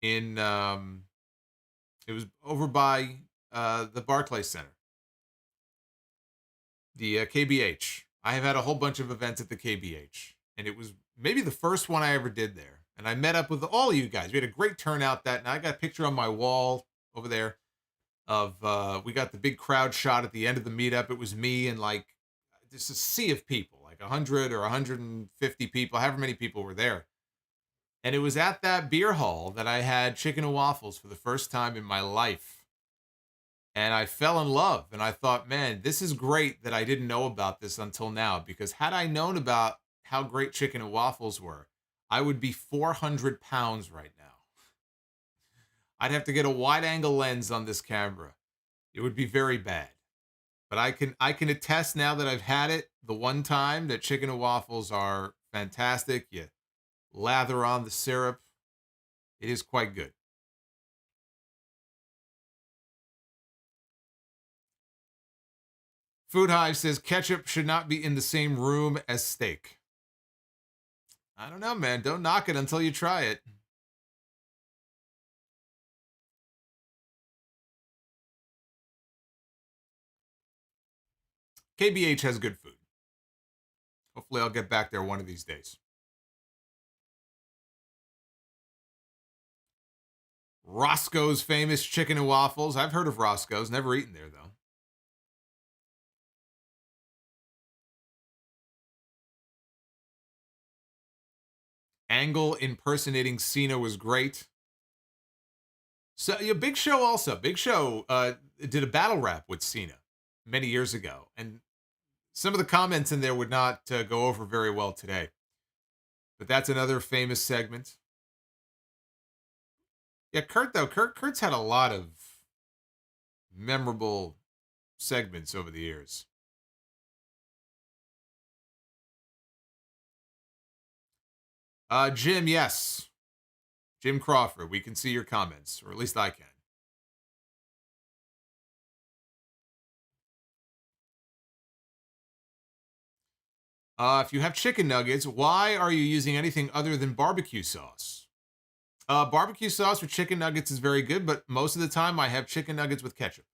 in it was over by the Barclays Center, the KBH. I have had a whole bunch of events at the KBH, and it was maybe the first one I ever did there. And I met up with all of you guys. We had a great turnout that night. I got a picture on my wall over there of we got the big crowd shot at the end of the meetup. It was me and like just a sea of people, like 100 or 150 people, however many people were there. And it was at that beer hall that I had chicken and waffles for the first time in my life. And I fell in love. And I thought, man, this is great that I didn't know about this until now. Because had I known about how great chicken and waffles were, I would be 400 pounds right now. I'd have to get a wide angle lens on this camera. It would be very bad. But I can attest now that I've had it the one time that chicken and waffles are fantastic. You lather on the syrup. It is quite good. Food Hive says ketchup should not be in the same room as steak. I don't know, man. Don't knock it until you try it. KBH has good food. Hopefully I'll get back there one of these days. Roscoe's famous chicken and waffles. I've heard of Roscoe's. Never eaten there, though. Angle impersonating Cena was great. So, yeah, Big Show also. Big Show did a battle rap with Cena many years ago. And some of the comments in there would not go over very well today. But that's another famous segment. Yeah, Kurt, though. Kurt's had a lot of memorable segments over the years. Jim, yes. Jim Crawford, we can see your comments, or at least I can. If you have chicken nuggets, why are you using anything other than barbecue sauce? Barbecue sauce with chicken nuggets is very good, but most of the time I have chicken nuggets with ketchup.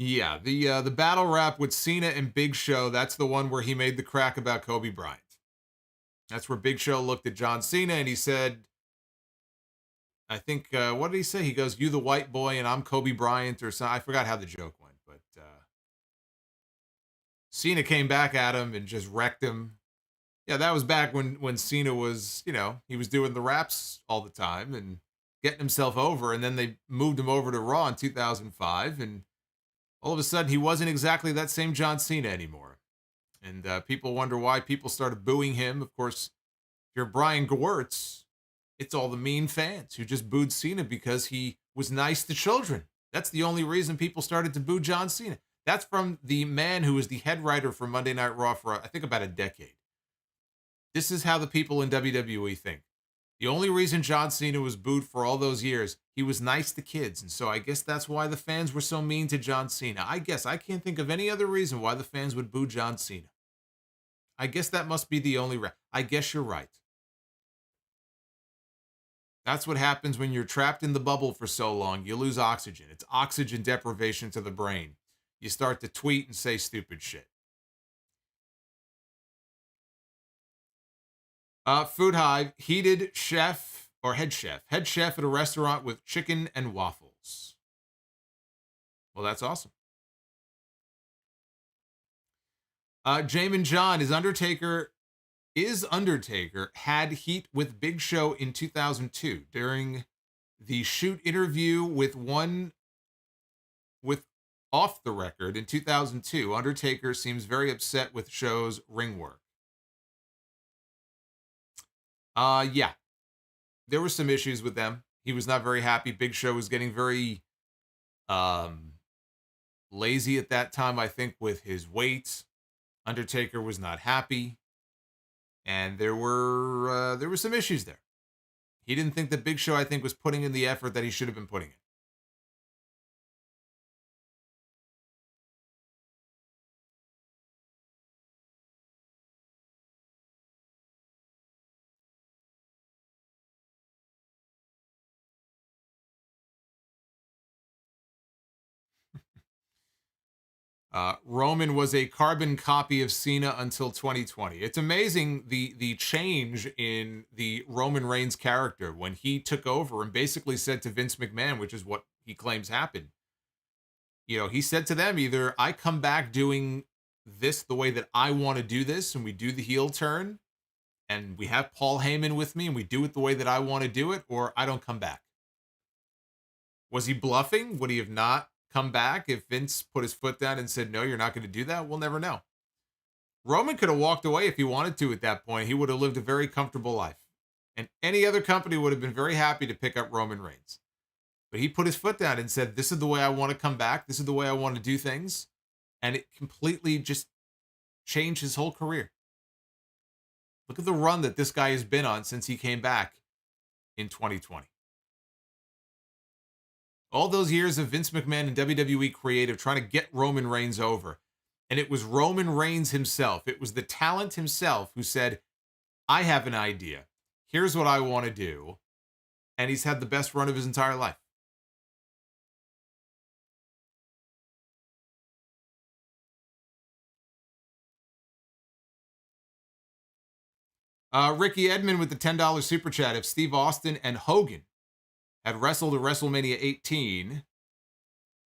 Yeah, the battle rap with Cena and Big Show, that's the one where he made the crack about Kobe Bryant. That's where Big Show looked at John Cena and he said, I think, what did he say? He goes, "You the white boy and I'm Kobe Bryant," or something. I forgot how the joke went, but Cena came back at him and just wrecked him. Yeah, that was back when Cena was, he was doing the raps all the time and getting himself over, and then they moved him over to Raw in 2005, and all of a sudden he wasn't exactly that same John Cena anymore. And people wonder why people started booing him. Of course, if you're Brian Gewirtz, it's all the mean fans who just booed Cena because he was nice to children. That's the only reason people started to boo John Cena. That's from the man who was the head writer for Monday Night Raw for, I think, about a decade. This is how the people in WWE think. The only reason John Cena was booed for all those years, he was nice to kids. And so I guess that's why the fans were so mean to John Cena. I can't think of any other reason why the fans would boo John Cena. I guess that must be the only I guess you're right. That's what happens when you're trapped in the bubble for so long. You lose oxygen. It's oxygen deprivation to the brain. You start to tweet and say stupid shit. Food Hive, heated chef or head chef at a restaurant with chicken and waffles. Well, that's awesome. Jamin John is Undertaker had heat with Big Show in 2002 during the shoot interview with Off the Record in 2002. Undertaker seems very upset with Show's ring work. Yeah. There were some issues with them. He was not very happy. Big Show was getting very lazy at that time, I think, with his weight. Undertaker was not happy. And there were some issues there. He didn't think that Big Show, I think, was putting in the effort that he should have been putting in. Roman was a carbon copy of Cena until 2020. It's amazing the change in the Roman Reigns character when he took over and basically said to Vince McMahon, which is what he claims happened. He said to them, either I come back doing this the way that I want to do this and we do the heel turn and we have Paul Heyman with me and we do it the way that I want to do it, or I don't come back. Was he bluffing? Would he have not come back if Vince put his foot down and said, no, you're not going to do that? We'll never know. Roman could have walked away if he wanted to at that point. He would have lived a very comfortable life. And any other company would have been very happy to pick up Roman Reigns. But he put his foot down and said, this is the way I want to come back. This is the way I want to do things. And it completely just changed his whole career. Look at the run that this guy has been on since he came back in 2020. All those years of Vince McMahon and WWE creative trying to get Roman Reigns over. And it was Roman Reigns himself. It was the talent himself who said, I have an idea. Here's what I want to do. And he's had the best run of his entire life. Ricky Edmond with the $10 super chat. If Steve Austin and Hogan had wrestled at WrestleMania 18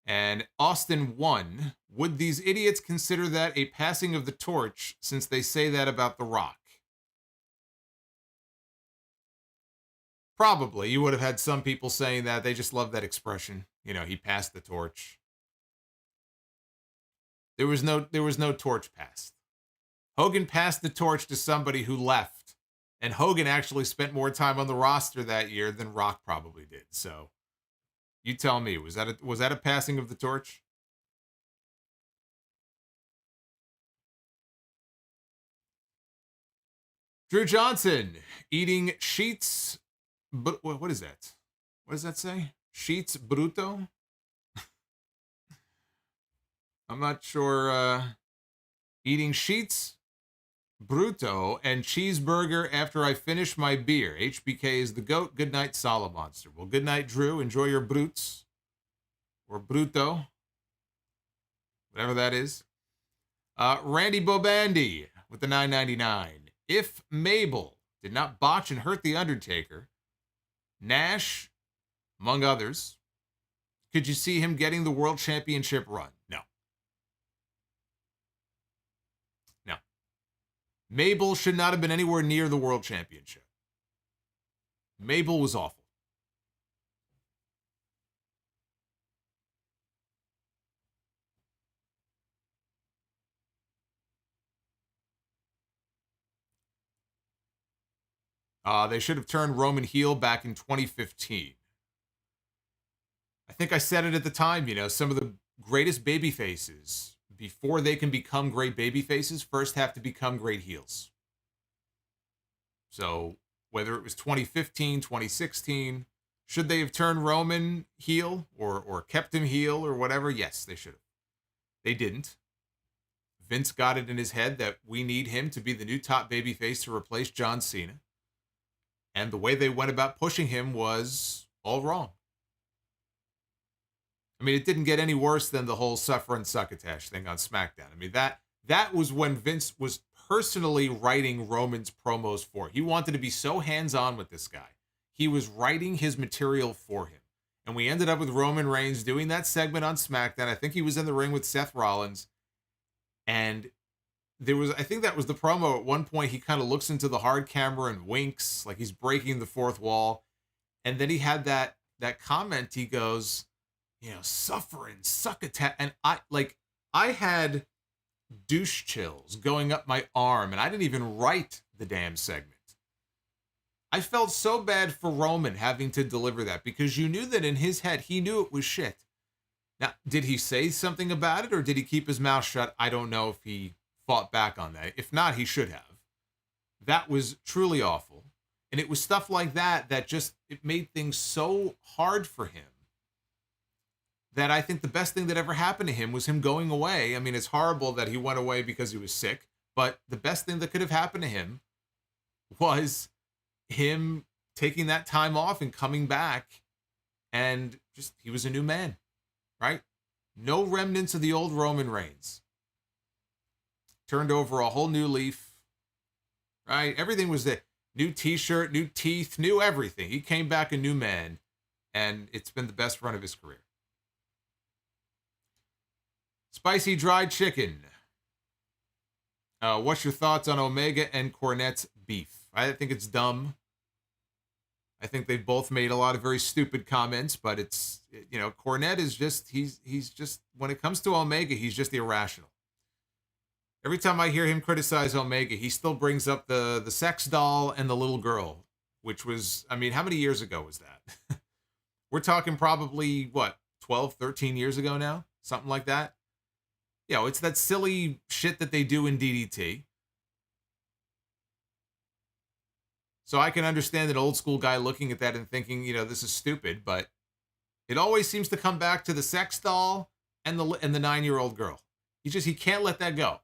and Austin won, would these idiots consider that a passing of the torch since they say that about The Rock? Probably. You would have had some people saying that. They just love that expression. You know, he passed the torch. There was no torch passed. Hogan passed the torch to somebody who left. And Hogan actually spent more time on the roster that year than Rock probably did. So, you tell me, was that a passing of the torch? Drew Johnson eating sheets, but what is that? What does that say? Sheets bruto? I'm not sure. Eating sheets Bruto and cheeseburger after I finish my beer. HBK is the GOAT. Good night, Solomonster. Well, good night, Drew. Enjoy your brutes. Or Bruto. Whatever that is. Randy Bobandy with the $9.99. If Mabel did not botch and hurt The Undertaker, Nash, among others, could you see him getting the World Championship run? No. Mabel should not have been anywhere near the World Championship. Mabel was awful. They should have turned Roman heel back in 2015. I think I said it at the time, some of the greatest baby faces, before they can become great baby faces, first have to become great heels. So whether it was 2015, 2016, should they have turned Roman heel or kept him heel or whatever? Yes, they should have. They didn't. Vince got it in his head that we need him to be the new top babyface to replace John Cena. And the way they went about pushing him was all wrong. I mean, it didn't get any worse than the whole suffer and succotash thing on SmackDown. I mean, that was when Vince was personally writing Roman's promos for. He wanted to be so hands-on with this guy. He was writing his material for him. And we ended up with Roman Reigns doing that segment on SmackDown. I think he was in the ring with Seth Rollins. And I think that was the promo. At one point, he kind of looks into the hard camera and winks like he's breaking the fourth wall. And then he had that comment. He goes, suffering, succotash. And I had douche chills going up my arm, and I didn't even write the damn segment. I felt so bad for Roman having to deliver that, because you knew that in his head, he knew it was shit. Now, did he say something about it, or did he keep his mouth shut? I don't know if he fought back on that. If not, he should have. That was truly awful. And it was stuff like that it made things so hard for him, that I think the best thing that ever happened to him was him going away. I mean, it's horrible that he went away because he was sick, but the best thing that could have happened to him was him taking that time off and coming back, and just, he was a new man, right? No remnants of the old Roman Reigns. Turned over a whole new leaf, right? Everything was there. New t-shirt, new teeth, new everything. He came back a new man, and it's been the best run of his career. Spicy dried chicken. What's your thoughts on Omega and Cornette's beef? I think it's dumb. I think they've both made a lot of very stupid comments, but it's, you know, Cornette is just, he's just, when it comes to Omega, he's just irrational. Every time I hear him criticize Omega, he still brings up the sex doll and the little girl, which was, I mean, how many years ago was that? We're talking probably, what, 12, 13 years ago now? Something like that. You know, it's that silly shit that they do in DDT. So I can understand an old school guy looking at that and thinking, you know, this is stupid, but it always seems to come back to the sex doll and the 9-year-old girl. He can't let that go.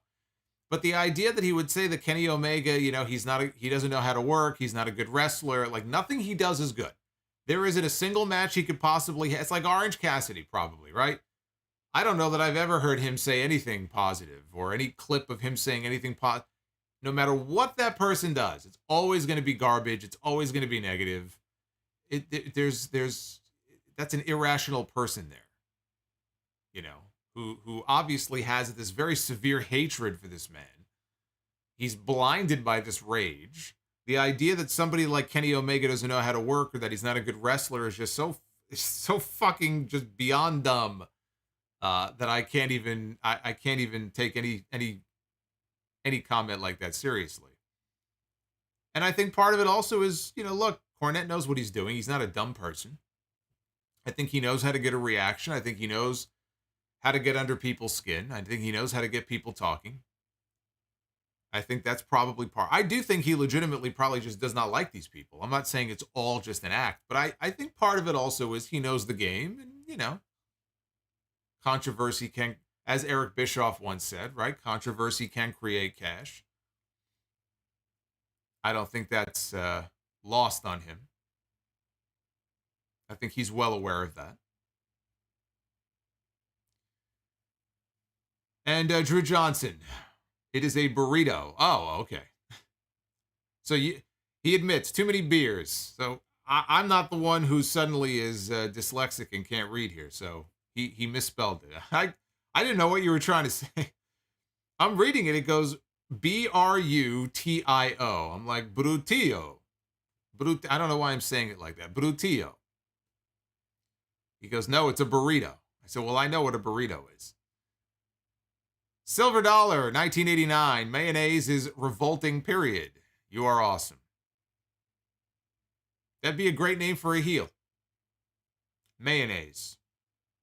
But the idea that he would say that Kenny Omega, you know, he doesn't know how to work, he's not a good wrestler, like nothing he does is good. There isn't a single match he could possibly have. It's like Orange Cassidy, probably, right? I don't know that I've ever heard him say anything positive or any clip of him saying anything positive. No matter what that person does, it's always going to be garbage. It's always going to be negative. That's an irrational person there, you know, who obviously has this very severe hatred for this man. He's blinded by this rage. The idea that somebody like Kenny Omega doesn't know how to work or that he's not a good wrestler is just so fucking just beyond dumb that I can't even take any comment like that seriously. And I think part of it also is, you know, look, Cornette knows what he's doing. He's not a dumb person. I think he knows how to get a reaction. I think he knows how to get under people's skin. I think he knows how to get people talking. I think that's probably part. I do think he legitimately probably just does not like these people. I'm not saying it's all just an act, but I think part of it also is he knows the game, and, you know, controversy can, as Eric Bischoff once said, right? Controversy can create cash. I don't think that's lost on him. I think he's well aware of that. And Drew Johnson, it is a burrito. Oh, okay. So he admits too many beers. So I'm not the one who suddenly is dyslexic and can't read here. So he misspelled it. I didn't know what you were trying to say. I'm reading it. It goes Brutio. I'm like, Brutio. I don't know why I'm saying it like that. Brutio. He goes, no, it's a burrito. I said, well, I know what a burrito is. Silver Dollar, 1989. Mayonnaise is revolting, period. You are awesome. That'd be a great name for a heel. Mayonnaise.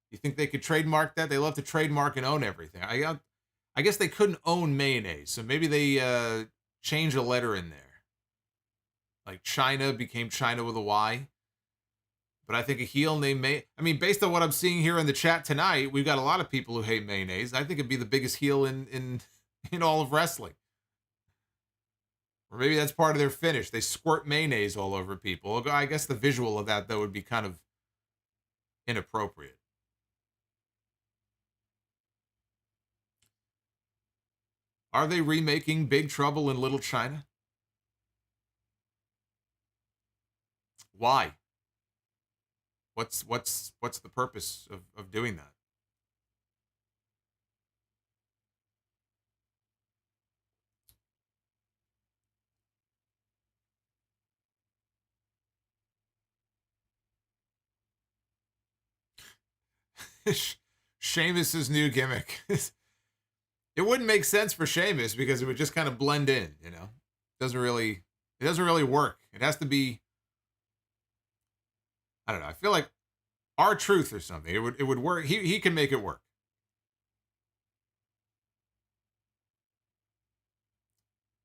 You think they could trademark that? They love to trademark and own everything. I guess they couldn't own mayonnaise, so maybe they changed a letter in there. Like China became China with a Y. But I think a heel named I mean, based on what I'm seeing here in the chat tonight, we've got a lot of people who hate mayonnaise. I think it'd be the biggest heel in all of wrestling. Or maybe that's part of their finish. They squirt mayonnaise all over people. I guess the visual of that, though, would be kind of inappropriate. Are they remaking Big Trouble in Little China? Why? What's the purpose of doing that? Sheamus's new gimmick. It wouldn't make sense for Sheamus because it would just kind of blend in, you know. It doesn't really work. It has to be, I don't know. I feel like R-Truth or something. It would work. He can make it work.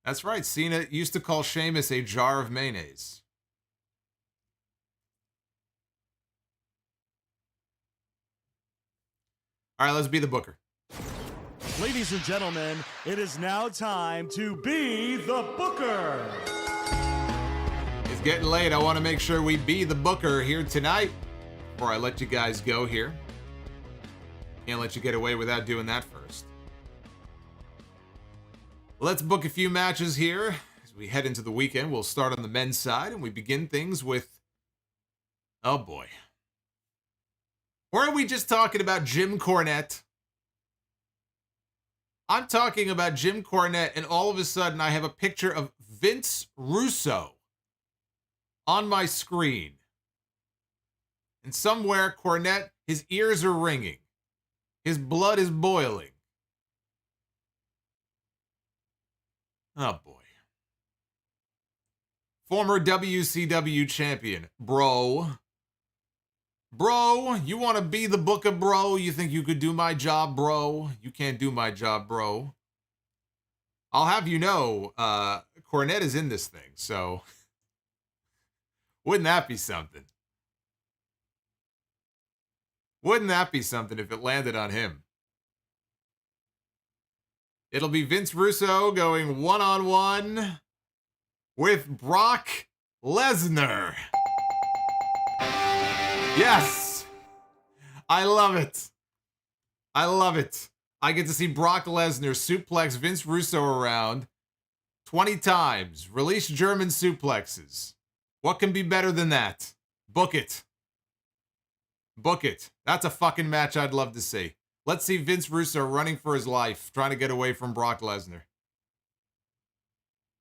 That's right. Cena used to call Sheamus a jar of mayonnaise. All right, let's be the booker. Ladies and gentlemen, it is now time to be the booker. It's getting late. I want to make sure we be the booker here tonight before I let you guys go here. Can't let you get away without doing that first. Let's book a few matches here as we head into the weekend. We'll start on the men's side, and we begin things with, oh boy. Weren't we just talking about Jim Cornette? I'm talking about Jim Cornette, and all of a sudden I have a picture of Vince Russo on my screen. And somewhere, Cornette, his ears are ringing. His blood is boiling. Oh, boy. Former WCW champion, bro. Bro, you want to be the Booker, bro? You think you could do my job, bro? You can't do my job, bro. I'll have you know, Cornette is in this thing, so wouldn't that be something? Wouldn't that be something if it landed on him? It'll be Vince Russo going one-on-one with Brock Lesnar. Yes! I love it. I love it. I get to see Brock Lesnar suplex Vince Russo around 20 times. Release German suplexes. What can be better than that? Book it. Book it. That's a fucking match I'd love to see. Let's see Vince Russo running for his life, trying to get away from Brock Lesnar.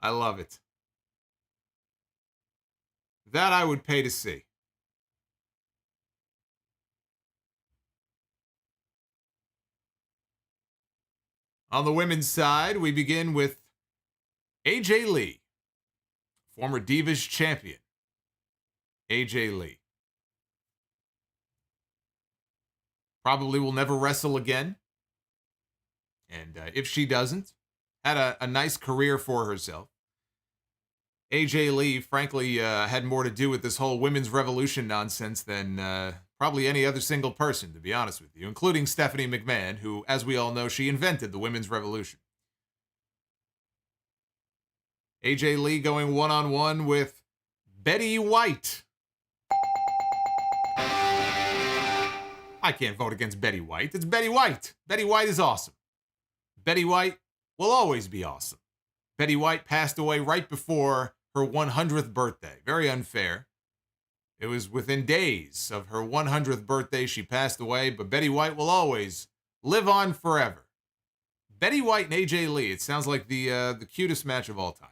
I love it. That I would pay to see. On the women's side, we begin with AJ Lee, former Divas champion. AJ Lee. Probably will never wrestle again. And if she doesn't, had a nice career for herself. AJ Lee, frankly, had more to do with this whole women's revolution nonsense than probably any other single person, to be honest with you, including Stephanie McMahon, who, as we all know, she invented the women's revolution. AJ Lee going one-on-one with Betty White. I can't vote against Betty White. It's Betty White. Betty White is awesome. Betty White will always be awesome. Betty White passed away right before her 100th birthday. Very unfair. It was within days of her 100th birthday she passed away, but Betty White will always live on forever. Betty White and AJ Lee. It sounds like the cutest match of all time.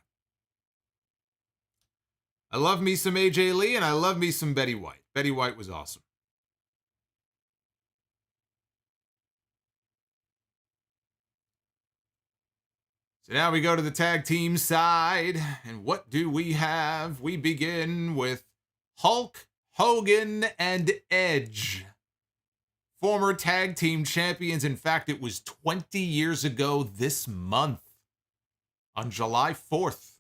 I love me some AJ Lee, and I love me some Betty White. Betty White was awesome. So now we go to the tag team side, and what do we have? We begin with Hulk Hogan and Edge. Former tag team champions. In fact, it was 20 years ago this month, on July 4th,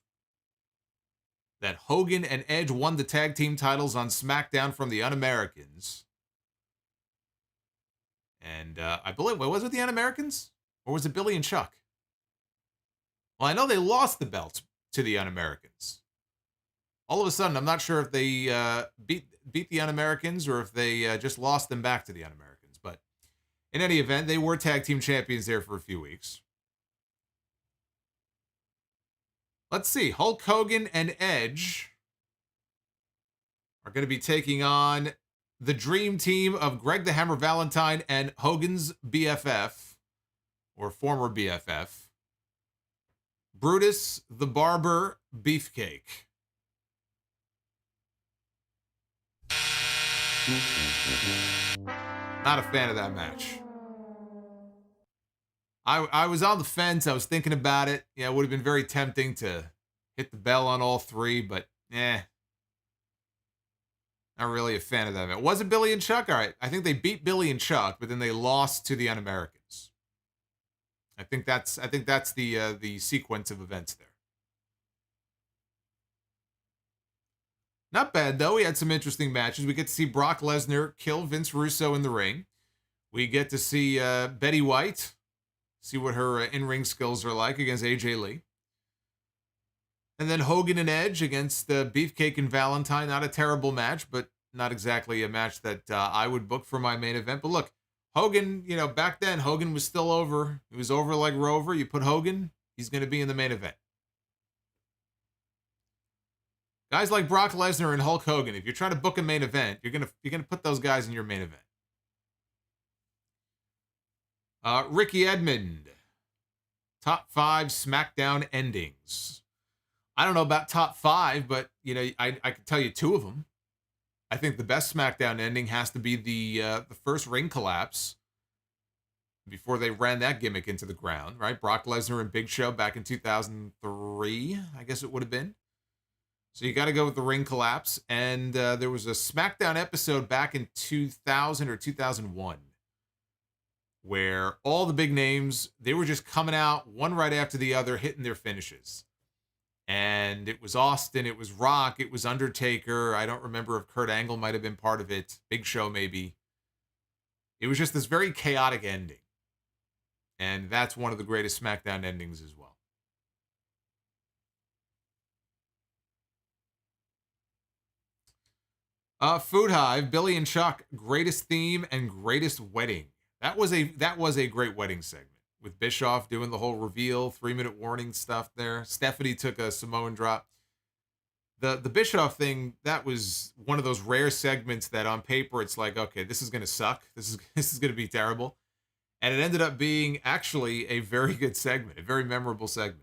that Hogan and Edge won the tag team titles on SmackDown from the Un-Americans. And I believe, was it the Un-Americans? Or was it Billy and Chuck? Well, I know they lost the belts to the Un-Americans. All of a sudden, I'm not sure if they beat the Un-Americans or if they just lost them back to the Un-Americans. But in any event, they were tag team champions there for a few weeks. Let's see. Hulk Hogan and Edge are going to be taking on the dream team of Greg the Hammer Valentine and Hogan's BFF, or former BFF, Brutus the Barber Beefcake. Not a fan of that match. I was on the fence. I was thinking about it. Yeah, it would have been very tempting to hit the bell on all three, but not really a fan of that match. Was it Billy and Chuck? All right. I think they beat Billy and Chuck, but then they lost to the Un-Americans. I think that's the sequence of events there. Not bad, though. We had some interesting matches. We get to see Brock Lesnar kill Vince Russo in the ring. We get to see Betty White, see what her in-ring skills are like against AJ Lee. And then Hogan and Edge against Beefcake and Valentine. Not a terrible match, but not exactly a match that I would book for my main event. But look, Hogan, back then, Hogan was still over. He was over like Rover. You put Hogan, he's going to be in the main event. Guys like Brock Lesnar and Hulk Hogan, if you're trying to book a main event, you're gonna put those guys in your main event. Ricky Edmond Top 5 SmackDown endings. I don't know about top 5, but, you know, I can tell you 2 of them. I think the best SmackDown ending has to be the first ring collapse before they ran that gimmick into the ground, right? Brock Lesnar and Big Show back in 2003, I guess it would have been. So you got to go with the ring collapse. And there was a SmackDown episode back in 2000 or 2001 where all the big names, they were just coming out one right after the other, hitting their finishes. And it was Austin, it was Rock, it was Undertaker. I don't remember if Kurt Angle might have been part of it. Big Show, maybe. It was just this very chaotic ending. And that's one of the greatest SmackDown endings as well. Food Hive, Billy and Chuck, greatest theme and greatest wedding. That was a great wedding segment with Bischoff doing the whole reveal, 3-minute warning stuff there. Stephanie took a Samoan drop. The Bischoff thing, that was one of those rare segments that on paper it's like, okay, this is gonna suck. This is gonna be terrible. And it ended up being actually a very good segment, a very memorable segment.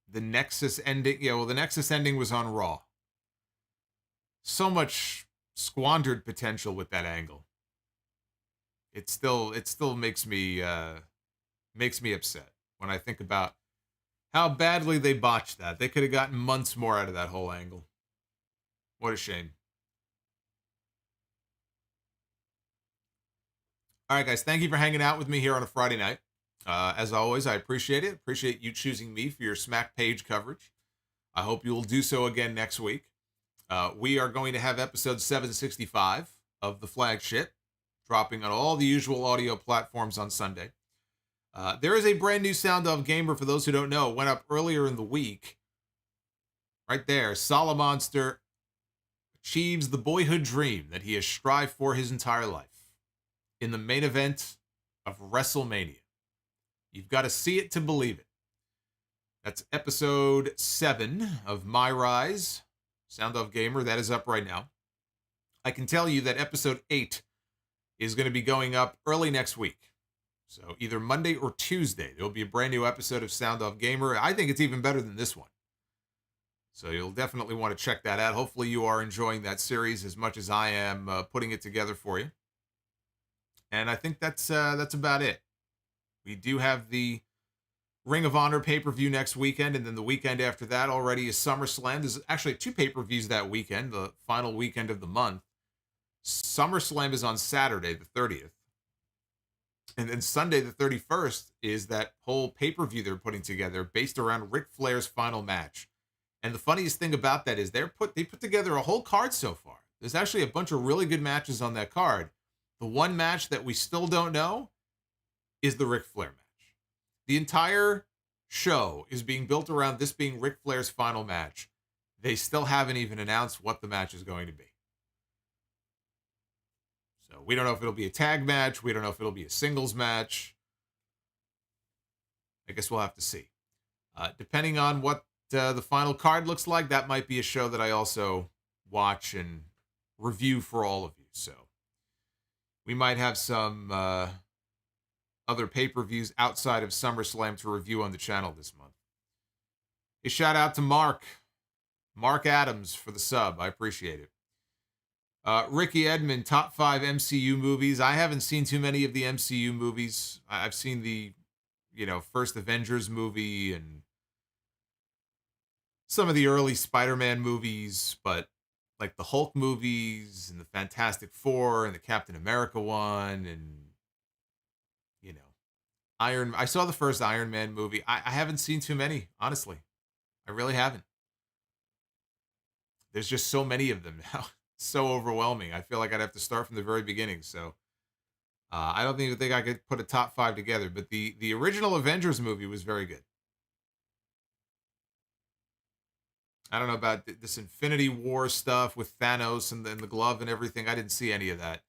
The Nexus ending, the Nexus ending was on Raw. So much squandered potential with that angle. It still makes me upset when I think about how badly they botched that. They could have gotten months more out of that whole angle. What a shame. All right, guys, thank you for hanging out with me here on a Friday night. As always, I appreciate it. Appreciate you choosing me for your Smack page coverage. I hope you will do so again next week. We are going to have episode 765 of the flagship, dropping on all the usual audio platforms on Sunday. There is a brand new Sound Of Gamer, for those who don't know. It went up earlier in the week. Right there, Solomonster achieves the boyhood dream that he has strived for his entire life in the main event of WrestleMania. You've got to see it to believe it. That's episode 7 of My Rise, Sound Of Gamer. That is up right now. I can tell you that episode 8 is going to be going up early next week. So either Monday or Tuesday, there will be a brand new episode of Sound Of Gamer. I think it's even better than this one. So you'll definitely want to check that out. Hopefully you are enjoying that series as much as I am putting it together for you. And I think that's about it. We do have the Ring of Honor pay-per-view next weekend, and then the weekend after that already is SummerSlam. There's actually 2 pay-per-views that weekend, the final weekend of the month. SummerSlam is on Saturday, the 30th. And then Sunday, the 31st, is that whole pay-per-view they're putting together based around Ric Flair's final match. And the funniest thing about that is they put together a whole card so far. There's actually a bunch of really good matches on that card. The one match that we still don't know is the Ric Flair match. The entire show is being built around this being Ric Flair's final match. They still haven't even announced what the match is going to be. So we don't know if it'll be a tag match. We don't know if it'll be a singles match. I guess we'll have to see. Depending on what the final card looks like, that might be a show that I also watch and review for all of you. So we might have some other pay-per-views outside of SummerSlam to review on the channel this month. A shout out to Mark Adams for the sub. I appreciate it. Ricky Edmond, top 5 MCU movies. I haven't seen too many of the MCU movies. I've seen the, first Avengers movie and some of the early Spider-Man movies, but like the Hulk movies and the Fantastic Four and the Captain America one and I saw the first Iron Man movie. I haven't seen too many, honestly. I really haven't. There's just so many of them now. So overwhelming. I feel like I'd have to start from the very beginning. So I don't even think I could put a top 5 together. But the original Avengers movie was very good. I don't know about this Infinity War stuff with Thanos and the glove and everything. I didn't see any of that.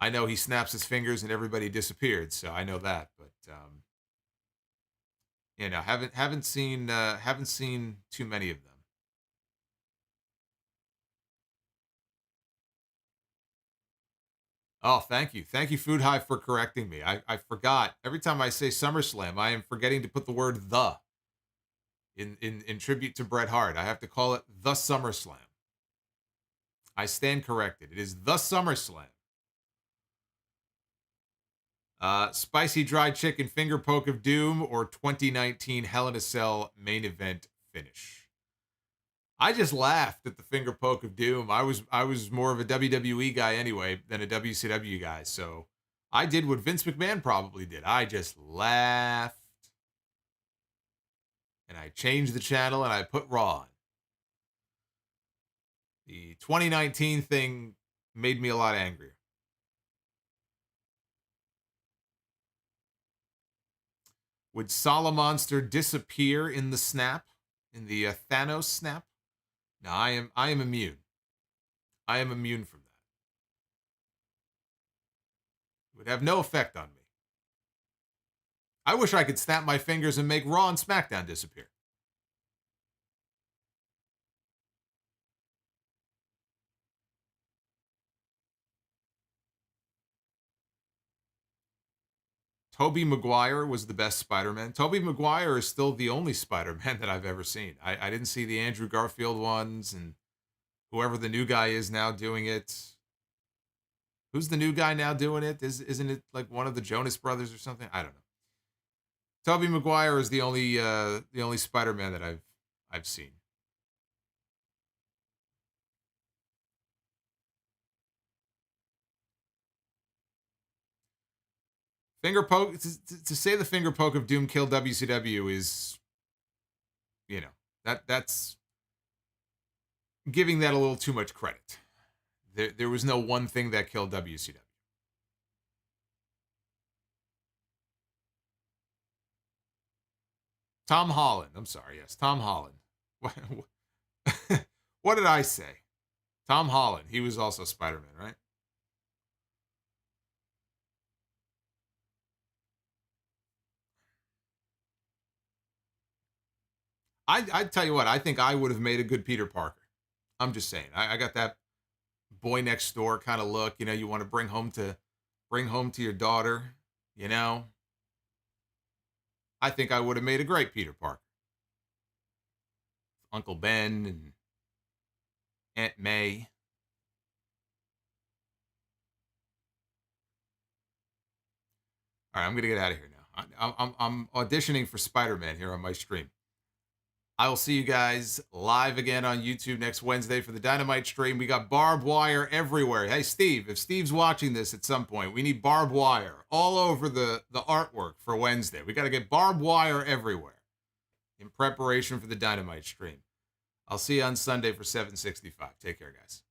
I know he snaps his fingers and everybody disappeared, so I know that. But haven't seen too many of them. Oh, thank you. Thank you, Food Hive, for correcting me. I forgot. Every time I say SummerSlam, I am forgetting to put the word the in tribute to Bret Hart. I have to call it the SummerSlam. I stand corrected. It is the SummerSlam. Spicy Dried Chicken Finger Poke of Doom or 2019 Hell in a Cell main event finish. I just laughed at the Finger Poke of Doom. I was more of a WWE guy anyway than a WCW guy, so I did what Vince McMahon probably did. I just laughed. And I changed the channel and I put Raw on. The 2019 thing made me a lot angrier. Would Solomonster disappear in the snap? In the Thanos snap? No, I am immune. I am immune from that. It would have no effect on me. I wish I could snap my fingers and make Raw and SmackDown disappear. Tobey Maguire was the best Spider-Man. Tobey Maguire is still the only Spider-Man that I've ever seen. I didn't see the Andrew Garfield ones, and whoever the new guy is now doing it. Who's the new guy now doing it? Isn't it like one of the Jonas Brothers or something? I don't know. Tobey Maguire is the only Spider-Man that I've seen. Finger poke to say the Finger Poke of Doom killed WCW is, you know, that's giving that a little too much credit. There was no one thing that killed WCW. Tom Holland. I'm sorry. Yes, Tom Holland. What did I say? Tom Holland. He was also Spider-Man, right? I'd tell you what, I think I would have made a good Peter Parker. I'm just saying. I got that boy next door kind of look, you know, you want to bring home to your daughter, you know. I think I would have made a great Peter Parker. Uncle Ben and Aunt May. All right, I'm gonna get out of here now. I'm auditioning for Spider-Man here on my stream. I will see you guys live again on YouTube next Wednesday for the Dynamite stream. We got barbed wire everywhere. Hey, Steve, if Steve's watching this at some point, we need barbed wire all over the artwork for Wednesday. We got to get barbed wire everywhere in preparation for the Dynamite stream. I'll see you on Sunday for 765. Take care, guys.